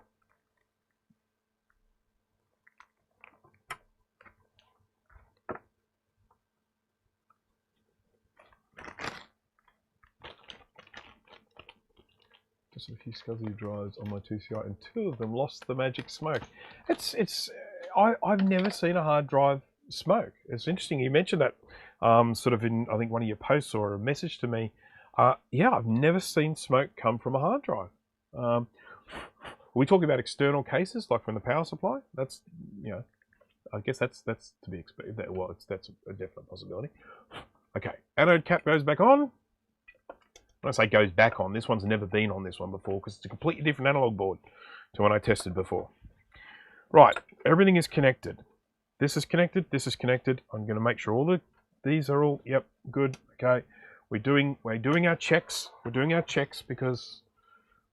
Just a few SCSI drives on my 2CI, and 2 of them lost the magic smoke. I've never seen a hard drive smoke. It's interesting you mentioned that sort of in, I think, one of your posts or a message to me. Yeah, I've never seen smoke come from a hard drive. Are we talking about external cases like from the power supply? That's, you know, I guess that's to be expected. Well, that's a definite possibility. Okay, anode cap goes back on. When I say goes back on, this one's never been on this one before because it's a completely different analog board to one I tested before. Right, everything is connected. This is connected, this is connected. I'm going to make sure all these are all, yep, good, okay. We're doing our checks. We're doing our checks because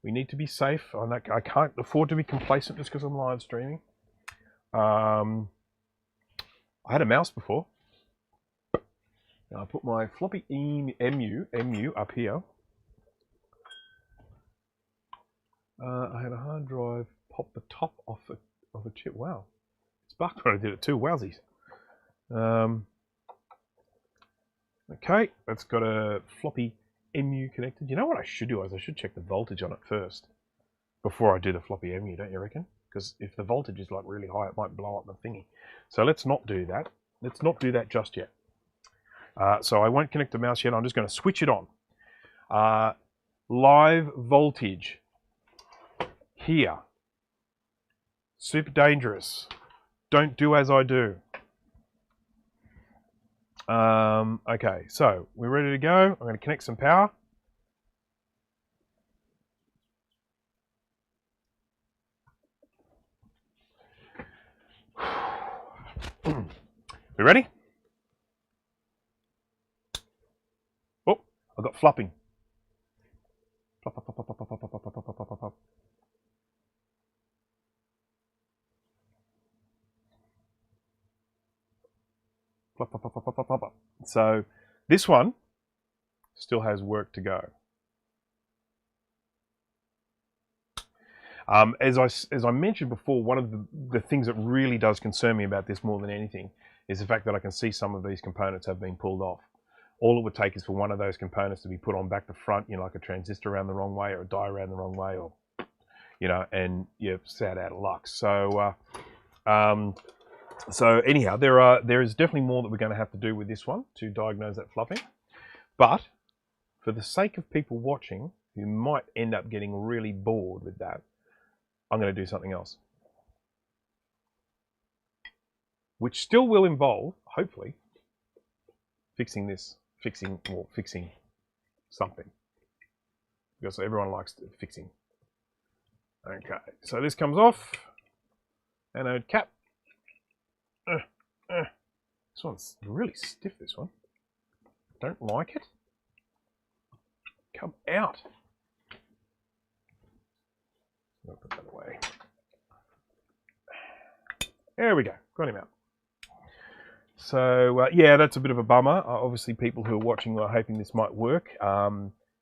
we need to be safe. I can't afford to be complacent just because I'm live streaming. I had a mouse before. I put my floppy MU up here. I had a hard drive pop the top off a chip. Wow, it's bucked when I did it too. Wowsies. Okay, that's got a floppy MU connected. You know what I should do is I should check the voltage on it first before I do the floppy MU, don't you reckon? Because if the voltage is like really high, it might blow up the thingy. So let's not do that. Let's not do that just yet. So I won't connect the mouse yet. I'm just going to switch it on. Live voltage here. Super dangerous. Don't do as I do. Okay, so we're ready to go. I'm going to connect some power. We ready? Oh, I've got flopping. Flop, flop, flop, flop, flop, flop, flop, flop, flop, flop, flop. Flop, flop, flop, flop, flop, flop, flop. So this one still has work to go. As I mentioned before, one of the things that really does concern me about this more than anything is the fact that I can see some of these components have been pulled off. All it would take is for one of those components to be put on back to front, you know, like a transistor around the wrong way or a die around the wrong way, or, you know, and you're sad out of luck. So, so anyhow, there is definitely more that we're going to have to do with this one to diagnose that flopping. But for the sake of people watching who might end up getting really bored with that, I'm going to do something else, which still will involve, hopefully, fixing something, because everyone likes fixing. Okay, so this comes off. Anode cap. This one's really stiff, this one. Don't like it. Come out. I'll put that away. There we go. Got him out. So yeah, that's a bit of a bummer. Obviously, people who are watching are hoping this might work.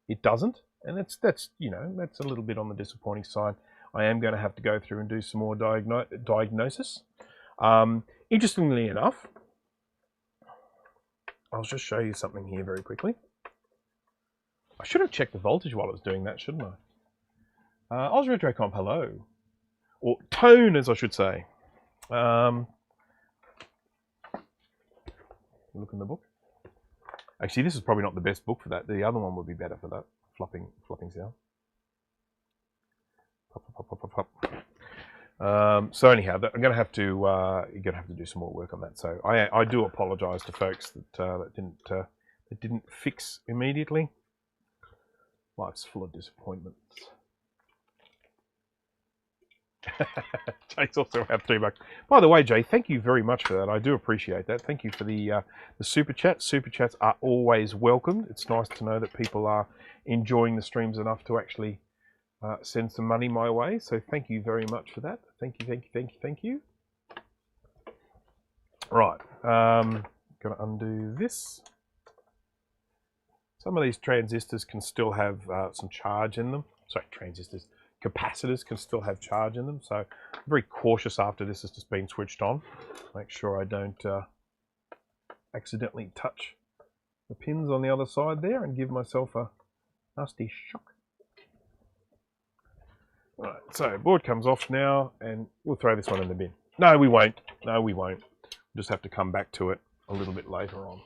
It doesn't, and that's you know, that's a little bit on the disappointing side. I am going to have to go through and do some more diagnosis. Interestingly enough, I'll just show you something here very quickly. I should have checked the voltage while I was doing that, shouldn't I? Oz RetroComp, hello. Or tone, as I should say. Look in the book. Actually, this is probably not the best book for that. The other one would be better for that flopping sound. Pop, pop, pop, pop, pop. So anyhow, I'm going to have to you're going to have to do some more work on that. So I do apologise to folks that didn't fix immediately. Life's full of disappointments. Jay's also have $3. By the way, Jay, thank you very much for that. I do appreciate that. Thank you for the super chat. Super chats are always welcomed. It's nice to know that people are enjoying the streams enough to actually send some money my way. So thank you very much for that. Thank you, thank you, thank you, thank you. Right, gonna undo this. Some of these transistors can still have some charge in them. Sorry, transistors. Capacitors can still have charge in them. So I'm very cautious after this has just been switched on. Make sure I don't accidentally touch the pins on the other side there and give myself a nasty shock. Right, so board comes off now and we'll throw this one in the bin. No, we won't. No, we won't. We'll just have to come back to it a little bit later on.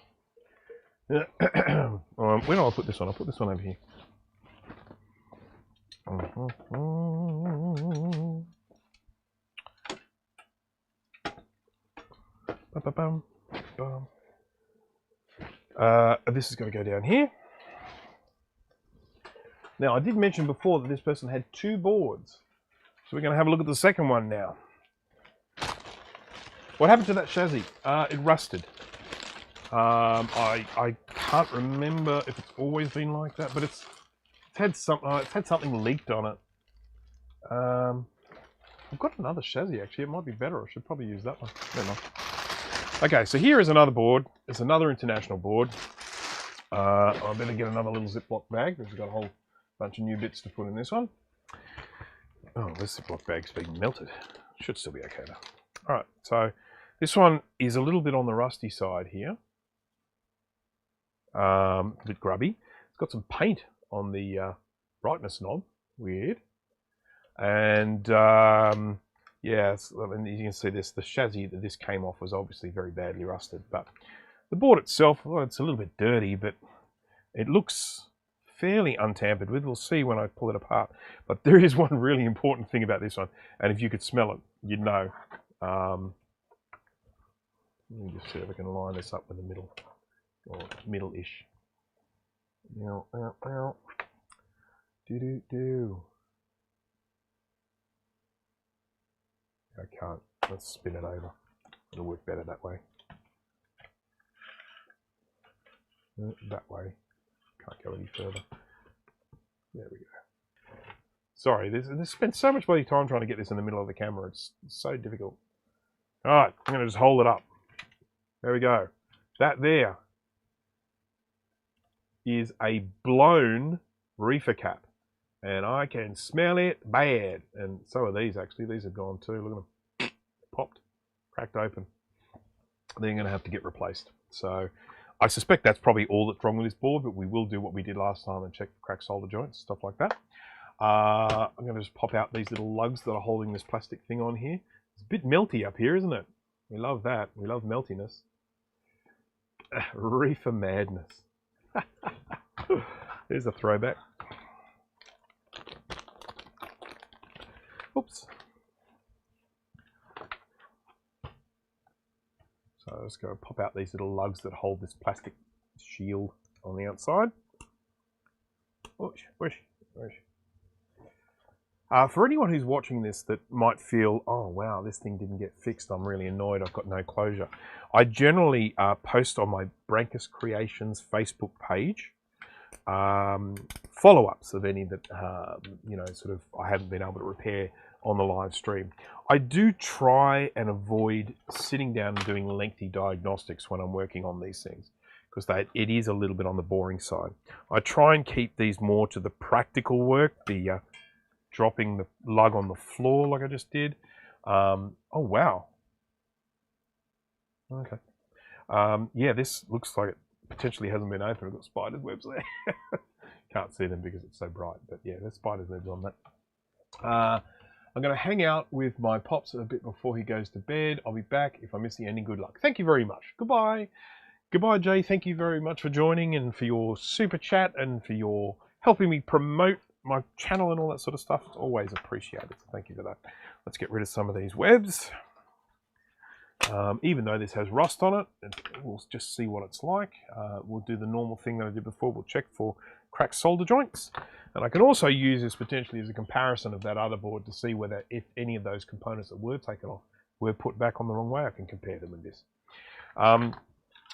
Where do I put this one? I'll put this one over here. This is going to go down here. Now, I did mention before that this person had 2 boards. So we're going to have a look at the second one now. What happened to that chassis? It rusted. I can't remember if it's always been like that, but it's had something leaked on it. I've got another chassis actually. It might be better. I should probably use that one. Never mind. Okay, so here is another board. It's another international board. I better get another little Ziploc bag. We've got a whole bunch of new bits to put in this one. Oh, this Ziploc bag's been melted. Should still be okay though. All right, so this one is a little bit on the rusty side here. A bit grubby. It's got some paint on the brightness knob. Weird. And yeah, and you can see this. The chassis that this came off was obviously very badly rusted. But the board itself, well, it's a little bit dirty, but it looks fairly untampered with. We'll see when I pull it apart. But there is one really important thing about this one, and if you could smell it, you'd know. Let me just see if I can line this up in the middle, or middle-ish. Do. I can't. Let's spin it over. It'll work better that way. That way. Can't go any further. There we go. Sorry, this spent so much bloody time trying to get this in the middle of the camera. It's so difficult. All right, I'm going to just hold it up. There we go. That there is a blown reefer cap. And I can smell it bad. And so are these, actually. These have gone too. Look at them. Popped. Cracked open. They're going to have to get replaced. So I suspect that's probably all that's wrong with this board, but we will do what we did last time and check the cracked solder joints, stuff like that. I'm going to just pop out these little lugs that are holding this plastic thing on here. It's a bit melty up here, isn't it? We love that. We love meltiness. Reefer madness. There's a throwback. Oops. So I'm just going to pop out these little lugs that hold this plastic shield on the outside. Whoosh. For anyone who's watching this that might feel, oh wow, this thing didn't get fixed, I'm really annoyed, I've got no closure. I generally post on my Brankus Creations Facebook page follow-ups of any that you know, sort of I haven't been able to repair on the live stream. I do try and avoid sitting down and doing lengthy diagnostics when I'm working on these things, because it is a little bit on the boring side. I try and keep these more to the practical work, the dropping the lug on the floor like I just did. Oh wow. Okay. Yeah, this looks like it potentially hasn't been opened. I've got spider's webs there. Can't see them because it's so bright, but yeah, there's spider's webs on that. I'm going to hang out with my pops a bit before he goes to bed. I'll be back. If I miss the ending, good luck. Thank you very much. Goodbye. Goodbye, Jay. Thank you very much for joining and for your super chat and for your helping me promote my channel and all that sort of stuff. It's always appreciated, so thank you for that. Let's get rid of some of these webs. Even though this has rust on it, we'll just see what it's like. We'll do the normal thing that I did before. We'll check for cracked solder joints. And I can also use this potentially as a comparison of that other board to see whether if any of those components that were taken off were put back on the wrong way. I can compare them with this.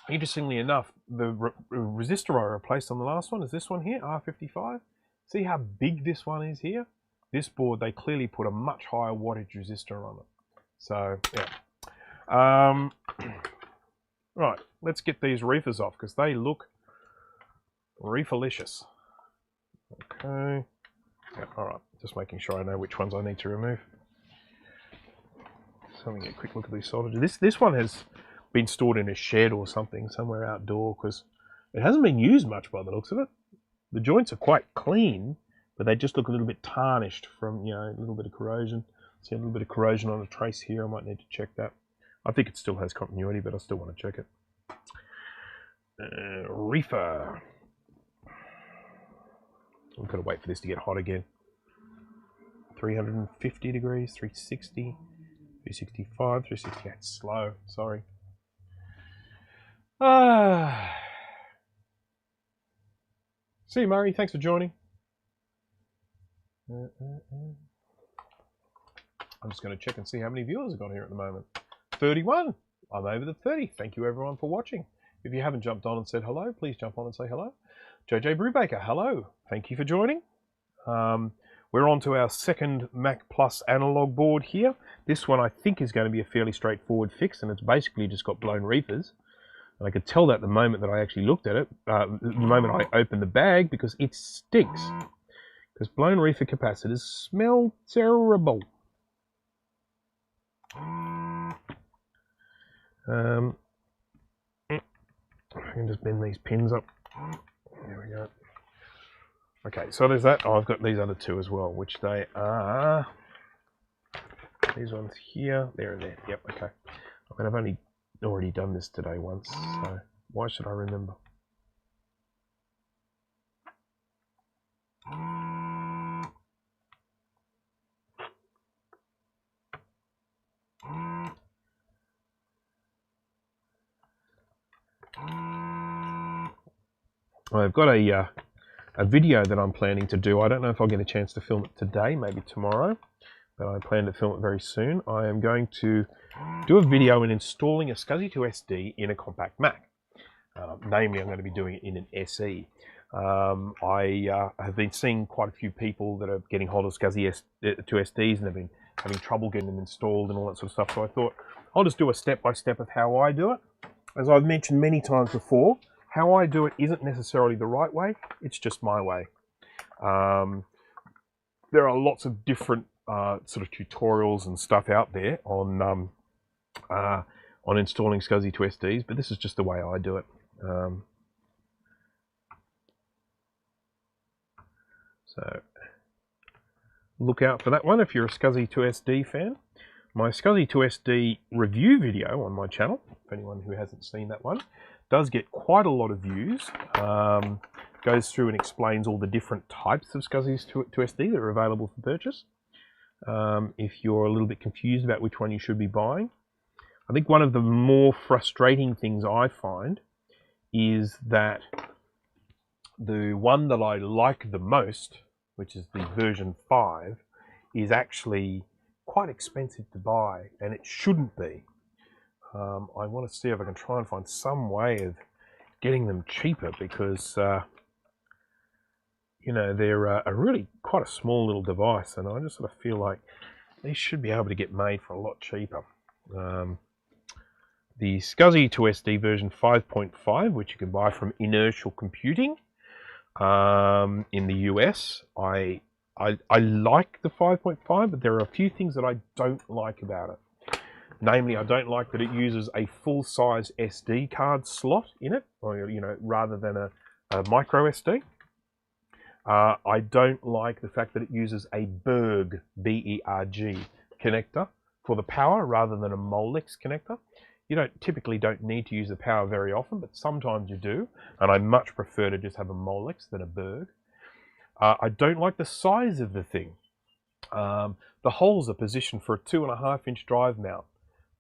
Interestingly enough, the resistor I replaced on the last one is this one here, R55. See how big this one is here? This board, they clearly put a much higher wattage resistor on it. So, yeah. Right, let's get these reefers off because they look reeferlicious. Okay. Yeah, all right, just making sure I know which ones I need to remove. So let me get a quick look at these solder. This one has been stored in a shed or something, somewhere outdoor, because it hasn't been used much by the looks of it. The joints are quite clean, but they just look a little bit tarnished from, you know, a little bit of corrosion. See a little bit of corrosion on a trace here. I might need to check that. I think it still has continuity, but I still want to check it. Reefer. We've got to wait for this to get hot again. 350 degrees, 360, 365, 368. Slow, sorry. See you, Murray. Thanks for joining. I'm just going to check and see how many viewers I've got here at the moment. 31. I'm over the 30. Thank you, everyone, for watching. If you haven't jumped on and said hello, please jump on and say hello. JJ Brubaker, hello. Thank you for joining. We're on to our second Mac Plus analog board here. This one I think is going to be a fairly straightforward fix, and it's basically just got blown reefers. And I could tell that the moment that I actually looked at it, the moment I opened the bag, because it stinks. Because blown reefer capacitors smell terrible. I can just bend these pins up. There we go. Okay, so there's that. Oh, I've got these other two as well, which they are these ones here, there and there. Yep, okay. I mean, I've only already done this today once, so why should I remember? I've got a video that I'm planning to do. I don't know if I'll get a chance to film it today, maybe tomorrow, but I plan to film it very soon. I am going to do a video in installing a SCSI to SD in a compact Mac. Namely, I'm going to be doing it in an SE. I have been seeing quite a few people that are getting hold of SCSI to SDs, and they've been having trouble getting them installed and all that sort of stuff. So I thought I'll just do a step-by-step of how I do it. As I've mentioned many times before, how I do it isn't necessarily the right way, it's just my way. There are lots of different sort of tutorials and stuff out there on installing SCSI to SDs, but this is just the way I do it. So look out for that one if you're a SCSI to SD fan. My SCSI to SD review video on my channel, if anyone who hasn't seen that one, does get quite a lot of views. Goes through and explains all the different types of SCSIs to SD that are available for purchase. If you're a little bit confused about which one you should be buying. I think one of the more frustrating things I find is that the one that I like the most, which is the version 5, is actually quite expensive to buy, and it shouldn't be. I want to see if I can try and find some way of getting them cheaper, because you know, they're a really quite a small little device, and I just sort of feel like these should be able to get made for a lot cheaper. The SCSI to SD version 5.5, which you can buy from Inertial Computing in the US, I like the 5.5, but there are a few things that I don't like about it. Namely, I don't like that it uses a full-size SD card slot in it, or, you know, rather than a micro SD. I don't like the fact that it uses a Berg, B-E-R-G, connector for the power rather than a Molex connector. You typically don't need to use the power very often, but sometimes you do, and I much prefer to just have a Molex than a Berg. I don't like the size of the thing. The holes are positioned for a 2.5-inch drive mount,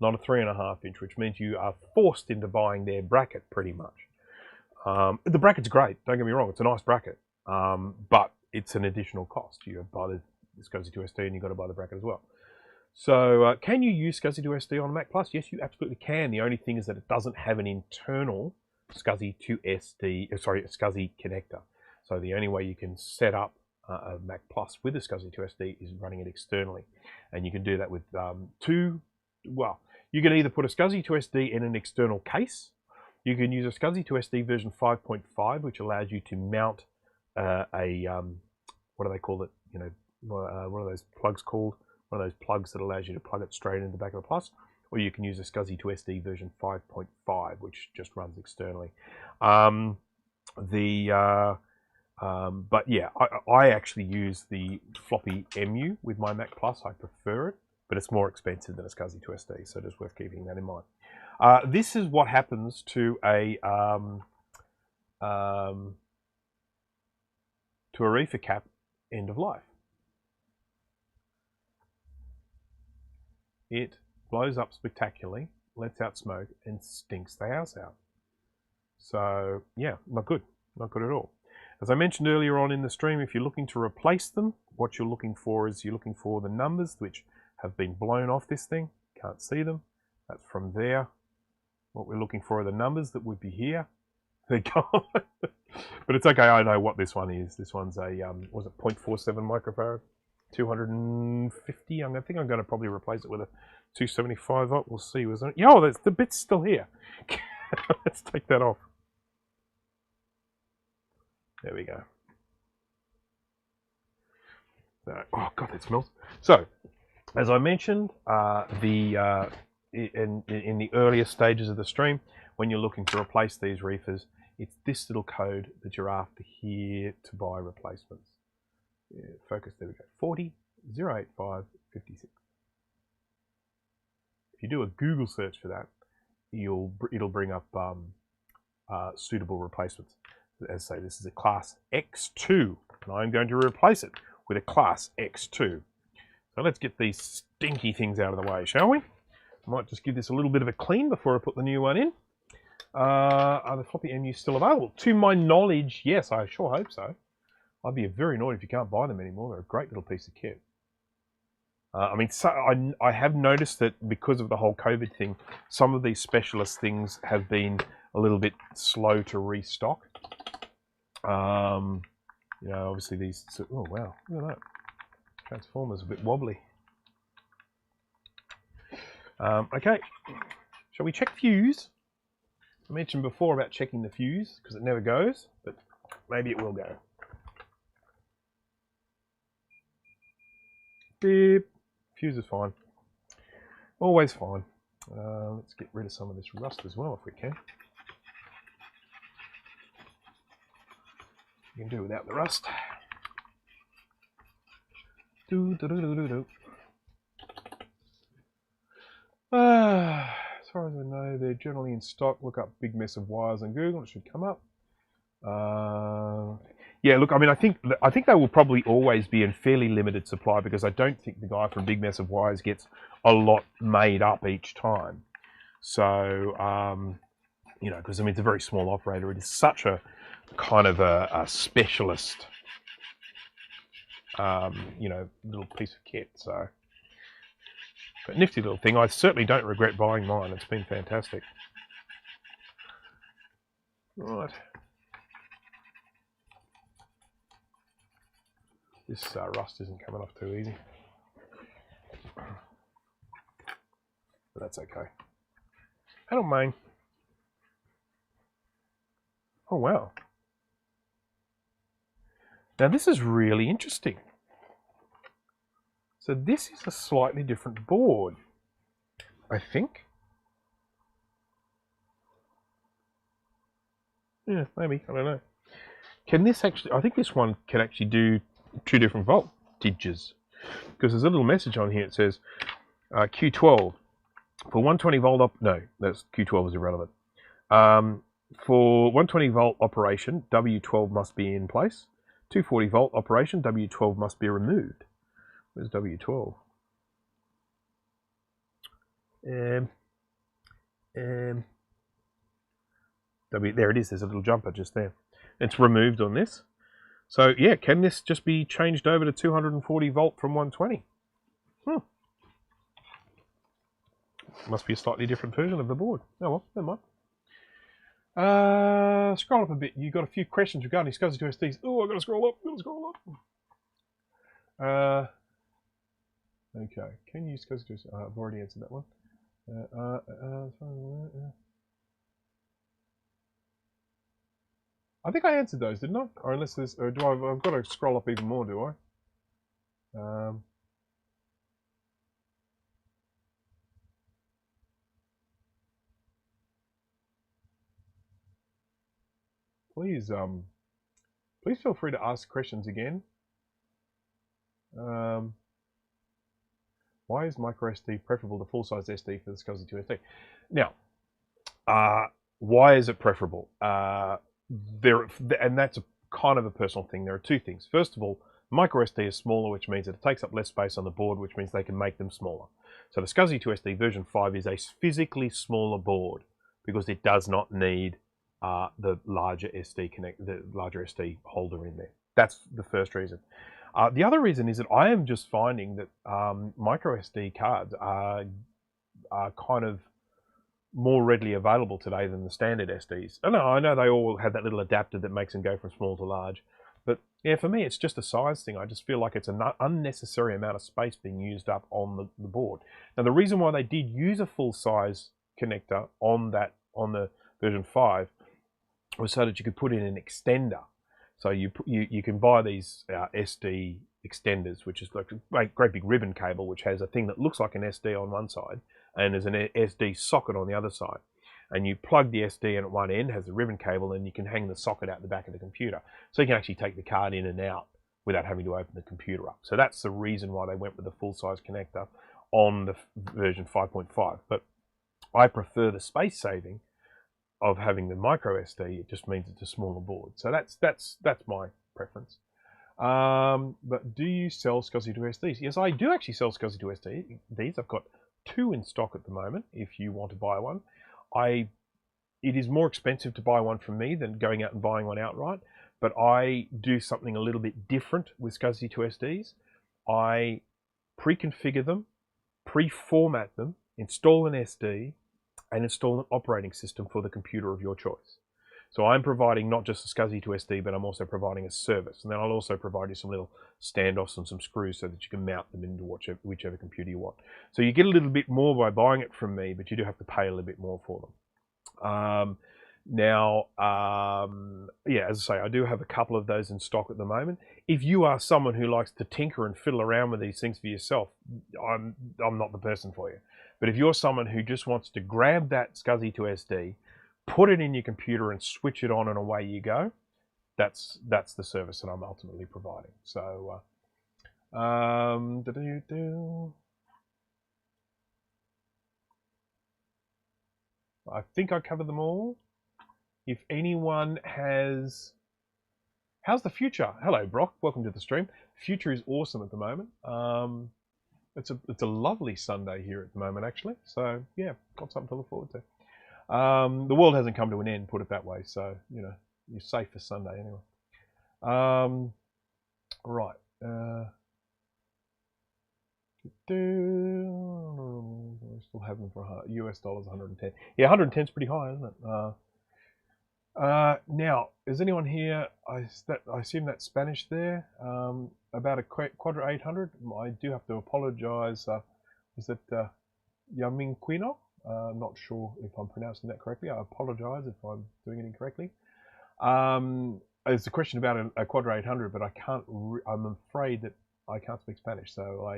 not a 3.5-inch, which means you are forced into buying their bracket pretty much. The bracket's great, don't get me wrong, it's a nice bracket, but it's an additional cost. You buy the SCSI to SD and you've got to buy the bracket as well. So can you use SCSI to SD on a Mac Plus? Yes, you absolutely can. The only thing is that it doesn't have an internal SCSI to SD, SCSI connector. So the only way you can set up a Mac Plus with a SCSI to SD is running it externally. And you can do that with you can either put a SCSI to SD in an external case. You can use a SCSI to SD version 5.5, which allows you to mount what do they call it? You know, what are those plugs called? One of those plugs that allows you to plug it straight into the back of the Plus. Or you can use a SCSI to SD version 5.5, which just runs externally. But yeah, I actually use the floppy MU with my Mac Plus. I prefer it, but it's more expensive than a SCSI to SD, so just worth keeping that in mind. This is what happens to a reefer cap end of life. It blows up spectacularly, lets out smoke, and stinks the house out. So yeah, not good at all. As I mentioned earlier on in the stream, if you're looking to replace them, what you're looking for is you're looking for the numbers which have been blown off this thing. Can't see them. That's from there. What we're looking for are the numbers that would be here. They're gone. But it's okay, I know what this one is. This one's a, was it 0.47 microfarad? 250. I think I'm going to probably replace it with a 275 volt. We'll see. Wasn't it? Oh, the bit's still here. Let's take that off. There we go. So, oh god, that smells. So, as I mentioned, in the earlier stages of the stream, when you're looking to replace these reefers, it's this little code that you're after here to buy replacements. Yeah, focus, there we go. 40-085-56. If you do a Google search for that, it'll bring up suitable replacements. As I say, this is a class X2, and I'm going to replace it with a class X2. So let's get these stinky things out of the way, shall we? I might just give this a little bit of a clean before I put the new one in. Are the floppy MUs still available? To my knowledge, yes, I sure hope so. I'd be very annoyed if you can't buy them anymore. They're a great little piece of kit. I mean, so I have noticed that because of the whole COVID thing, some of these specialist things have been a little bit slow to restock. You know, obviously these. Oh wow, look at that. Transformer's a bit wobbly. Okay, shall we check fuse? I mentioned before about checking the fuse because it never goes, but maybe it will go. Beep. Fuse is fine. Always fine. Let's get rid of some of this rust as well if we can. You can do without the rust. As far as I know, they're generally in stock. Look up Big Mess of Wires on Google. It should come up. Yeah, look, I mean, I think they will probably always be in fairly limited supply because I don't think the guy from Big Mess of Wires gets a lot made up each time. So, you know, because I mean, it's a very small operator. It is such a kind of a specialist, you know, little piece of kit. So, but nifty little thing. I certainly don't regret buying mine. It's been fantastic. Right. This rust isn't coming off too easy. But that's okay. I don't mind. Oh, wow. Now, this is really interesting. So this is a slightly different board, I think. Yeah, maybe. I don't know. Can this actually... I think this one can actually do 2 different voltages. Because there's a little message on here. It says Q12. For 120 volt up... No, that's Q12 is irrelevant. For 120 volt operation, W12 must be in place. 240 volt operation, W12 must be removed. Where's W12? There it is, there's a little jumper just there. It's removed on this. So yeah, can this just be changed over to 240 volt from 120? Must be a slightly different version of the board. Oh well, never mind. Scroll up a bit. You got a few questions regarding SCSI to SDs. Oh, I got to scroll up. Okay. Can you use SCSI to SDs? I've already answered that one. I think I answered those, didn't I? Or unless there's, or do I've got to scroll up even more, do I? Please feel free to ask questions again. Why is micro SD preferable to full-size SD for the SCSI to SD? Now, why is it preferable? And that's kind of a personal thing. There are two things. First of all, micro SD is smaller, which means that it takes up less space on the board, which means they can make them smaller. So the SCSI to SD version 5 is a physically smaller board because it does not need the larger SD holder in there. That's the first reason. The other reason is that I am just finding that micro SD cards are kind of more readily available today than the standard SDs. I know they all have that little adapter that makes them go from small to large, but yeah, for me it's just a size thing. I just feel like it's an unnecessary amount of space being used up on the board. Now the reason why they did use a full size connector on the version 5 was so that you could put in an extender. So you can buy these SD extenders, which is like a great big ribbon cable, which has a thing that looks like an SD on one side, and there's an SD socket on the other side. And you plug the SD in at one end, has a ribbon cable, and you can hang the socket out the back of the computer. So you can actually take the card in and out without having to open the computer up. So that's the reason why they went with the full-size connector on the version 5.5. But I prefer the space saving of having the micro SD. It just means it's a smaller board. So that's my preference. But do you sell SCSI to SDs? Yes, I do actually sell SCSI to SDs. I've got 2 in stock at the moment if you want to buy one. It is more expensive to buy one from me than going out and buying one outright, but I do something a little bit different with SCSI to SDs. I pre-configure them, pre-format them, install an SD, and install an operating system for the computer of your choice. So I'm providing not just a SCSI to SD, but I'm also providing a service. And then I'll also provide you some little standoffs and some screws so that you can mount them into whichever computer you want. So you get a little bit more by buying it from me, but you do have to pay a little bit more for them. Yeah, as I say, I do have a couple of those in stock at the moment. If you are someone who likes to tinker and fiddle around with these things for yourself, I'm not the person for you. But if you're someone who just wants to grab that SCSI to SD, put it in your computer and switch it on and away you go, that's the service that I'm ultimately providing. So, I think I covered them all. If anyone has... How's the future? Hello, Brock. Welcome to the stream. Future is awesome at the moment. It's a lovely Sunday here at the moment, actually. So, yeah, got something to look forward to. The world hasn't come to an end, put it that way. So, you know, you're safe for Sunday anyway. Right. I still have them for US dollars 110. Yeah, 110 is pretty high, isn't it? Now, is anyone here? I assume that's Spanish there. About a Quadra 800. I do have to apologise. Is it Yamin Quino? Not sure if I'm pronouncing that correctly. I apologise if I'm doing it incorrectly. There's a question about a Quadra 800, but I can't. I'm afraid that I can't speak Spanish, so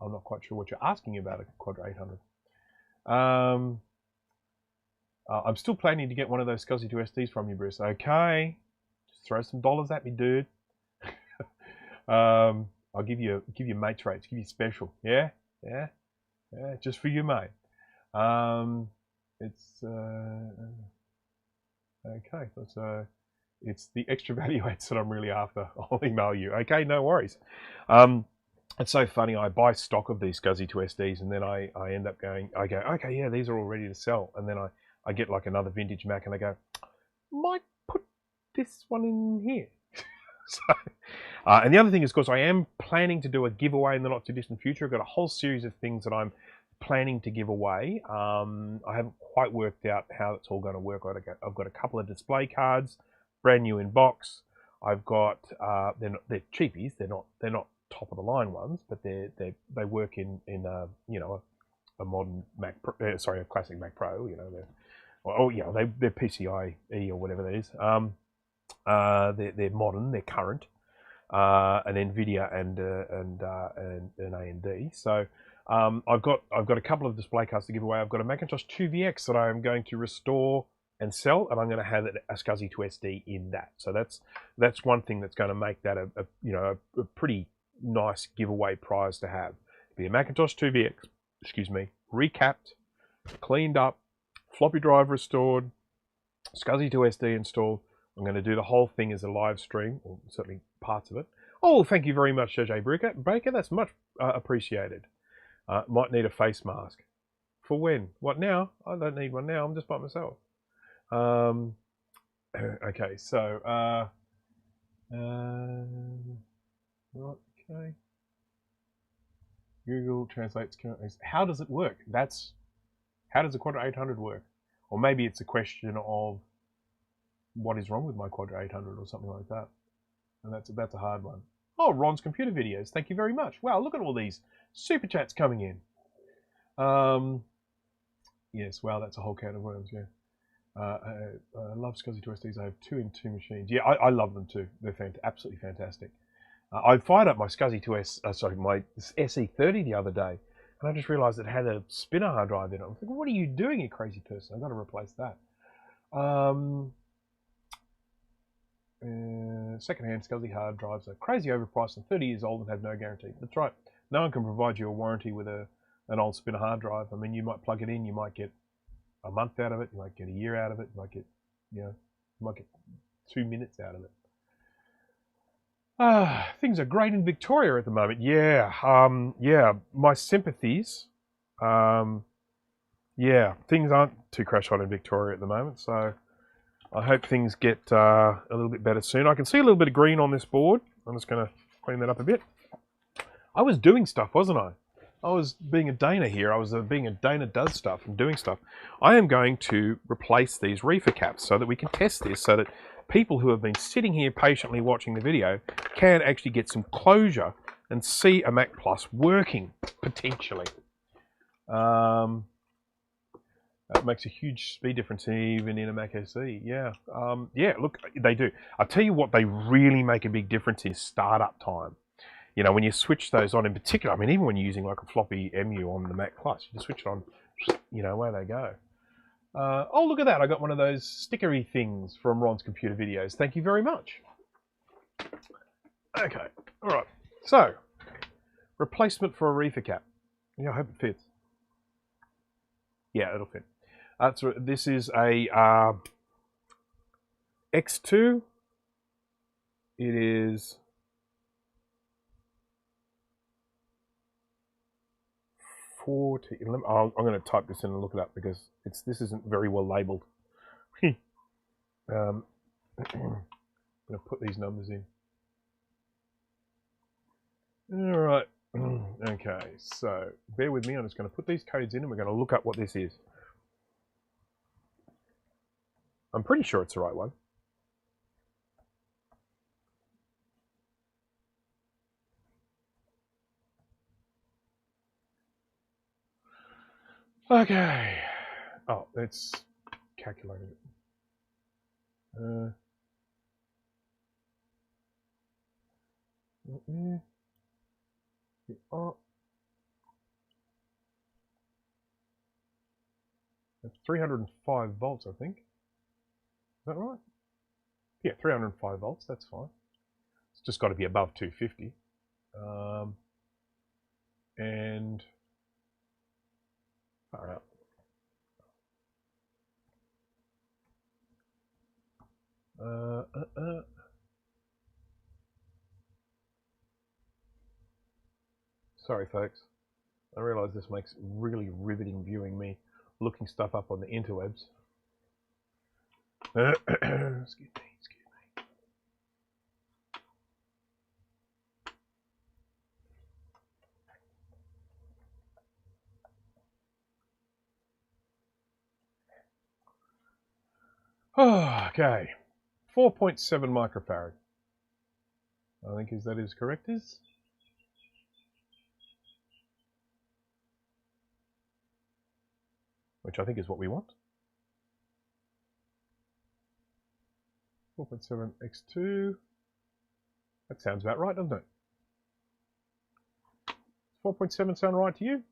I'm not quite sure what you're asking about a Quadra 800. I'm still planning to get one of those SCSI to SDs from you, Bruce. Okay, just throw some dollars at me, dude. I'll give you mates rates, give you special. Yeah, just for you, mate. It's okay. So It's the extra value adds that I'm really after. I'll email you. Okay, no worries. It's so funny. I buy stock of these SCSI-to-SDs, and then I end up going, okay, yeah, these are all ready to sell. And then I get like another vintage Mac, and I go, might put this one in here. So, and the other thing is, of course, I am planning to do a giveaway in the not too distant future. I've got a whole series of things that I'm planning to give away. I haven't quite worked out how it's all going to work. I've got a couple of display cards, brand new in box. I've got they're cheapies. They're not top of the line ones, but they work in you know, a modern Mac, a classic Mac Pro. You know, they're PCIe or whatever that is. They're modern, they're current, an NVIDIA and an AMD. So I've got a couple of display cards to give away. I've got a Macintosh 2VX that I am going to restore and sell, and I'm going to have a SCSI-to-SD in that. So that's one thing that's going to make that a pretty nice giveaway prize to have. It'll be a Macintosh 2VX, recapped, cleaned up, floppy drive restored, SCSI-to-SD installed. I'm going to do the whole thing as a live stream, or certainly parts of it. Oh, thank you very much, JJ Baker. That's much appreciated. Might need a face mask. For when? What now? I don't need one now. I'm just by myself. Okay, so okay. Google translates currently. How does it work? How does the Quadra 800 work? Or maybe it's a question of what is wrong with my Quadra 800 or something like that. And that's a hard one. Oh, Ron's computer videos. Thank you very much. Wow, look at all these super chats coming in. Yes, wow, that's a whole can of worms, yeah. I love SCSI-to-SDs. I have 2 in 2 machines. Yeah, I love them too. They're absolutely fantastic. I fired up my my SE30 the other day, and I just realized it had a spinner hard drive in it. I'm thinking, what are you doing, you crazy person? I've got to replace that. Second-hand SCSI hard drives are crazy overpriced and 30 years old and have no guarantee. That's right. No one can provide you a warranty with an old spinner hard drive. I mean, you might plug it in, you might get a month out of it, you might get a year out of it, you might get, you might get 2 minutes out of it. Things are great in Victoria at the moment. Yeah, my sympathies. Yeah, things aren't too crash hot in Victoria at the moment, so I hope things get a little bit better soon. I can see a little bit of green on this board. I'm just going to clean that up a bit. I was doing stuff, wasn't I? I was being a Dana here. I was being a Dana does stuff and doing stuff. I am going to replace these reefer caps so that we can test this, so that people who have been sitting here patiently watching the video can actually get some closure and see a Mac Plus working, potentially. That makes a huge speed difference even in a Mac SE. Yeah, yeah. Look, they do. I'll tell you what, they really make a big difference in startup time. You know, when you switch those on, in particular. I mean, even when you're using like a floppy MU on the Mac Plus, you just switch it on. You know, away they go. Oh, look at that! I got one of those stickery things from Ron's computer videos. Thank you very much. Okay, all right. So, replacement for a reefer cap. Yeah, I hope it fits. Yeah, it'll fit. So this is a X2. It is 40. I'm going to type this in and look it up because this isn't very well labeled. I'm going to put these numbers in. All right. Okay, so bear with me. I'm just going to put these codes in and we're going to look up what this is. I'm pretty sure it's the right one. Okay. Oh, let's calculate it. Oh. That's 305 volts, I think. Is that right? Yeah, 305 volts, that's fine. It's just got to be above 250. And far out. Sorry, folks. I realise this makes really riveting viewing me looking stuff up on the interwebs. Excuse me. Oh, okay. 4.7 microfarad. I think that is correct. Which I think is what we want. 4.7 x2. That sounds about right, doesn't it? 4.7 sound right to you?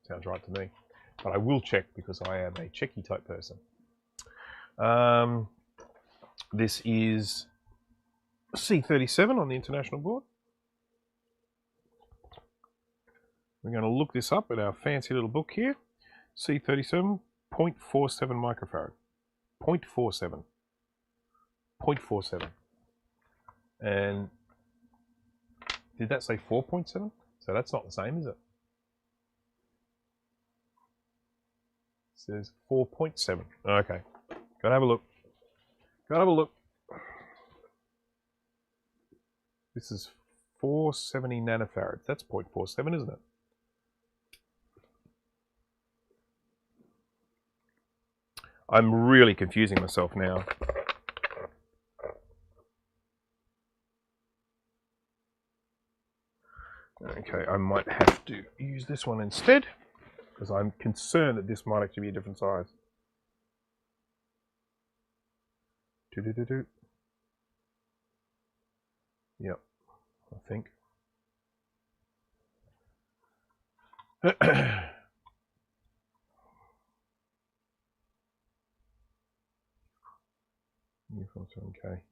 Sounds right to me. But I will check because I am a checky type person. This is C37 on the international board. We're going to look this up in our fancy little book here. C37, 0.47 microfarad. 0.47. 0.47. And did that say 4.7? So that's not the same, is it? It says 4.7. Okay. Gotta have a look. Gotta have a look. This is 470 nanofarads. That's 0.47, isn't it? I'm really confusing myself now. Okay, I might have to use this one instead because I'm concerned that this might actually be a different size. Yep, I think.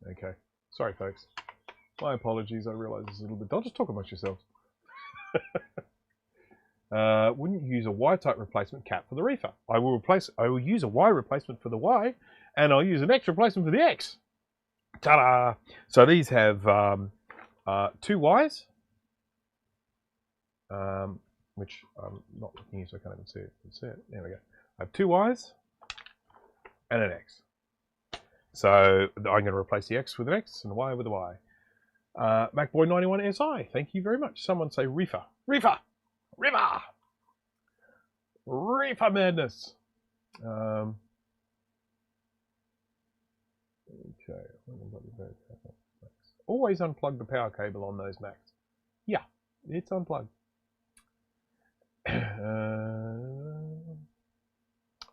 Okay. Sorry, folks. My apologies. I realise this is a little bit. I'll just talk amongst yourselves. Wouldn't use a Y-type replacement cap for the reefer. I will use a Y replacement for the Y, and I'll use an X replacement for the X. Ta-da! So these have 2 Ys, which I'm not looking here, so I can't even see it. There we go. I have 2 Ys and an X. So I'm going to replace the X with an X and the Y with a Y. MacBoy 91 SI, thank you very much. Someone say reefer. Reefer! Reefer! Reefer madness! Okay. Always unplug the power cable on those Macs. Yeah, it's unplugged.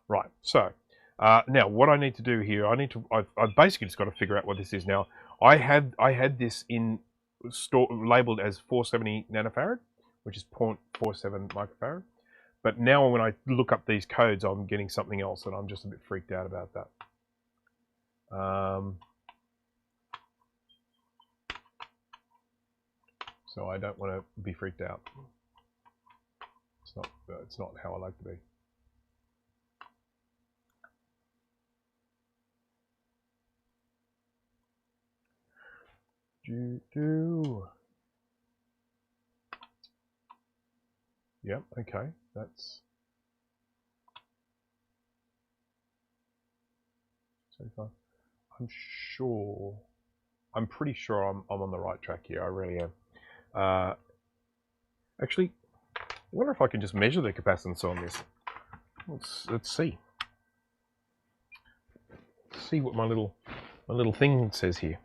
Right, so now what I need to do here, I've basically just got to figure out what this is now. I had this in labeled as 470 nanofarad, which is 0.47 microfarad. But now when I look up these codes, I'm getting something else, and I'm just a bit freaked out about that. So I don't want to be freaked out. It's not how I like to be. Yep, okay, that's 75. I'm pretty sure I'm on the right track here. I really am. Actually, I wonder if I can just measure the capacitance on this. Let's see. Let's see what my little thing says here.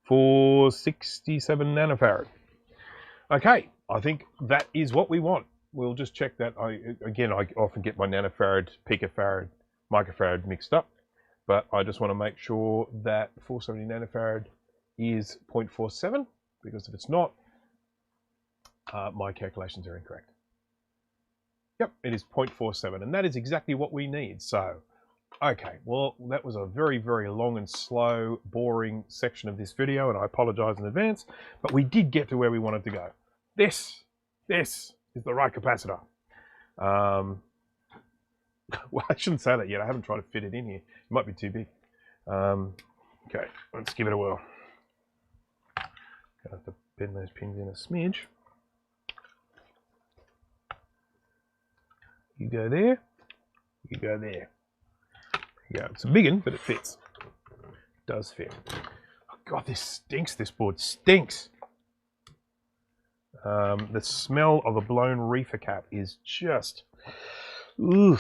467 nanofarad. Okay, I think that is what we want. We'll just check that. I often get my nanofarad, picofarad, microfarad mixed up, but I just want to make sure that 470 nanofarad is 0.47, because if it's not, my calculations are incorrect. Yep, it is 0.47, and that is exactly what we need. So, okay, well, that was a very, very long and slow, boring section of this video, and I apologize in advance, but we did get to where we wanted to go. This is the right capacitor. Well, I shouldn't say that yet. I haven't tried to fit it in here. It might be too big. Okay, let's give it a whirl. Gonna have to bend those pins in a smidge. You go there. You go there. Yeah, it's a big one, but it fits. It does fit. Oh God, this stinks. This board stinks. The smell of a blown reefer cap is just, ooh,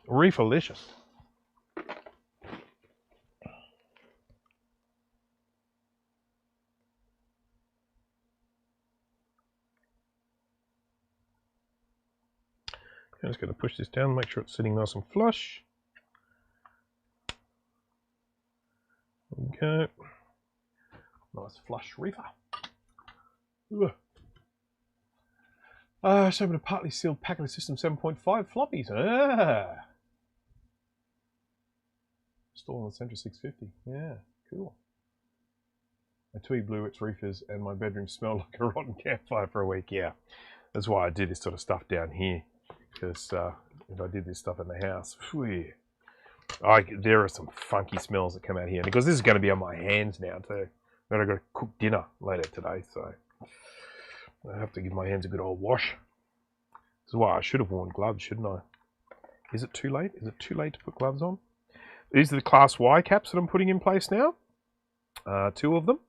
reeferlicious. I'm just going to push this down, make sure it's sitting nice and flush. Okay. Nice flush reefer. So I'm going to partly sealed packet of System 7.5 floppies. Installed on the Centra 650. Yeah, cool. My tweed blew its reefers and my bedroom smelled like a rotten campfire for a week. Yeah, that's why I do this sort of stuff down here. Because if I did this stuff in the house, there are some funky smells that come out here. And because this is going to be on my hands now too. But I've got to cook dinner later today, so I have to give my hands a good old wash. This is why I should have worn gloves, shouldn't I? Is it too late? Is it too late to put gloves on? These are the Class Y caps that I'm putting in place now. 2 of them.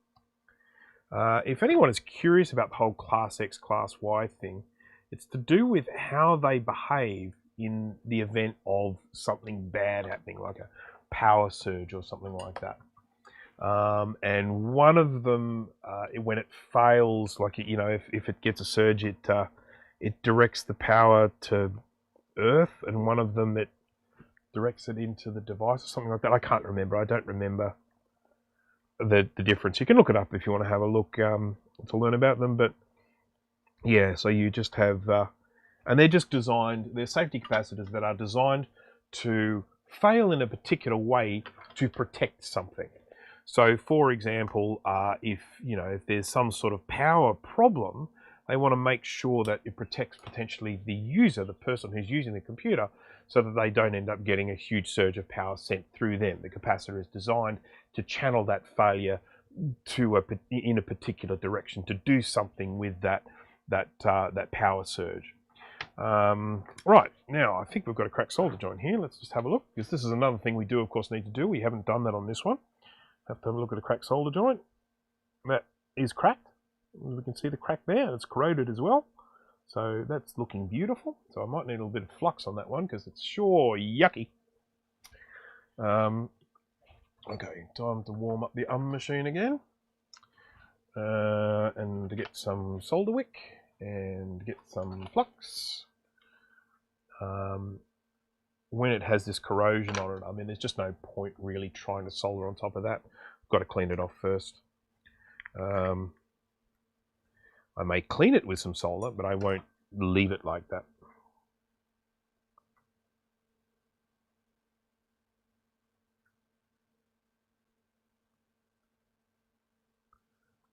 If anyone is curious about the whole Class X, Class Y thing, it's to do with how they behave in the event of something bad happening, like a power surge or something like that. And one of them, when it fails, like, you know, if it gets a surge, it directs the power to Earth, and one of them, it directs it into the device or something like that. I can't remember. I don't remember the difference. You can look it up if you want to have a look to learn about them. But yeah, so you just have, and they're just designed, they're safety capacitors that are designed to fail in a particular way to protect something. So, for example, if there's some sort of power problem, they want to make sure that it protects potentially the user, the person who's using the computer, so that they don't end up getting a huge surge of power sent through them. The capacitor is designed to channel that failure in a particular direction, to do something with that power surge. Right, now I think we've got a cracked solder joint here. Let's just have a look, because this is another thing we do, of course, need to do. We haven't done that on this one. Have to have a look at a cracked solder joint. That is cracked. We can see the crack there. It's corroded as well. So that's looking beautiful. So I might need a little bit of flux on that one, because it's sure yucky. Okay, time to warm up the machine again. And to get some solder wick and get some flux. When it has this corrosion on it, I mean, there's just no point really trying to solder on top of that. I've got to clean it off first. I may clean it with some solder, but I won't leave it like that.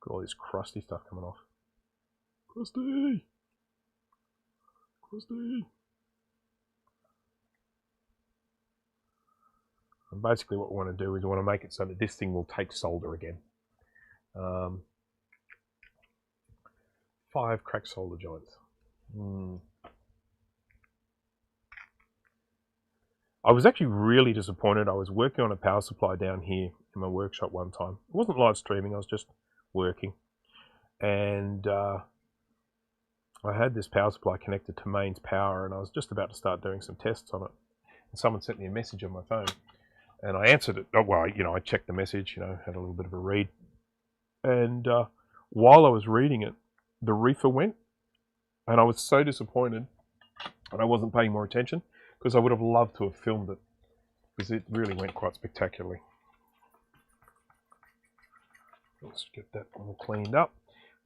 Got all this crusty stuff coming off. Crusty! Crusty! And basically what we want to do is we want to make it so that this thing will take solder again. 5 cracked solder joints. I was actually really disappointed. I was working on a power supply down here in my workshop one time. It wasn't live streaming, I was just working. And I had this power supply connected to mains power, and I was just about to start doing some tests on it. And someone sent me a message on my phone. And I answered it. Oh, well, I checked the message, had a little bit of a read. And while I was reading it, the reefer went. And I was so disappointed. And I wasn't paying more attention, because I would have loved to have filmed it, because it really went quite spectacularly. Let's get that all cleaned up.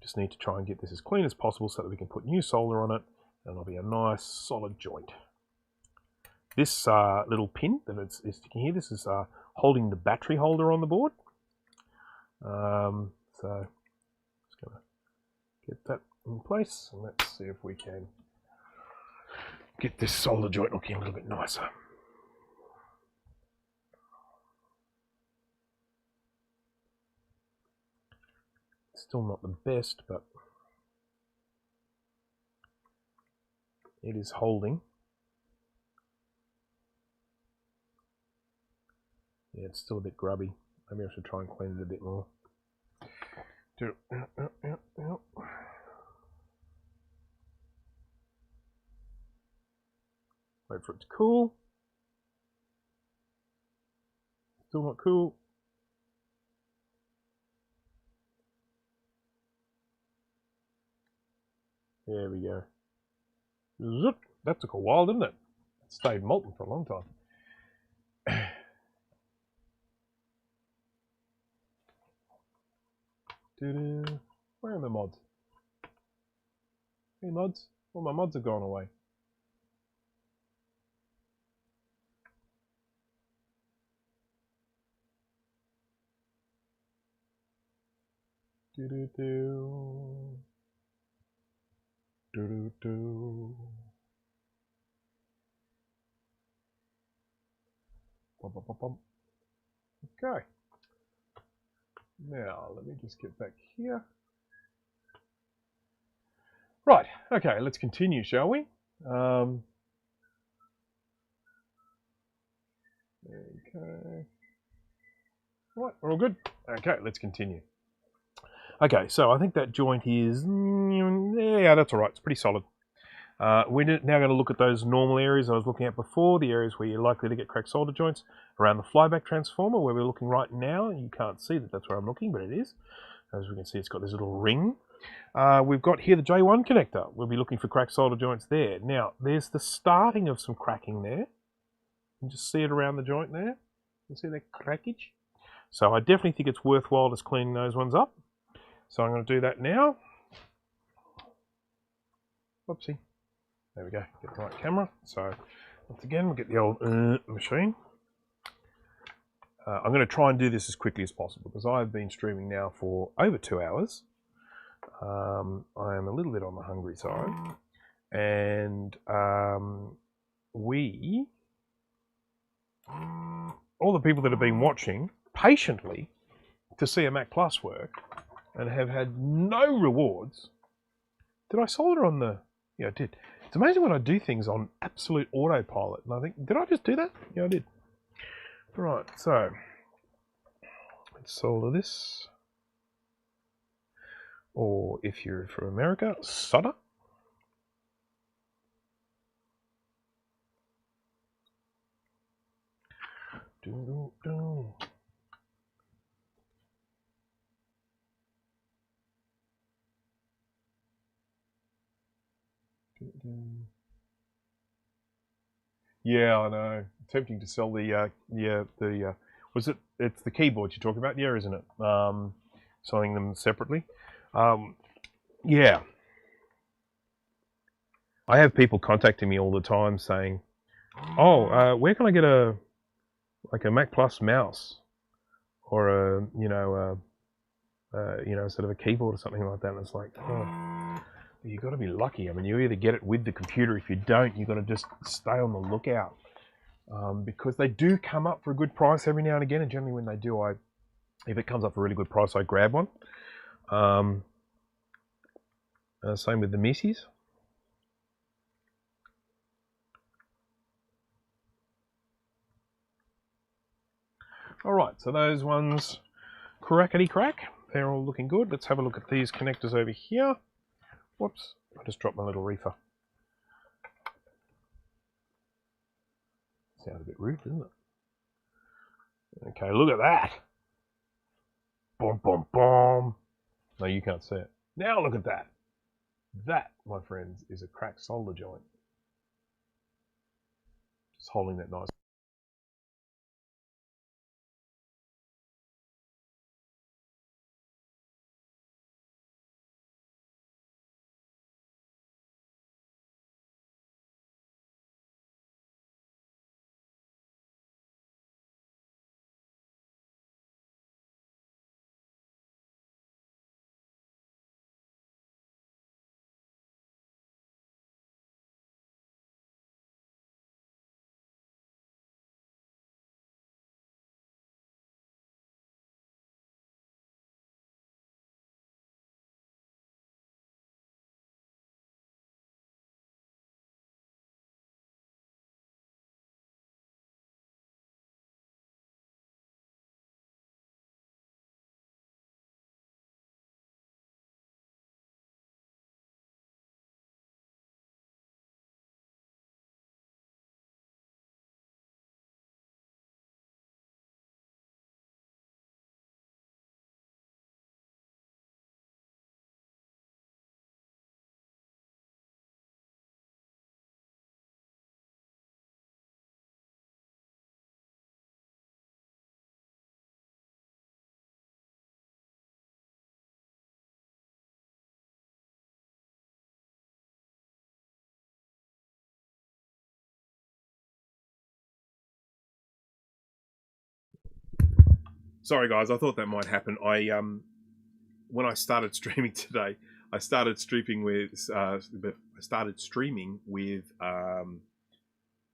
Just need to try and get this as clean as possible so that we can put new solder on it, and it'll be a nice solid joint. This little pin that is sticking here, this is holding the battery holder on the board. So just going to get that in place, and let's see if we can get this solder joint looking a little bit nicer. Still not the best, but it is holding. Yeah, it's still a bit grubby. Maybe I should try and clean it a bit more. Wait for it to cool. Still not cool. There we go. Zoop. That took a while, didn't it? It stayed molten for a long time. Where are my mods? Hey mods? All my mods have gone away. Okay. Now, let me just get back here. Right, okay, let's continue, shall we? Okay. Right, we're all good? Okay, let's continue. Okay, so I think that joint is, yeah, that's all right. It's pretty solid. We're now going to look at those normal areas I was looking at before, the areas where you're likely to get cracked solder joints around the flyback transformer, where we're looking right now. You can't see that that's where I'm looking, but it is. As we can see, it's got this little ring. We've got here the J1 connector. We'll be looking for cracked solder joints there. Now, there's the starting of some cracking there. You can just see it around the joint there. You see that crackage? So I definitely think it's worthwhile just cleaning those ones up. So I'm going to do that now. Whoopsie. There we go. Get the right camera. So once again, we'll get the old machine. I'm going to try and do this as quickly as possible because I've been streaming now for over 2 hours. I am a little bit on the hungry side. And all the people that have been watching patiently to see a Mac Plus work and have had no rewards. Did I solder on the... Yeah, I did. It's amazing when I do things on absolute autopilot. And I think, did I just do that? Yeah, I did. Right, so let's solder this. Or if you're from America, solder. Yeah, I know. Tempting to sell the was it? It's the keyboards you're talking about, yeah, isn't it? Selling them separately. Yeah. I have people contacting me all the time saying, "Oh, where can I get a Mac Plus mouse or a sort of a keyboard or something like that?" And it's like, oh, you got to be lucky. I mean, you either get it with the computer. If you don't, you got to just stay on the lookout because they do come up for a good price every now and again. And generally, when they do, if it comes up for a really good price, I grab one. Same with the Missies. All right, so those ones, crackety crack. They're all looking good. Let's have a look at these connectors over here. Whoops, I just dropped my little reefer. Sounds a bit rude, doesn't it? Okay, look at that. Boom, boom, boom. No, you can't see it. Now look at that. That, my friends, is a cracked solder joint. Just holding that nice. Sorry guys, I thought that might happen. When I started streaming today, I started streaming with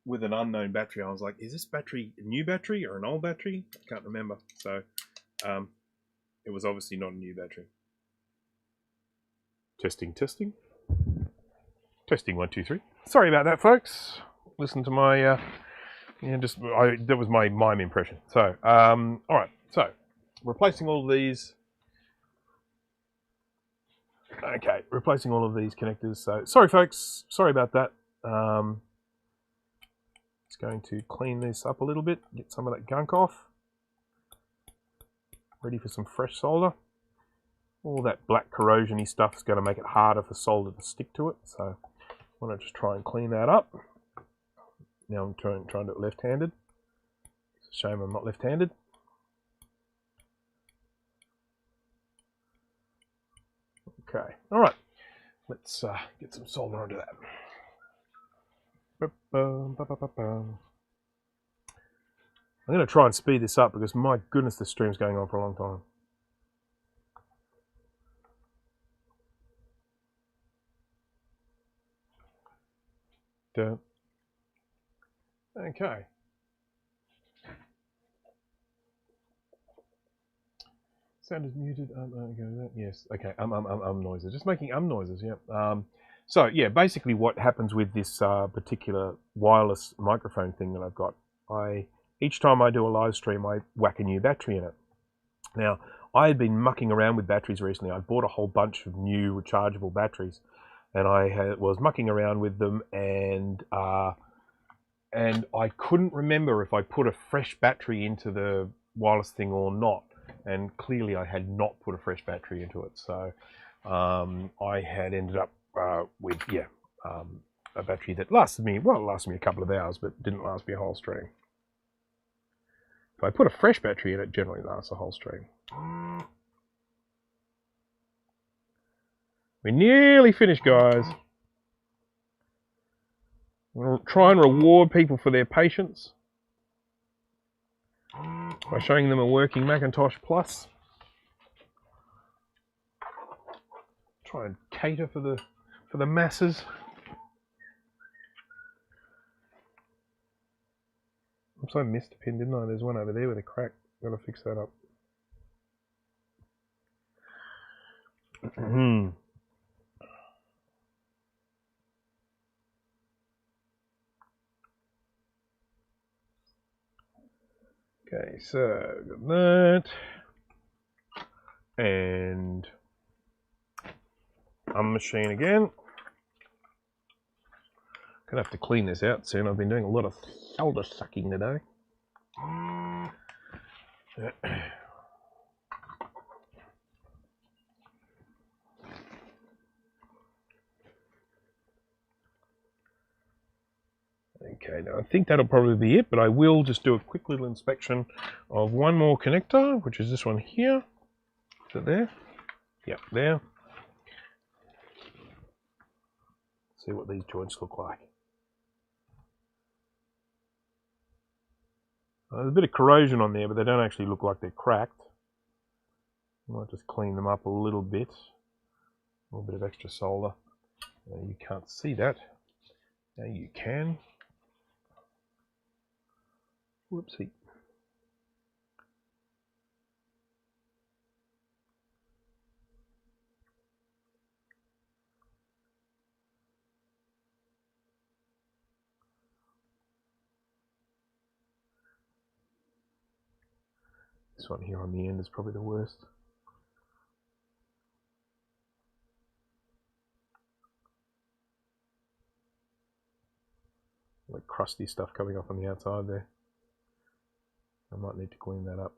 with an unknown battery. I was like, is this battery a new battery or an old battery? I can't remember. So it was obviously not a new battery. Testing. Testing 1, 2, 3. Sorry about that, folks. Listen to my that was my mime impression. So all right. So replacing all of these. Okay, replacing all of these connectors. So sorry, folks. Sorry about that. It's going to clean this up a little bit, get some of that gunk off. Ready for some fresh solder. All that black corrosion-y stuff is going to make it harder for solder to stick to it. So I want to just try and clean that up. Now I'm trying to do it left-handed. It's a shame I'm not left-handed. Okay, all right. Let's get some solder onto that. I'm going to try and speed this up because my goodness, this stream's going on for a long time. Okay. Sound is muted. Yes. Okay. Noises. Just making noises. Yeah. So yeah, basically what happens with this particular wireless microphone thing that I've got, each time I do a live stream, I whack a new battery in it. Now, I had been mucking around with batteries recently. I bought a whole bunch of new rechargeable batteries, and I was mucking around with them, and I couldn't remember if I put a fresh battery into the wireless thing or not. And clearly, I had not put a fresh battery into it, so I had ended up with a battery that lasted me a couple of hours, but didn't last me a whole stream. If I put a fresh battery in, it generally lasts a whole stream. We're nearly finished, guys. We'll try and reward people for their patience by showing them a working Macintosh Plus. Try and cater for the masses. Oops, I missed a pin, didn't I? There's one over there with a crack. Gotta fix that up. Okay, so got that. And unmachine again. Gonna have to clean this out soon. I've been doing a lot of solder sucking today. Okay, now I think that'll probably be it, but I will just do a quick little inspection of one more connector, which is this one here. Is it there? Yep, there. See what these joints look like. There's a bit of corrosion on there, but they don't actually look like they're cracked. I might just clean them up a little bit. A little bit of extra solder. You can't see that. Now you can. Whoopsie. This one here on the end is probably the worst. Like crusty stuff coming off on the outside there. I might need to clean that up.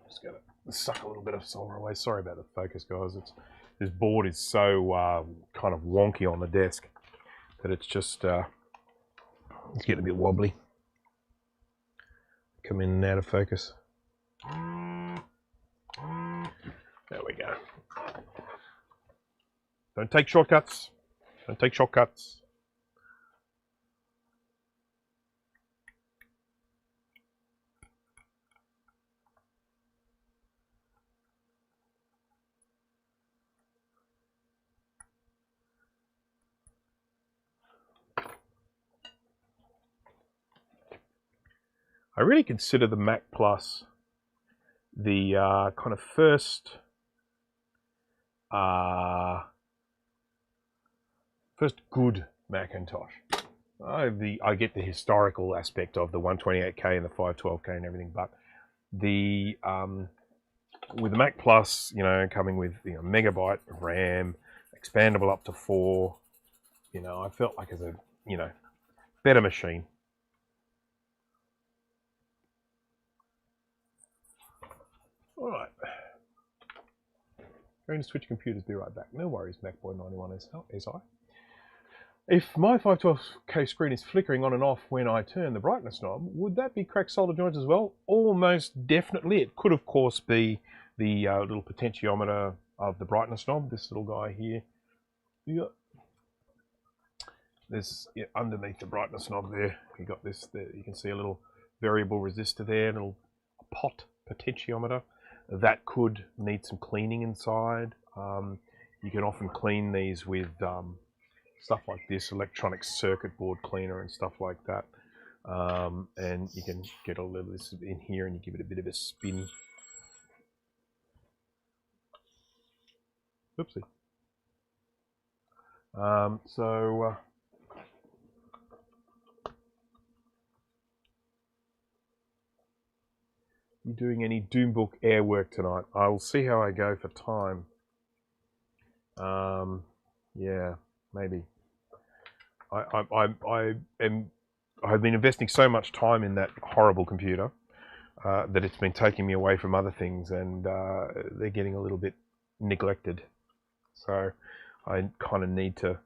Just gotta suck a little bit of solder away. Sorry about the focus, guys. This board is so kind of wonky on the desk that it's just it's getting a bit wobbly. Come in and out of focus. There we go. Don't take shortcuts. Don't take shortcuts. I really consider the Mac Plus the kind of first good Macintosh. I get the historical aspect of the 128K and the 512K and everything, but the with the Mac Plus, you know, coming with, you know, megabyte of RAM, expandable up to 4, you know, I felt like it's a, you know, better machine. All right. Going to switch computers, be right back. No worries, MacBoy91 SI. If my 512K screen is flickering on and off when I turn the brightness knob, would that be cracked solder joints as well? Almost definitely. It could, of course, be the little potentiometer of the brightness knob, this little guy here. Yeah. There's, yeah, underneath the brightness knob there, you got this, there, you can see a little variable resistor there, a little pot potentiometer. That could need some cleaning inside. You can often clean these with stuff like this, electronic circuit board cleaner and stuff like that. And you can get a little of this in here and you give it a bit of a spin. Oopsie. You doing any Doombook air work tonight? I'll see how I go for time. Yeah, maybe. I've been investing so much time in that horrible computer that it's been taking me away from other things, and they're getting a little bit neglected. So I kind of need to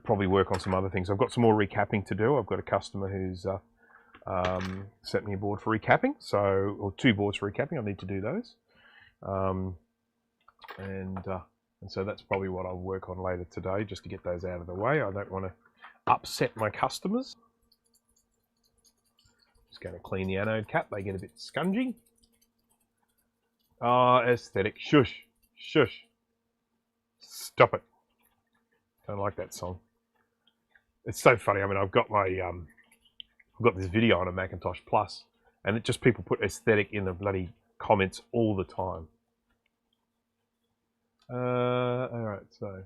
probably work on some other things. I've got some more recapping to do. I've got a customer who's sent me a board for recapping, or 2 boards for recapping. I need to do those, and so that's probably what I'll work on later today, just to get those out of the way. I don't want to upset my customers. Just going to clean the anode cap. They get a bit scungy. Ah, aesthetic. Shush, shush. Stop it. Don't like that song. It's so funny. I mean, I've got my I've got this video on a Macintosh Plus, and it just, people put aesthetic in the bloody comments all the time. All right, so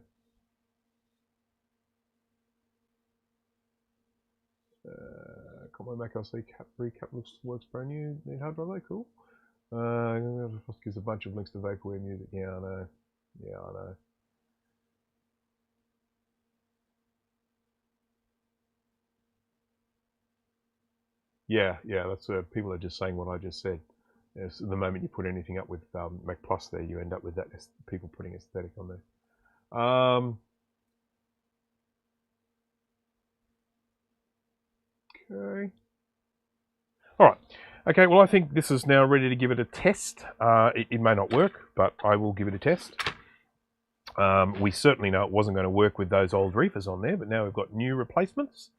got my Mac LC recap, works brand new. Need hard drive, cool. Gives a bunch of links to vaporware music. Yeah, I know. Yeah, I know. Yeah, that's people are just saying what I just said. Yes, the moment you put anything up with Mac Plus there, you end up with that, people putting aesthetic on there. Okay. All right. Okay, well, I think this is now ready to give it a test. It may not work, but I will give it a test. We certainly know it wasn't going to work with those old reefers on there, but now we've got new replacements.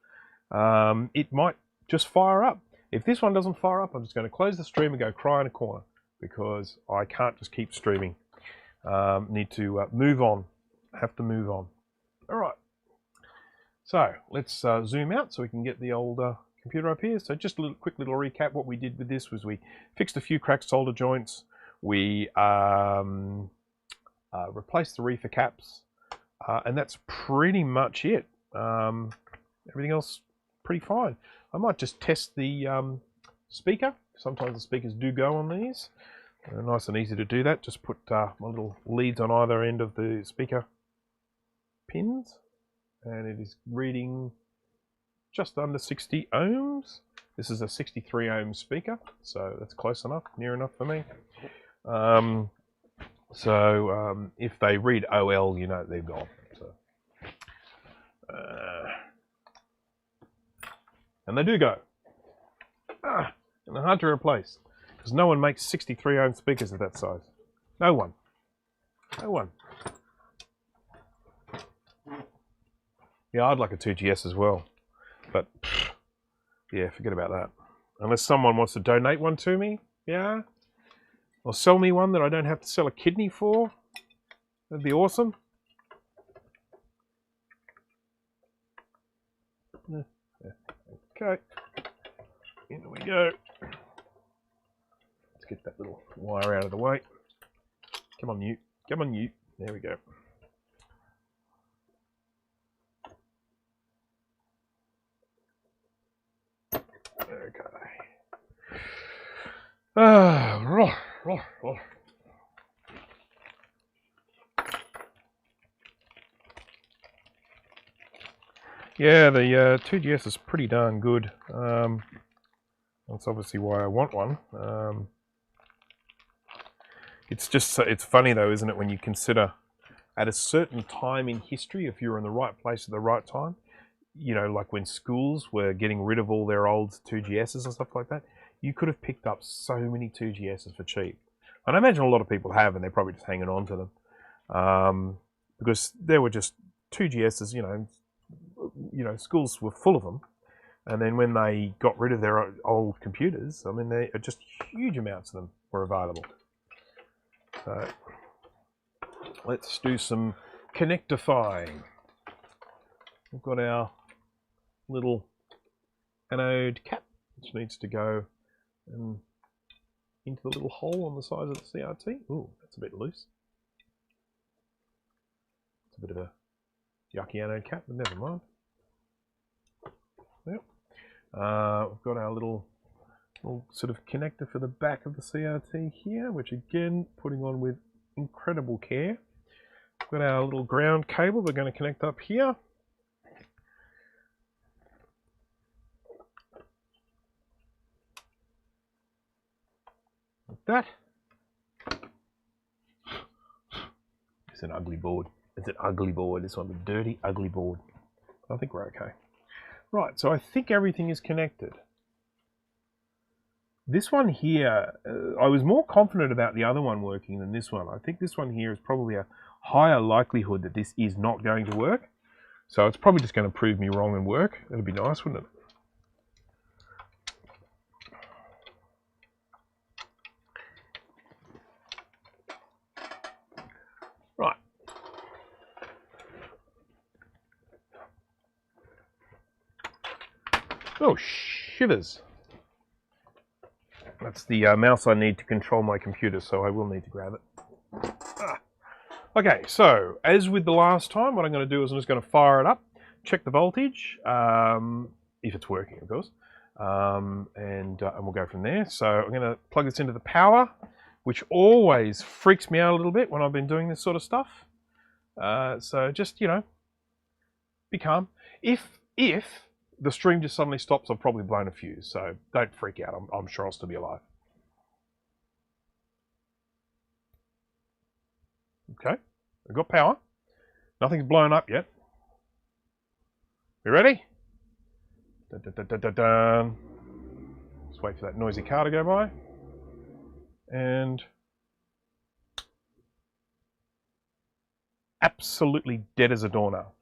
It might just fire up. If this one doesn't fire up, I'm just going to close the stream and go cry in a corner, because I can't just keep streaming. Need to move on. Have to move on. All right. So let's zoom out so we can get the old computer up here. So just a quick little recap. What we did with this was we fixed a few cracked solder joints. We replaced the reefer caps, and that's pretty much it. Everything else pretty fine. I might just test the speaker. Sometimes the speakers do go on these. Nice and easy to do that. Just put my little leads on either end of the speaker pins, and it is reading just under 60 ohms. This is a 63 ohm speaker, so that's close enough, near enough for me. If they read OL, you know they're gone. So, and they do go. And they're hard to replace, because no one makes 63 ohm speakers of that size. No one. No one. Yeah, I'd like a 2GS as well, but yeah, forget about that. Unless someone wants to donate one to me, yeah, or sell me one that I don't have to sell a kidney for. That'd be awesome. Yeah. Okay. we go. Let's get that little wire out of the way. Come on, you. Come on, you. There we go. Okay. Yeah, the 2GS is pretty darn good. That's obviously why I want one. It's just, it's funny though, isn't it, when you consider at a certain time in history, if you're in the right place at the right time, you know, like when schools were getting rid of all their old 2GSs and stuff like that, you could have picked up so many 2GSs for cheap. And I imagine a lot of people have, and they're probably just hanging on to them. Because there were just 2GSs, you know, schools were full of them. And then when they got rid of their old computers, I mean, they just huge amounts of them were available. So let's do some connectifying. We've got our little anode cap, which needs to go into the little hole on the side of the CRT. Ooh, that's a bit loose. It's a bit of a yucky anode cap, but never mind. Yep. We've got our little sort of connector for the back of the CRT here, which again, putting on with incredible care. We've got our little ground cable we're going to connect up here. Like that. It's an ugly board. It's an ugly board. This one's a dirty, ugly board. I think we're okay. Right, so I think everything is connected. This one here, I was more confident about the other one working than this one. I think this one here is probably a higher likelihood that this is not going to work. So it's probably just going to prove me wrong and work. That'd be nice, wouldn't it? Right. Oh, shivers. That's the mouse I need to control my computer, so I will need to grab it. Okay, so as with the last time, what I'm going to do is I'm just going to fire it up, check the voltage, if it's working, of course, and we'll go from there. So I'm going to plug this into the power, which always freaks me out a little bit when I've been doing this sort of stuff. So just, you know, be calm. If the stream just suddenly stops, I've probably blown a fuse, so don't freak out. I'm sure I'll still be alive. Okay, we've got power. Nothing's blown up yet. You ready? Dun, dun, dun, dun, dun, dun. Let's wait for that noisy car to go by. And absolutely dead as a doornail.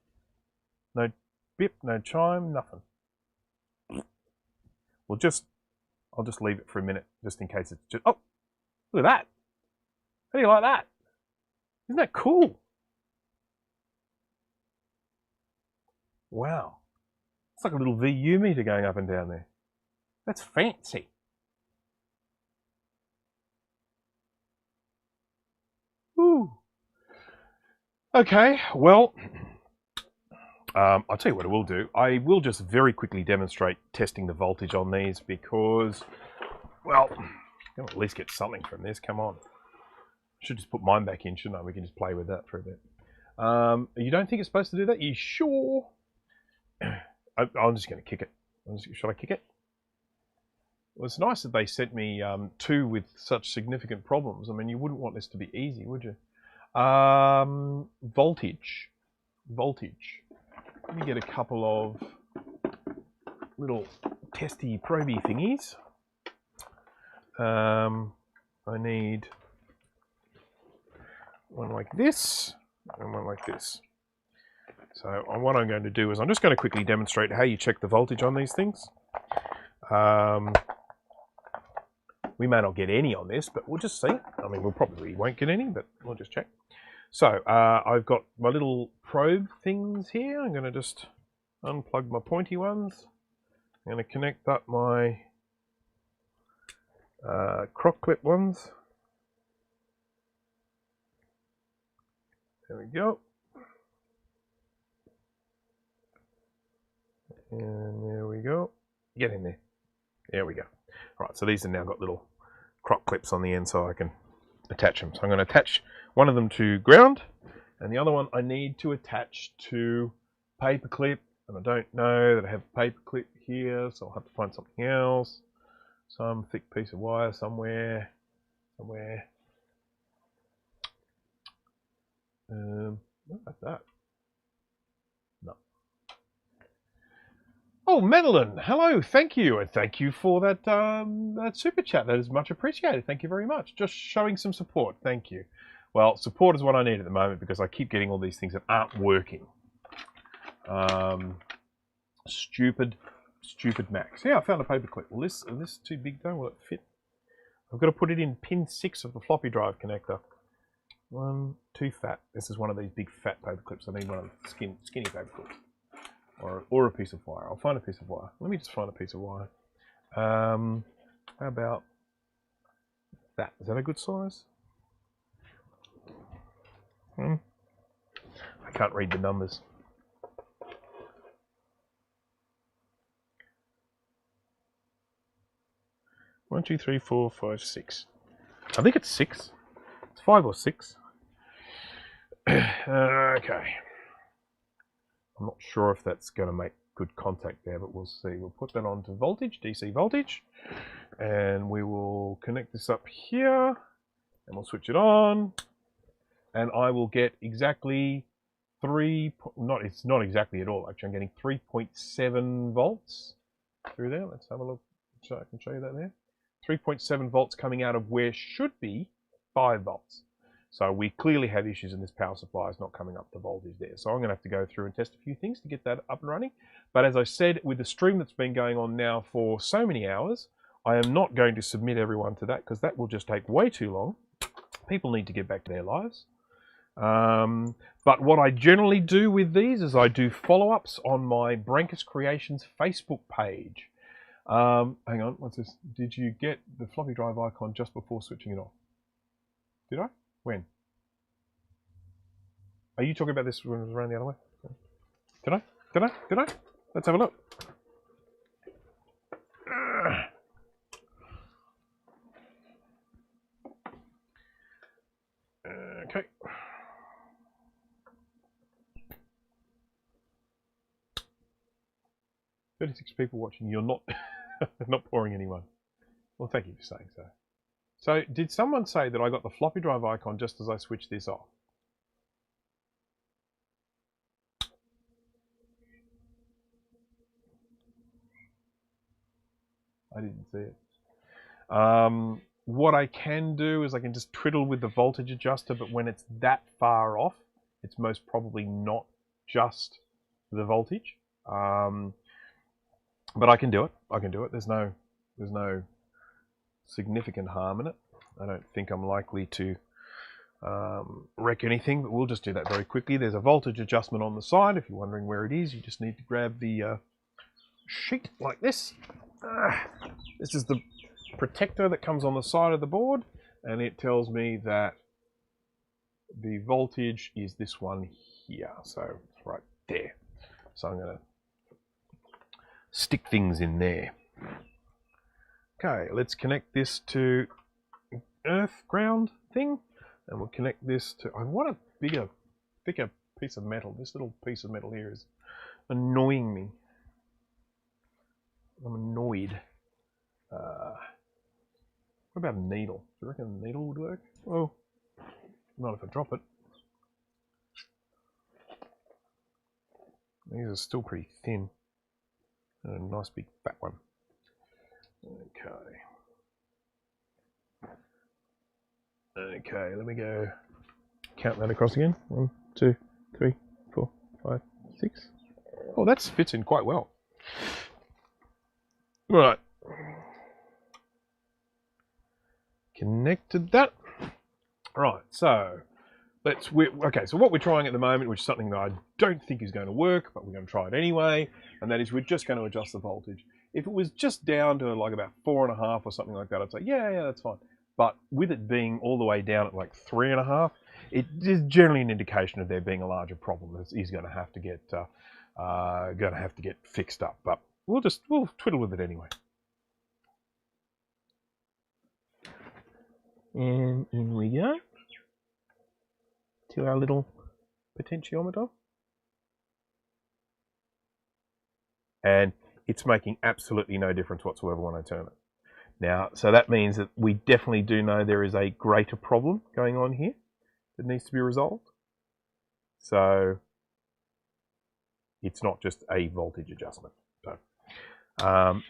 No bip, no chime, nothing. I'll just leave it for a minute, just in case it's just, oh, look at that. How do you like that? Isn't that cool? Wow. It's like a little VU meter going up and down there. That's fancy. Ooh. Okay, well, I'll tell you what I will do. I will just very quickly demonstrate testing the voltage on these because, well, I'll at least get something from this. Come on. I should just put mine back in, shouldn't I? We can just play with that for a bit. You don't think it's supposed to do that? You sure? I'm just going to kick it. Should I kick it? Well, it's nice that they sent me two with such significant problems. I mean, you wouldn't want this to be easy, would you? Voltage. Let me get a couple of little testy proby thingies. I need one like this and one like this. So what I'm going to do is I'm just going to quickly demonstrate how you check the voltage on these things. We may not get any on this, but we'll just see. I mean, we'll probably won't get any, but we'll just check. So I've got my little probe things here. I'm going to just unplug my pointy ones. I'm going to connect up my croc clip ones. There we go. And there we go. Get in there. There we go. Right, so these have now got little croc clips on the end so I can attach them. So I'm going to attach one of them to ground and the other one I need to attach to paper clip, and I don't know that I have a paper clip here, so I'll have to find something else. Some thick piece of wire somewhere. What about that? No. Oh, Madeline, hello, thank you, and thank you for that, that super chat. That is much appreciated. Thank you very much. Just showing some support. Thank you. Well, support is what I need at the moment because I keep getting all these things that aren't working. Stupid Macs. Yeah, I found a paper clip. Well, this is too big though. Will it fit? I've got to put it in pin 6 of the floppy drive connector. One, too fat. This is one of these big fat paper clips. I need one of the skinny paper clips. Or a piece of wire. I'll find a piece of wire. Let me just find a piece of wire. How about that? Is that a good size? I can't read the numbers. One, two, three, four, five, 6. I think it's 6. It's 5 or 6. Okay. I'm not sure if that's going to make good contact there, but we'll see. We'll put that onto voltage, DC voltage, and we will connect this up here, and we'll switch it on, and I will get exactly it's not exactly at all, actually. I'm getting 3.7 volts through there. Let's have a look so I can show you that there. 3.7 volts coming out of where should be 5 volts. So we clearly have issues in this power supply. It's not coming up to voltage there. So I'm going to have to go through and test a few things to get that up and running. But as I said, with the stream that's been going on now for so many hours, I am not going to submit everyone to that because that will just take way too long. People need to get back to their lives. But what I generally do with these is I do follow-ups on my Brankus Creations Facebook page. Hang on, what's this? Did you get the floppy drive icon just before switching it off? Did I? When? Are you talking about this when it was around the other way? Did I? Let's have a look. Okay. "36 people watching. You're not not pouring anyone." Well, thank you for saying so. So, did someone say that I got the floppy drive icon just as I switched this off? I didn't see it. What I can do is I can just twiddle with the voltage adjuster, but when it's that far off, it's most probably not just the voltage. But I can do it. There's no significant harm in it. I don't think I'm likely to wreck anything, but we'll just do that very quickly. There's a voltage adjustment on the side. If you're wondering where it is, you just need to grab the sheet like this. This is the protector that comes on the side of the board, and it tells me that the voltage is this one here. So it's right there. So I'm going to stick things in there. Okay, let's connect this to earth ground thing, and we'll connect this to, I want a bigger, thicker piece of metal. This little piece of metal here is annoying me. I'm annoyed. What about a needle? Do you reckon a needle would work? Well, not if I drop it. These are still pretty thin. And a nice big fat one. Okay, let me go count that across again. 1, 2, 3, 4, 5, 6. Oh, that fits in quite well. Right. Connected that. Right, so okay, so what we're trying at the moment, which is something that I don't think is going to work, but we're going to try it anyway, and that is we're just going to adjust the voltage. If it was just down to like about 4.5 or something like that, I'd say, yeah, that's fine. But with it being all the way down at like 3.5, it is generally an indication of there being a larger problem that is going to have to get fixed up. But we'll twiddle with it anyway. And in we go to our little potentiometer. And it's making absolutely no difference whatsoever when I turn it. Now, so that means that we definitely do know there is a greater problem going on here that needs to be resolved. So it's not just a voltage adjustment. So,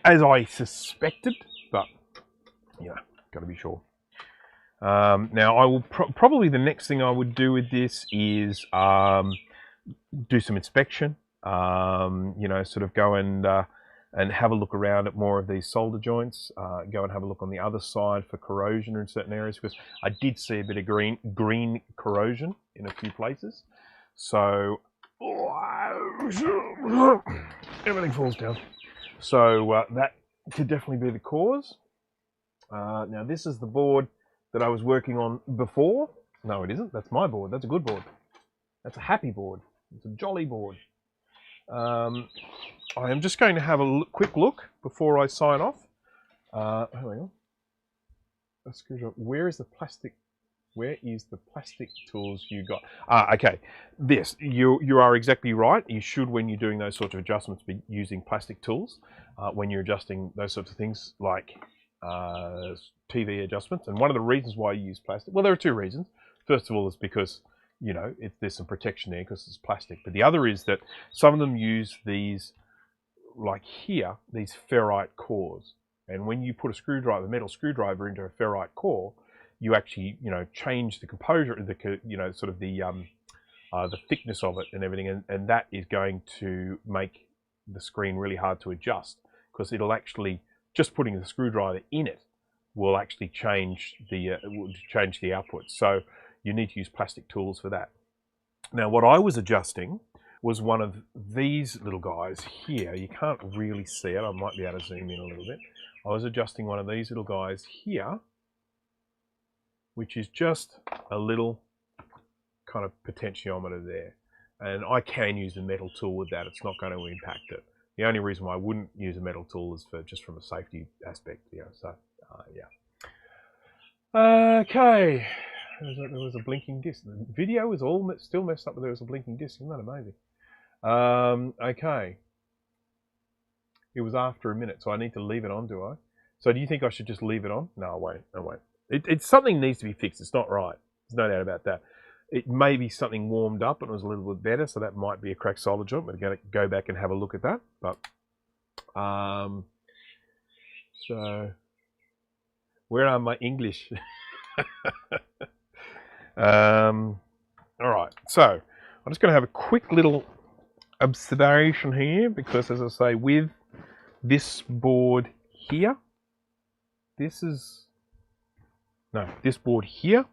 as I suspected, but you know, got to be sure. Now, I will probably the next thing I would do with this is do some inspection. You know, sort of go and have a look around at more of these solder joints. Go and have a look on the other side for corrosion in certain areas, because I did see a bit of green corrosion in a few places. So everything falls down. So that could definitely be the cause. Now this is the board that I was working on before. No, it isn't. That's my board. That's a good board. That's a happy board. It's a jolly board. I am just going to have a quick look before I sign off. Hang on. A screwdriver. Where is the plastic? Where is the plastic tools you got? Okay. This, you are exactly right. You should, when you're doing those sorts of adjustments, be using plastic tools when you're adjusting those sorts of things like TV adjustments. And one of the reasons why you use plastic, well, there are two reasons. First of all, is because you know, there's some protection there because it's plastic. But the other is that some of them use these, like here, these ferrite cores. And when you put a metal screwdriver into a ferrite core, you actually, you know, change the composure, sort of the thickness of it and everything. And that is going to make the screen really hard to adjust, because it'll actually, just putting the screwdriver in it will actually change the output. So you need to use plastic tools for that. Now, what I was adjusting was one of these little guys here. You can't really see it. I might be able to zoom in a little bit. I was adjusting one of these little guys here, which is just a little kind of potentiometer there. And I can use a metal tool with that. It's not going to impact it. The only reason why I wouldn't use a metal tool is just from a safety aspect. You know, so, yeah. Okay. There was a blinking disc. The video is all still messed up, but there was a blinking disc. Isn't that amazing? Okay. It was after a minute, so I need to leave it on, do I? So do you think I should just leave it on? No, I won't. I won't. It's something needs to be fixed. It's not right. There's no doubt about that. It may be something warmed up and it was a little bit better, so that might be a cracked solder joint. We're going to go back and have a look at that. But so where are my English? All right, so I'm just going to have a quick little observation here, because as I say, with this board here, this board here,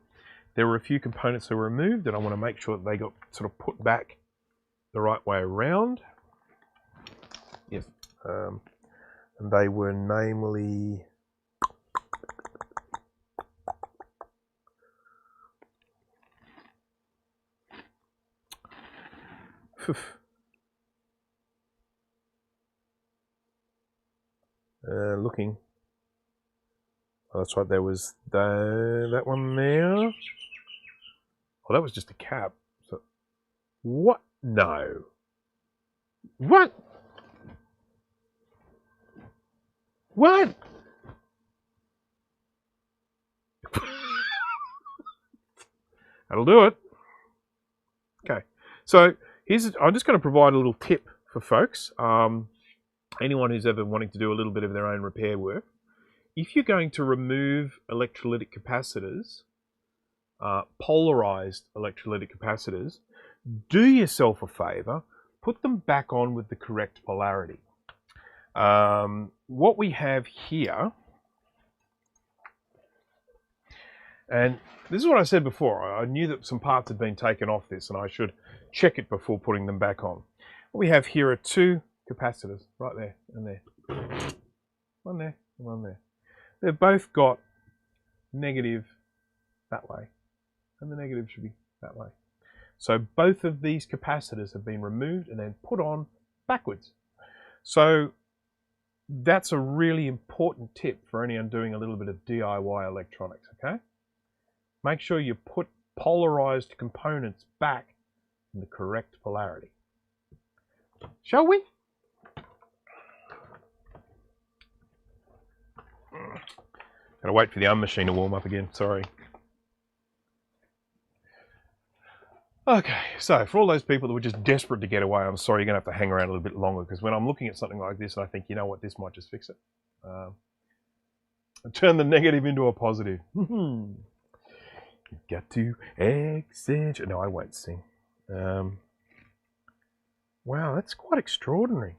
there were a few components that were removed, and I want to make sure that they got sort of put back the right way around. Yes, and they were namely looking. Oh, that's right, there was that one there. Oh, that was just a cap. So, what? No. What? What? That'll do it. Okay, so I'm just going to provide a little tip for folks. Anyone who's ever wanting to do a little bit of their own repair work, if you're going to remove electrolytic capacitors, polarized electrolytic capacitors, do yourself a favor, put them back on with the correct polarity. What we have here, and this is what I said before, I knew that some parts had been taken off this and I should check it before putting them back on. What we have here are two capacitors, right there and there. One there, one there. They've both got negative that way, and the negative should be that way. So both of these capacitors have been removed and then put on backwards. So that's a really important tip for anyone doing a little bit of DIY electronics, okay? Make sure you put polarized components back in the correct polarity. Shall we? Gotta wait for the arm machine to warm up again, sorry. Okay, so for all those people that were just desperate to get away, I'm sorry you're gonna have to hang around a little bit longer, because when I'm looking at something like this, I think, you know what, this might just fix it. Turn the negative into a positive. You've got to accentuate. No, I won't sing. Wow, that's quite extraordinary.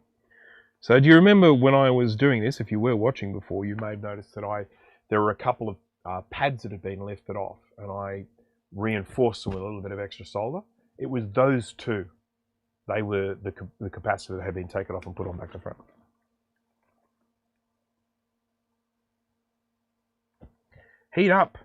So do you remember when I was doing this, if you were watching before, you may have noticed that there were a couple of pads that had been lifted off, and I reinforced them with a little bit of extra solder. It was those two. They were the capacitor that had been taken off and put on back to front. Heat up.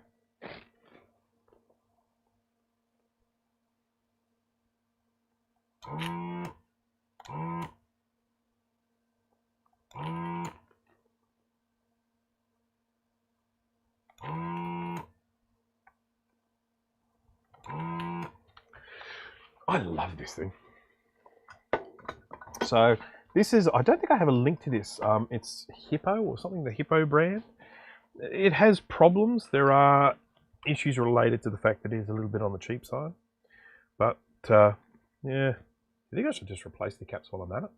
I love this thing. So this is, I don't think I have a link to this. It's Hippo or something, the Hippo brand. It has problems. There are issues related to the fact that it is a little bit on the cheap side. But yeah, I think I should just replace the caps while I'm at it.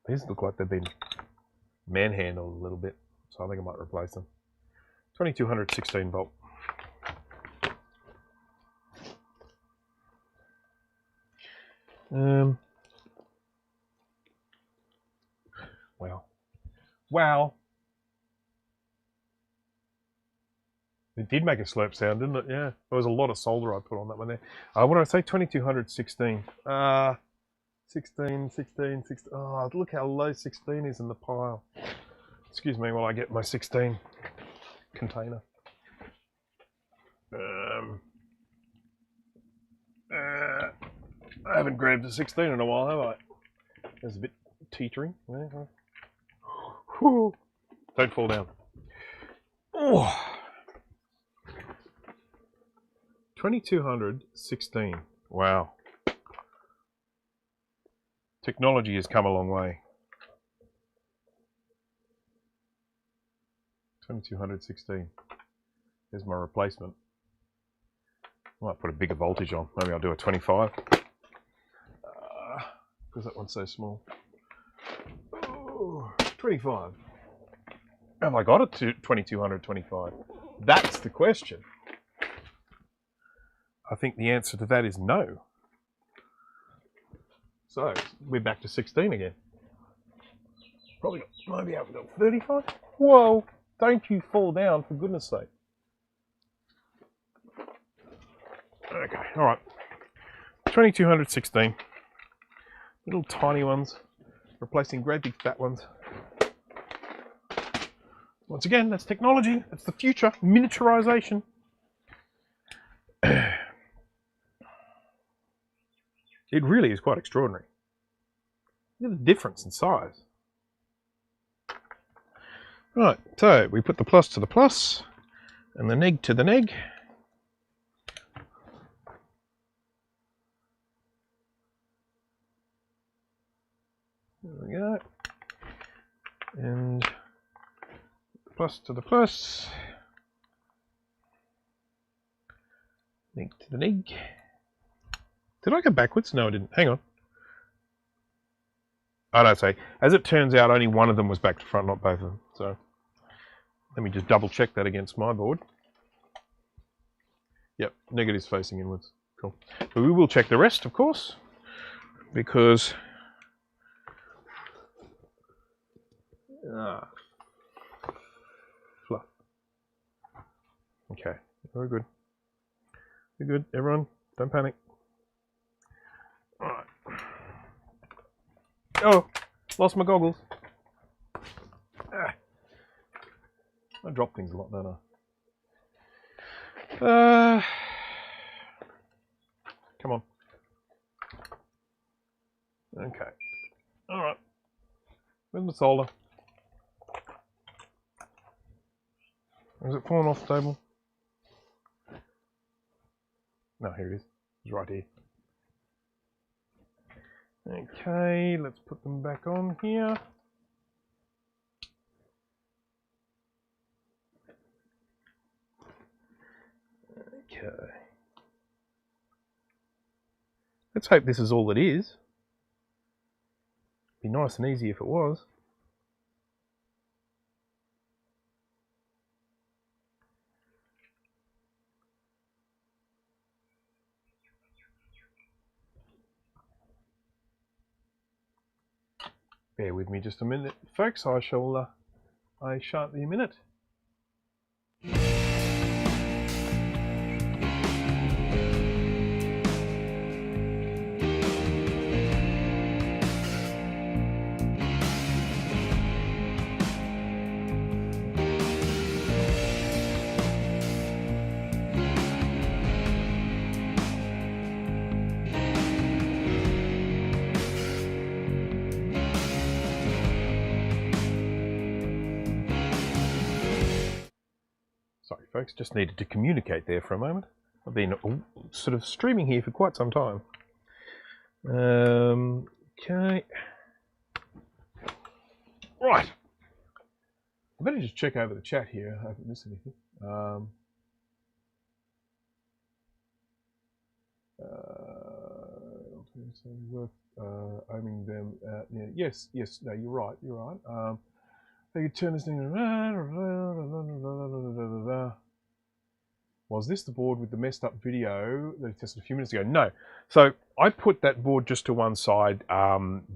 These look like they've been manhandled a little bit, so I think I might replace them. 2200 16 volt. Wow. It did make a slurp sound, didn't it? Yeah. There was a lot of solder I put on that one there. What did I say? 2200 16. 16. Oh, look how low 16 is in the pile. Excuse me while I get my 16 container. I haven't grabbed a 16 in a while, have I? There's a bit teetering. Whew. Don't fall down. Oh. 2200 16. Wow. Technology has come a long way. 2200 16. There's my replacement. I might put a bigger voltage on. Maybe I'll do a 25. Because that one's so small. Oh, 25. Have I got it to 2200 25? That's the question. I think the answer to that is no. So we're back to 16 again. Probably might be able to go 35. Whoa! Don't you fall down, for goodness sake. Okay, all right. 2200 16. Little tiny ones, replacing great big fat ones. Once again, that's technology. That's the future. Miniaturization. It really is quite extraordinary. Look at the difference in size. Right, so we put the plus to the plus and the neg to the neg. There we go. And plus to the plus. Neg to the neg. Did I go backwards? No, I didn't. Hang on. I don't say. As it turns out, only one of them was back to front, not both of them. So let me just double check that against my board. Yep, negative's facing inwards. Cool. But we will check the rest, of course, because fluff. Okay, very good. We're good, everyone. Don't panic. All right. Oh, lost my goggles. Ah. I drop things a lot, don't I? Come on. Okay. All right. Where's my solder? Is it falling off the table? No, here it is. It's right here. Okay, let's put them back on here. Okay. Let's hope this is all it is. Be nice and easy if it was. Bear with me just a minute, folks. I shan't be a minute. Sorry, folks, just needed to communicate there for a moment. I've been sort of streaming here for quite some time. Okay. Right. I better just check over the chat here. I haven't missed anything. Worth owning them. Yeah, yes, no, you're right. They could turn this thing around. Was this the board with the messed up video that I tested a few minutes ago? No. So I put that board just to one side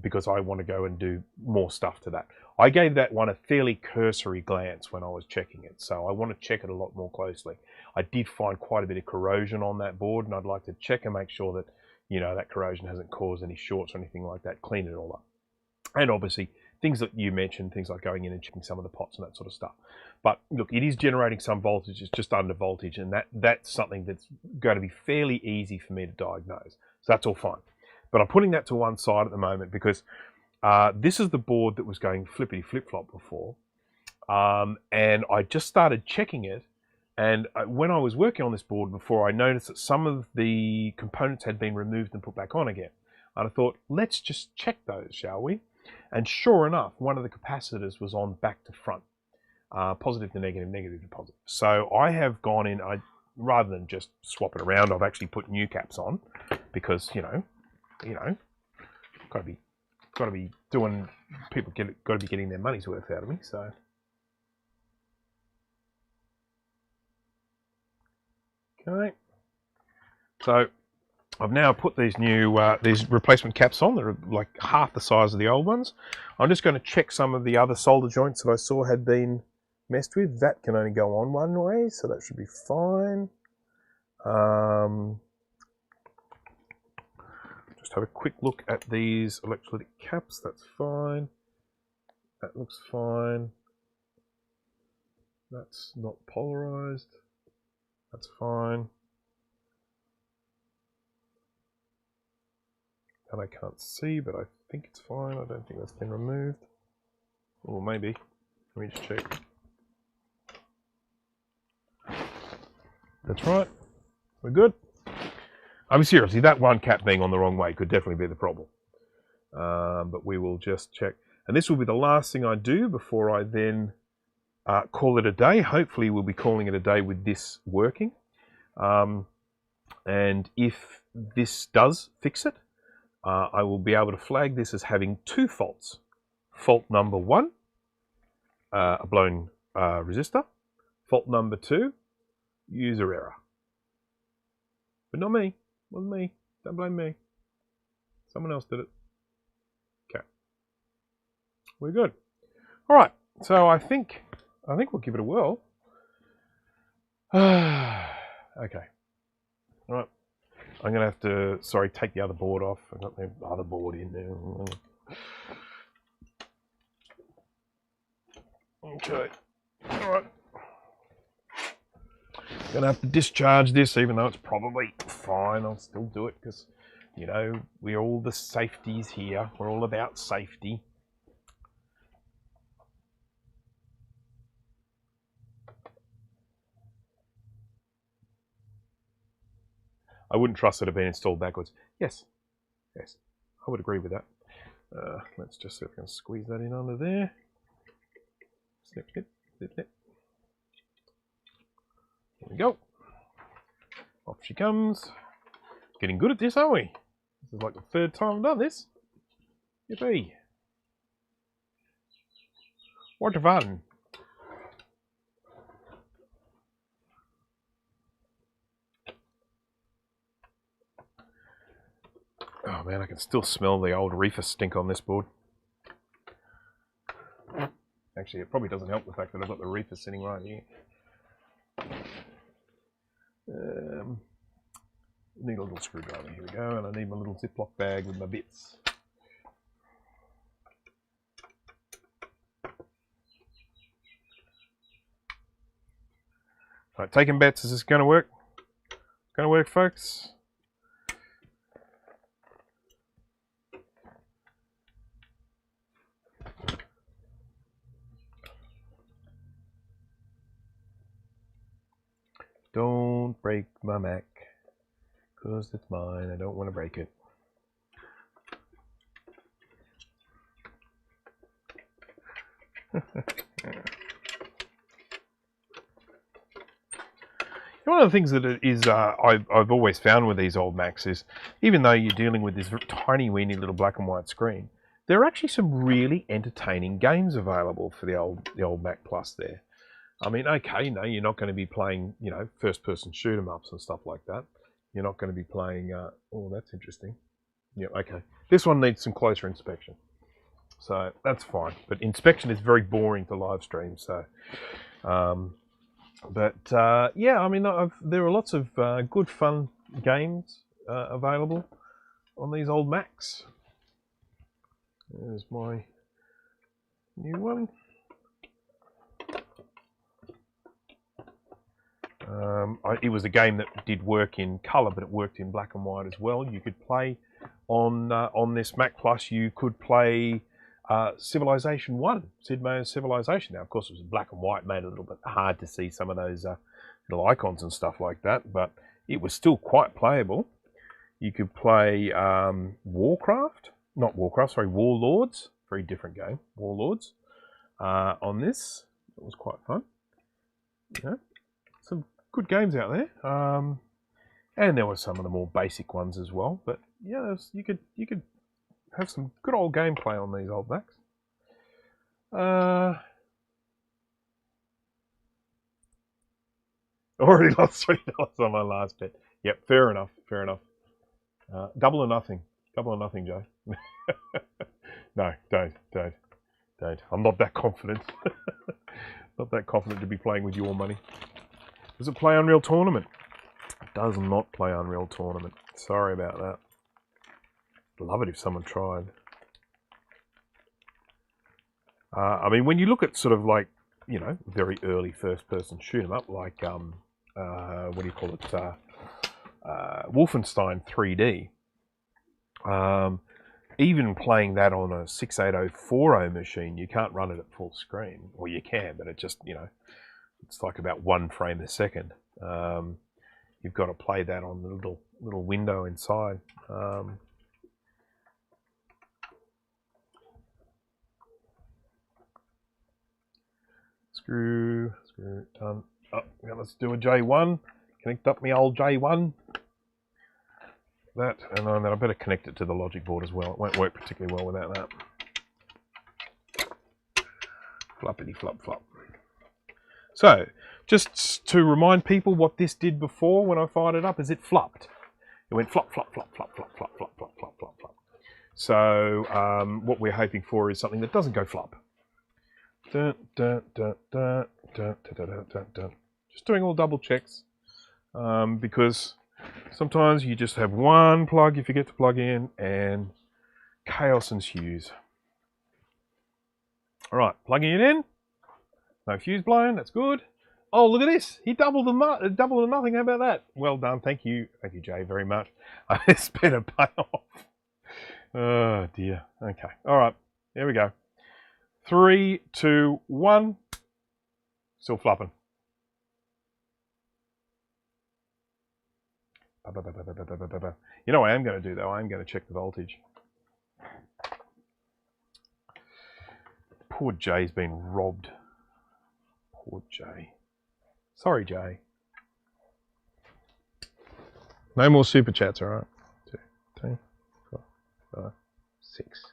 because I want to go and do more stuff to that. I gave that one a fairly cursory glance when I was checking it, so I want to check it a lot more closely. I did find quite a bit of corrosion on that board, and I'd like to check and make sure that, you know, that corrosion hasn't caused any shorts or anything like that. Clean it all up. And obviously, things that you mentioned, things like going in and checking some of the pots and that sort of stuff. But look, it is generating some voltage. It's just under voltage, and that's something that's going to be fairly easy for me to diagnose. So that's all fine. But I'm putting that to one side at the moment because this is the board that was going flippity flip-flop before. And I just started checking it. And when I was working on this board before, I noticed that some of the components had been removed and put back on again. And I thought, let's just check those, shall we? And sure enough, one of the capacitors was on back to front, positive to negative, negative to positive. So I have gone in, rather than just swap it around, I've actually put new caps on because you know, got to be doing. People got to be getting their money's worth out of me. So. Okay. So I've now put these new these replacement caps on. They're like half the size of the old ones. I'm just going to check some of the other solder joints that I saw had been messed with. That can only go on one way, so that should be fine. Just have a quick look at these electrolytic caps. That's fine. That looks fine. That's not polarized. That's fine. And I can't see, but I think it's fine. I don't think that's been removed. Or maybe. Let me just check. That's right. We're good. I mean, seriously, that one cap being on the wrong way could definitely be the problem. But we will just check. And this will be the last thing I do before I then call it a day. Hopefully we'll be calling it a day with this working. And if this does fix it, I will be able to flag this as having two faults. Fault number one, a blown resistor. Fault number two, user error. But not me. It wasn't me. Don't blame me. Someone else did it. Okay. We're good. All right. So I think we'll give it a whirl. Okay. All right. I'm going to have to, take the other board off. I've got the other board in there. Okay, all right. Gonna have to discharge this, even though it's probably fine. I'll still do it because, you know, we're all the safeties here. We're all about safety. I wouldn't trust it to be installed backwards. Yes, yes, I would agree with that. Let's just see if we can squeeze that in under there. Snip, snip, snip, snip. There we go. Off she comes. Getting good at this, aren't we? This is like the third time I've done this. Yippee. What fun. Oh man, I can still smell the old reefer stink on this board. Actually, it probably doesn't help the fact that I've got the reefer sitting right here. Need a little screwdriver. Here we go, and I need my little Ziploc bag with my bits. Right, taking bets. Is this going to work? Going to work, folks? Don't break my Mac, because it's mine. I don't want to break it. One of the things that is I've always found with these old Macs is, even though you're dealing with this tiny weeny little black and white screen, there are actually some really entertaining games available for the old Mac Plus there. I mean, okay, no, you're not going to be playing, you know, first-person shoot 'em ups and stuff like that. You're not going to be playing. Oh, that's interesting. Yeah, okay. This one needs some closer inspection, so that's fine. But inspection is very boring to live stream. So, yeah, I mean, there are lots of good, fun games available on these old Macs. There's my new one. It was a game that did work in colour, but it worked in black and white as well. You could play on this Mac Plus. You could play Civilization 1, Sid Meier's Civilization. Now, of course, it was black and white, made it a little bit hard to see some of those little icons and stuff like that, but it was still quite playable. You could play Warlords. Very different game, Warlords. On this, it was quite fun. Yeah, some good games out there, and there were some of the more basic ones as well. But yeah, you could have some good old gameplay on these old Macs. Already lost $3 on my last bet. Yep, fair enough. Fair enough. Double or nothing. Double or nothing, Joe. No, don't. I'm not that confident. Not that confident to be playing with your money. Does it play Unreal Tournament? It does not play Unreal Tournament. Sorry about that. I'd love it if someone tried. I mean, when you look at sort of like, you know, very early first-person shoot 'em up, like what do you call it? Wolfenstein 3D. Even playing that on a 68040 machine, you can't run it at full screen. Or you can, but it just, you know, it's like about 1 frame a second. You've got to play that on the little window inside. Screw, done. Oh, now let's do a J1. Connect up my old J1. That, and then I better connect it to the logic board as well. It won't work particularly well without that. Floppity flop flop. So, just to remind people what this did before when I fired it up, is it flopped. It went flop, flop, flop, flop, flop, flop, flop, flop, flop, flop, flop. So, what we're hoping for is something that doesn't go flop. Dun, dun, dun, dun, dun, dun, dun, dun, dun. Just doing all double checks, because sometimes you just have one plug you forget to plug in and Chaos ensues. All right, plugging it in. No fuse blown. That's good. Oh, look at this. He doubled the nothing. How about that? Well done. Thank you, Jay, very much. This better pay off. Oh, dear. Okay. All right. Here we go. 3, 2, 1. Still flopping. You know what I am going to do, though? I am going to check the voltage. Poor Jay's been robbed. Poor Jay. Sorry, Jay. No more super chats, all right? 2, 3, 4, 5, 6.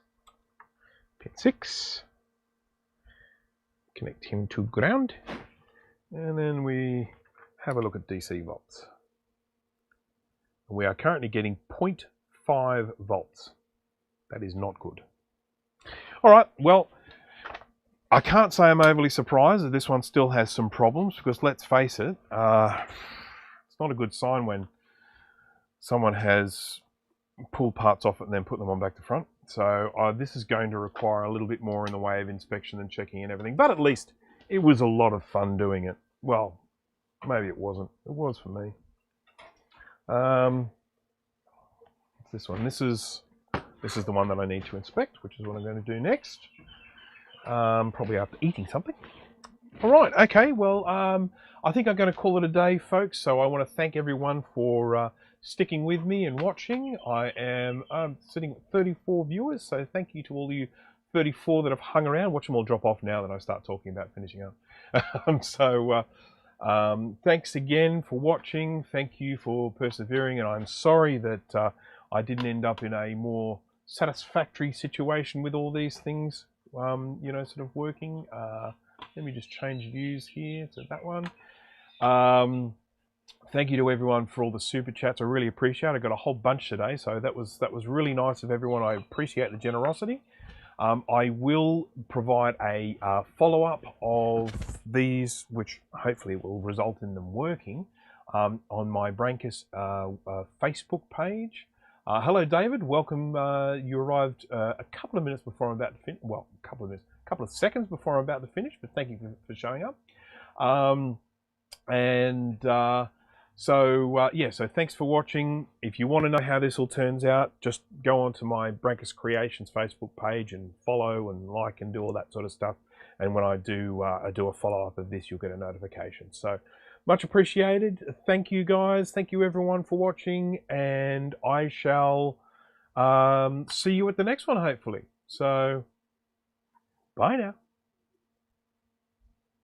Pin 6. Connect him to ground. And then we have a look at DC volts. We are currently getting 0.5 volts. That is not good. All right, well, I can't say I'm overly surprised that this one still has some problems, because let's face it, it's not a good sign when someone has pulled parts off it and then put them on back to front. So this is going to require a little bit more in the way of inspection and checking and everything. But at least it was a lot of fun doing it. Well, maybe it wasn't. It was for me. What's this one? This is the one that I need to inspect, which is what I'm going to do next. Probably after eating something. All right. Okay. Well, I think I'm going to call it a day, folks. So I want to thank everyone for sticking with me and watching. I am sitting at 34 viewers, so thank you to all you 34 that have hung around. Watch them all drop off now that I start talking about finishing up. Thanks again for watching. Thank you for persevering, and I'm sorry that I didn't end up in a more satisfactory situation with all these things, you know, sort of working. Let me just change views here to that one. Thank you to everyone for all the super chats. I really appreciate it. I got a whole bunch today, so that was really nice of everyone. I appreciate the generosity. I will provide a follow-up of these, which hopefully will result in them working, on my Brankus Facebook page. Hello, David. Welcome. You arrived a couple of minutes before I'm about to finish. Well, a couple of seconds before I'm about to finish, but thank you for showing up. So thanks for watching. If you want to know how this all turns out, just go onto my Brankus Creations Facebook page and follow and like and do all that sort of stuff. And when I do a follow-up of this, you'll get a notification. So much appreciated. Thank you, guys. Thank you, everyone, for watching. And I shall see you at the next one, hopefully. So bye now.